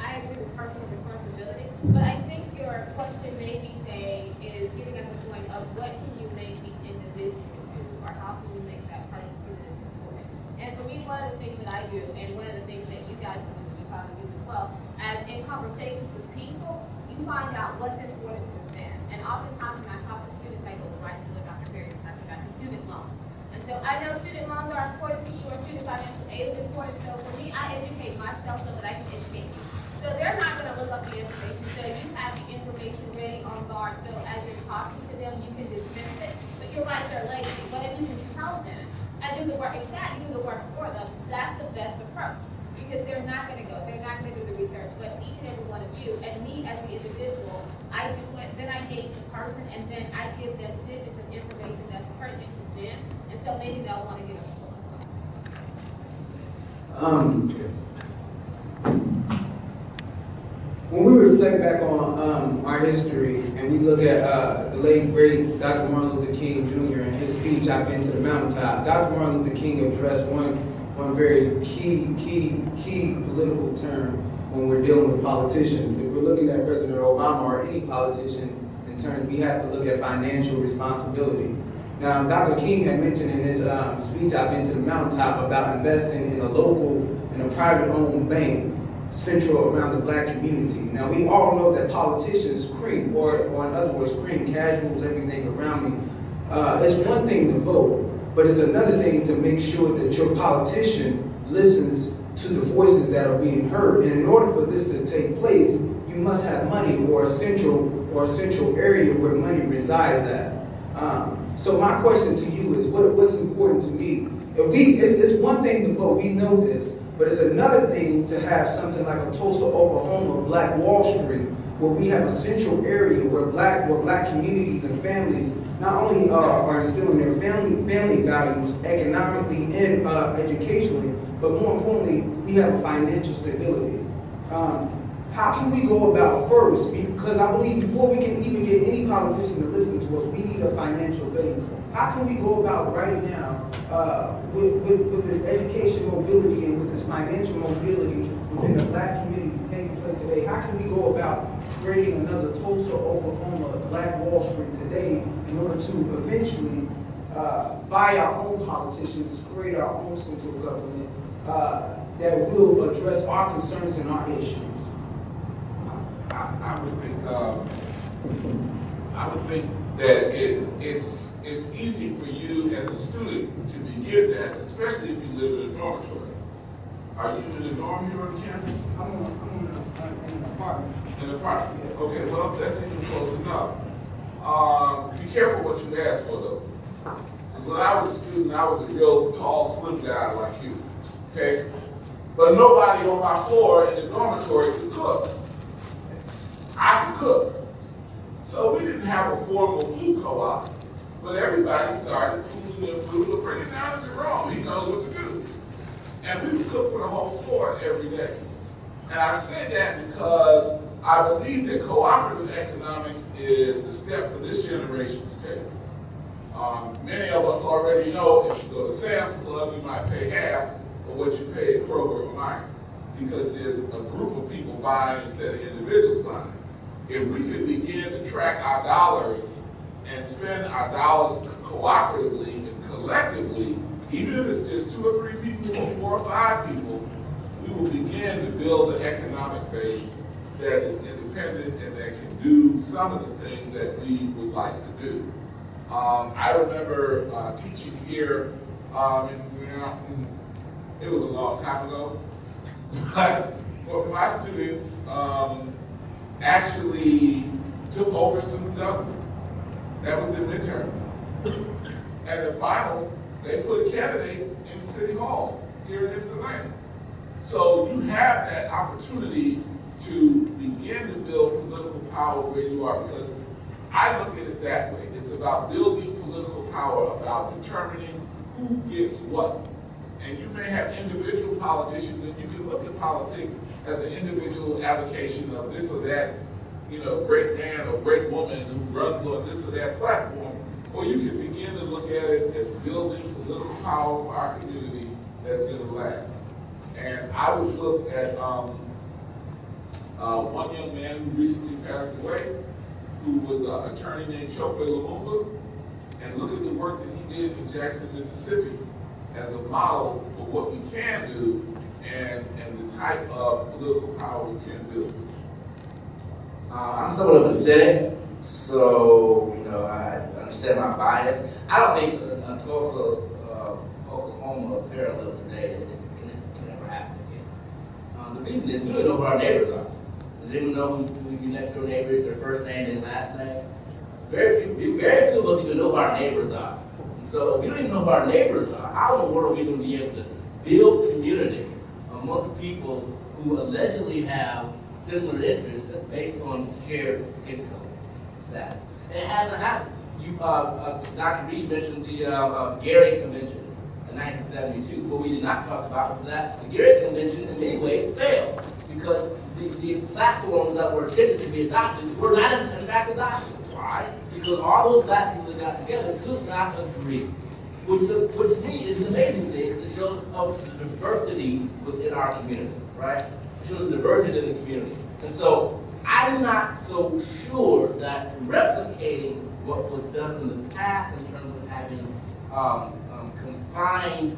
I agree with personal responsibility, but I think your question maybe say is getting at the point of what can you make the individual do, or how can you make that person do this important. And for me, one of the things that I do, and one of the things that you guys do, you probably do as well, as in conversations with people, you find out what's important to them. And oftentimes when I talk to students, I go right to what Dr. Perry was talking about, to student loans. And so I know student loans are important to you, or student financial aid is important. So for me, I educate myself so that I can educate you. So they're not going to look up the information. So you have the information ready on guard. So as you're talking to them, you can dismiss it. But you're right, they're lazy. But if you can tell them and do the work, it's not you do the work for them, that's the best approach. Because they're not going to go. They're not going to do the research. But each and every one of you, and me as the individual, I do it. Then I engage the person, and then I give them snippets of information that's pertinent to them. And so maybe they'll want to get a When we reflect back on our history and we look at the late, great Dr. Martin Luther King Jr. and his speech, I've been to the mountaintop, Dr. Martin Luther King addressed one very key political term when we're dealing with politicians. If we're looking at President Obama or any politician in terms, we have to look at financial responsibility. Now, Dr. King had mentioned in his speech, I've been to the mountaintop, about investing in a private-owned bank central around the black community. Now, we all know that politicians cream, or in other words, cream casuals, everything around me. It's one thing to vote, but it's another thing to make sure that your politician listens to the voices that are being heard. And in order for this to take place, you must have money or a central area where money resides at. So my question to you is, what's important to me? It's one thing to vote, we know this, but it's another thing to have something like a Tulsa, Oklahoma, Black Wall Street, where we have a central area where black communities and families not only are instilling their family values economically and educationally, but more importantly, we have financial stability. How can we go about first? Because I believe before we can even get any politician to listen to us, we need a financial base. How can we go about right now with this education mobility and with this financial mobility within the black community taking place today? How can we go about creating another Tulsa, Oklahoma, Black Wall Street today in order to eventually buy our own politicians, create our own central government that will address our concerns and our issues? I would think that it's easy for you as a student to begin that, especially if you live in a dormitory. Are you in a dorm here on campus? I'm in an apartment. In an apartment? Yeah. Okay, well, that's even close enough. Be careful what you ask for, though. Because when I was a student, I was a real tall, slim guy like you, okay? But nobody on my floor in the dormitory could cook. I could cook. So we didn't have a formal food co-op, but everybody started pooling their food or bringing it down to Jerome. He knows what to do. And we would cook for the whole floor every day. And I say that because I believe that cooperative economics is the step for this generation to take. Many of us already know if you go to Sam's Club, you might pay half of what you pay at Kroger or Meijer, because there's a group of people buying instead of individuals buying. If we could begin to track our dollars and spend our dollars cooperatively and collectively, even if it's just 2 or 3 people or 4 or 5 people, we will begin to build an economic base that is independent and that can do some of the things that we would like to do. I remember teaching here, it was a long time ago, but my students actually took over student government. That was their midterm. And the final, they put a candidate in City Hall here in Ypsilanti. So you have that opportunity to begin to build political power where you are, because I look at it that way. It's about building political power, about determining who gets what. And you may have individual politicians, and you can look at politics as an individual allocation of this or that great man or great woman who runs on this or that platform, or you can begin to look at it as building political power for our community that's going to last. And I would look at one young man who recently passed away, who was an attorney named Chokwe Lumumba, and look at the work that he did in Jackson, Mississippi, as a model for what we can do and the type of political power we can build. I'm somewhat of a cynic, so I understand my bias. I don't think a Tulsa, Oklahoma parallel today can ever happen again. The reason is we don't know who our neighbors are. Does anyone know who your next door neighbor is, their first name and last name? Very few of us even know who our neighbors are. And so if we don't even know who our neighbors are, how in the world are we going to be able to build community amongst people who allegedly have similar interests based on shared skin color status? It hasn't happened. Dr. Reide mentioned the Gary Convention in 1972. What we did not talk about is that the Gary Convention in many ways failed because the platforms that were intended to be adopted were not in fact adopted. Why? Because all those black people that got together could not agree. Which to me is an amazing thing, because it shows the diversity within our community, right? It shows the diversity in the community. And so I'm not so sure that replicating what was done in the past in terms of having confined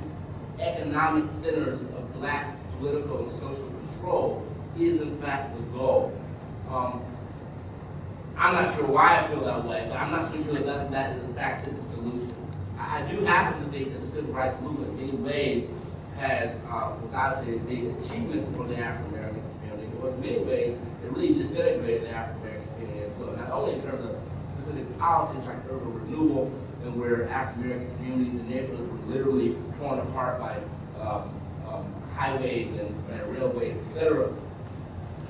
economic centers of black political and social control is in fact the goal. I'm not sure why I feel that way, but I'm not so sure that in fact is the solution. I do happen to think that the civil rights movement in many ways has, without saying a big achievement for the African American community, but in many ways it really disintegrated the African American community as well. Not only in terms of specific policies like urban renewal, and where African American communities and neighborhoods were literally torn apart by highways and railways, etc.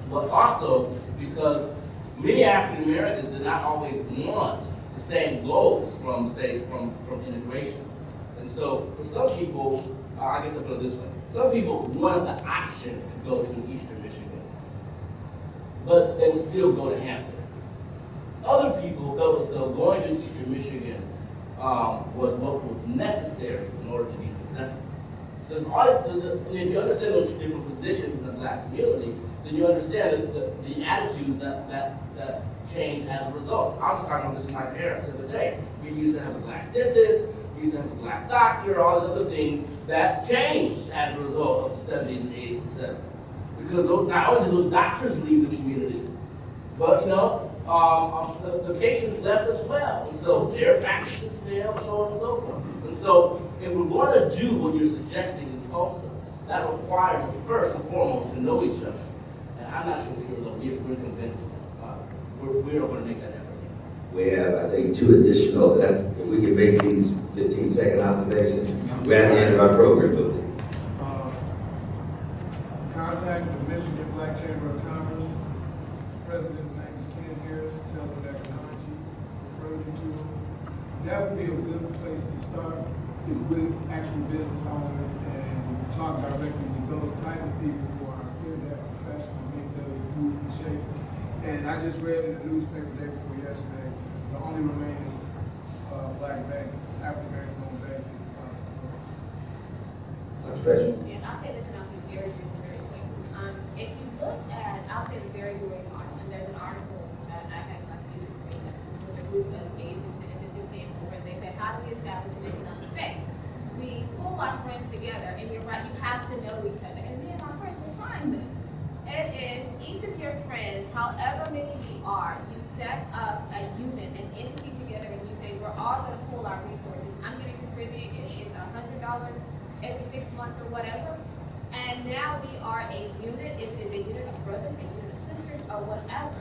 But also because many African Americans did not always want the same goals from integration. And so for some people, I guess I'll put it this way, some people wanted the option to go to Eastern Michigan, but they would still go to Hampton. Other people felt as though going to Eastern Michigan was what was necessary in order to be successful. And if you understand those different positions in the black community, then you understand the attitudes that change as a result. I was talking about this with my parents the other day. We used to have a black dentist, we used to have a black doctor, all the other things that changed as a result of the 70s and 80s, etc. Because not only did those doctors leave the community, but the patients left as well. And so their practices failed, so on and so forth. And so if we're going to do what you're suggesting in Tulsa, that requires us first and foremost to know each other. And I'm not so sure that we're convinced we're not going to make that effort. We have, I think, two additional, if we can make these 15-second observations, we're at the end of our program. Contact the Michigan Black Chamber of Commerce. President's name is Ken Harris. Tell them that Akaji referred you to him. That would be a good place to start, is with actual business owners and talk directly with those type of people who are in that profession to make those move and shape. And I just read in the newspaper the day before yesterday, the only remaining black bank, African American owned bank is Dr. Bishop. Yeah, I'll say this and I'll be very quick. If you look at, I'll say the very article, and there's an article that I had my students read with a group of agents and individuals where they said, how do we establish an economic space? We pull our friends together, and you're right, you have to know each other. And me and my friends were trying this. It is each of your friends, however many you are, you set up a unit, an entity together, and you say, we're all going to pool our resources. I'm going to contribute, it's $100 every 6 months or whatever. And now we are a unit, it is a unit of brothers, a unit of sisters, or whatever.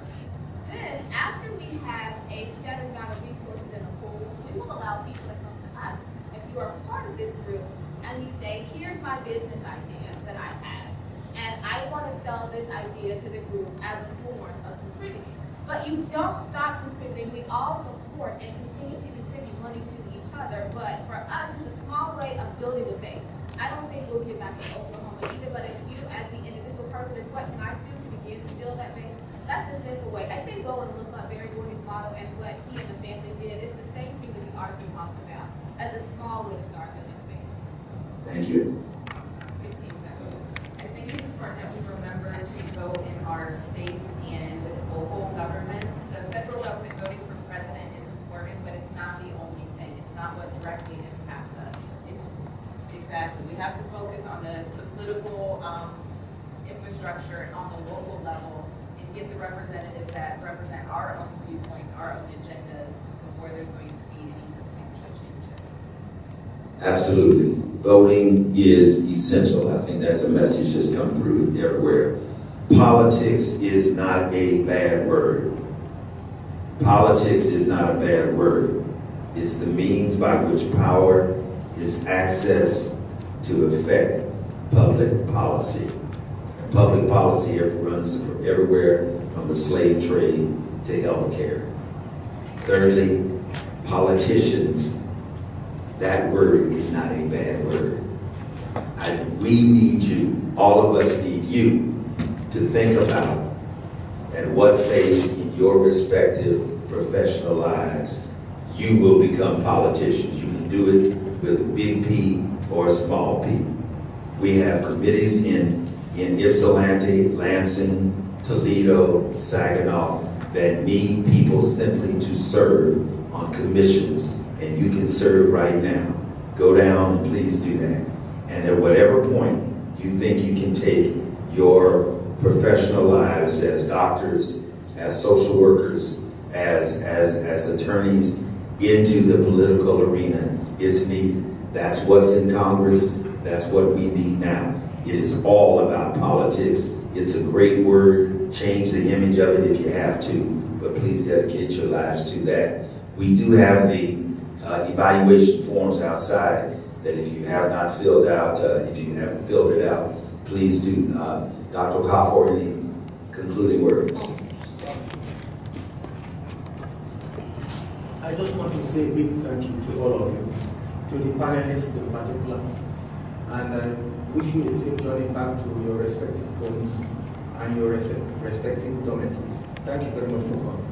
Then, after we have a set amount of resources in a pool, we will allow people to come to us. If you are part of this group, and you say, here's my business idea that I have, and I want to sell this idea to the group as a form of contributing. But you don't stop contributing. We all support and continue to contribute money to each other. But for us, it's a small way of building a base. I don't think we'll get back to Oklahoma either, but if you, as the individual person, is what can I do to begin to build that base? That's the simple way. I say go Thank you. 15 seconds. I think it's important that we remember to vote in our state and local governments. The federal government voting for president is important, but it's not the only thing. It's not what directly impacts us. Exactly. We have to focus on the political infrastructure on the local level and get the representatives that represent our own viewpoints, our own agendas, before there's going to be any substantial changes. Absolutely. Voting is essential. I think that's a message that's come through everywhere. Politics is not a bad word. Politics is not a bad word. It's the means by which power is accessed to affect public policy. And public policy runs from everywhere from the slave trade to health care. Thirdly, politicians, that word is not a bad word. We need you, all of us need you, to think about at what phase in your respective professional lives you will become politicians. You can do it with a big P or a small p. We have committees in Ypsilanti, Lansing, Toledo, Saginaw that need people simply to serve on commissions, and you can serve right now. Go down and please do that. And at whatever point you think you can take your professional lives as doctors, as social workers, as attorneys into the political arena, it's needed. That's what's in Congress. That's what we need now. It is all about politics. It's a great word. Change the image of it if you have to, but please dedicate your lives to that. We do have the evaluation forms outside that if you have not filled out, if you haven't filled it out, please do. Dr. Okafor, any concluding words? I just want to say a big thank you to all of you, to the panelists in particular, and I wish you a safe journey back to your respective homes and your respective dormitories. Thank you very much for coming.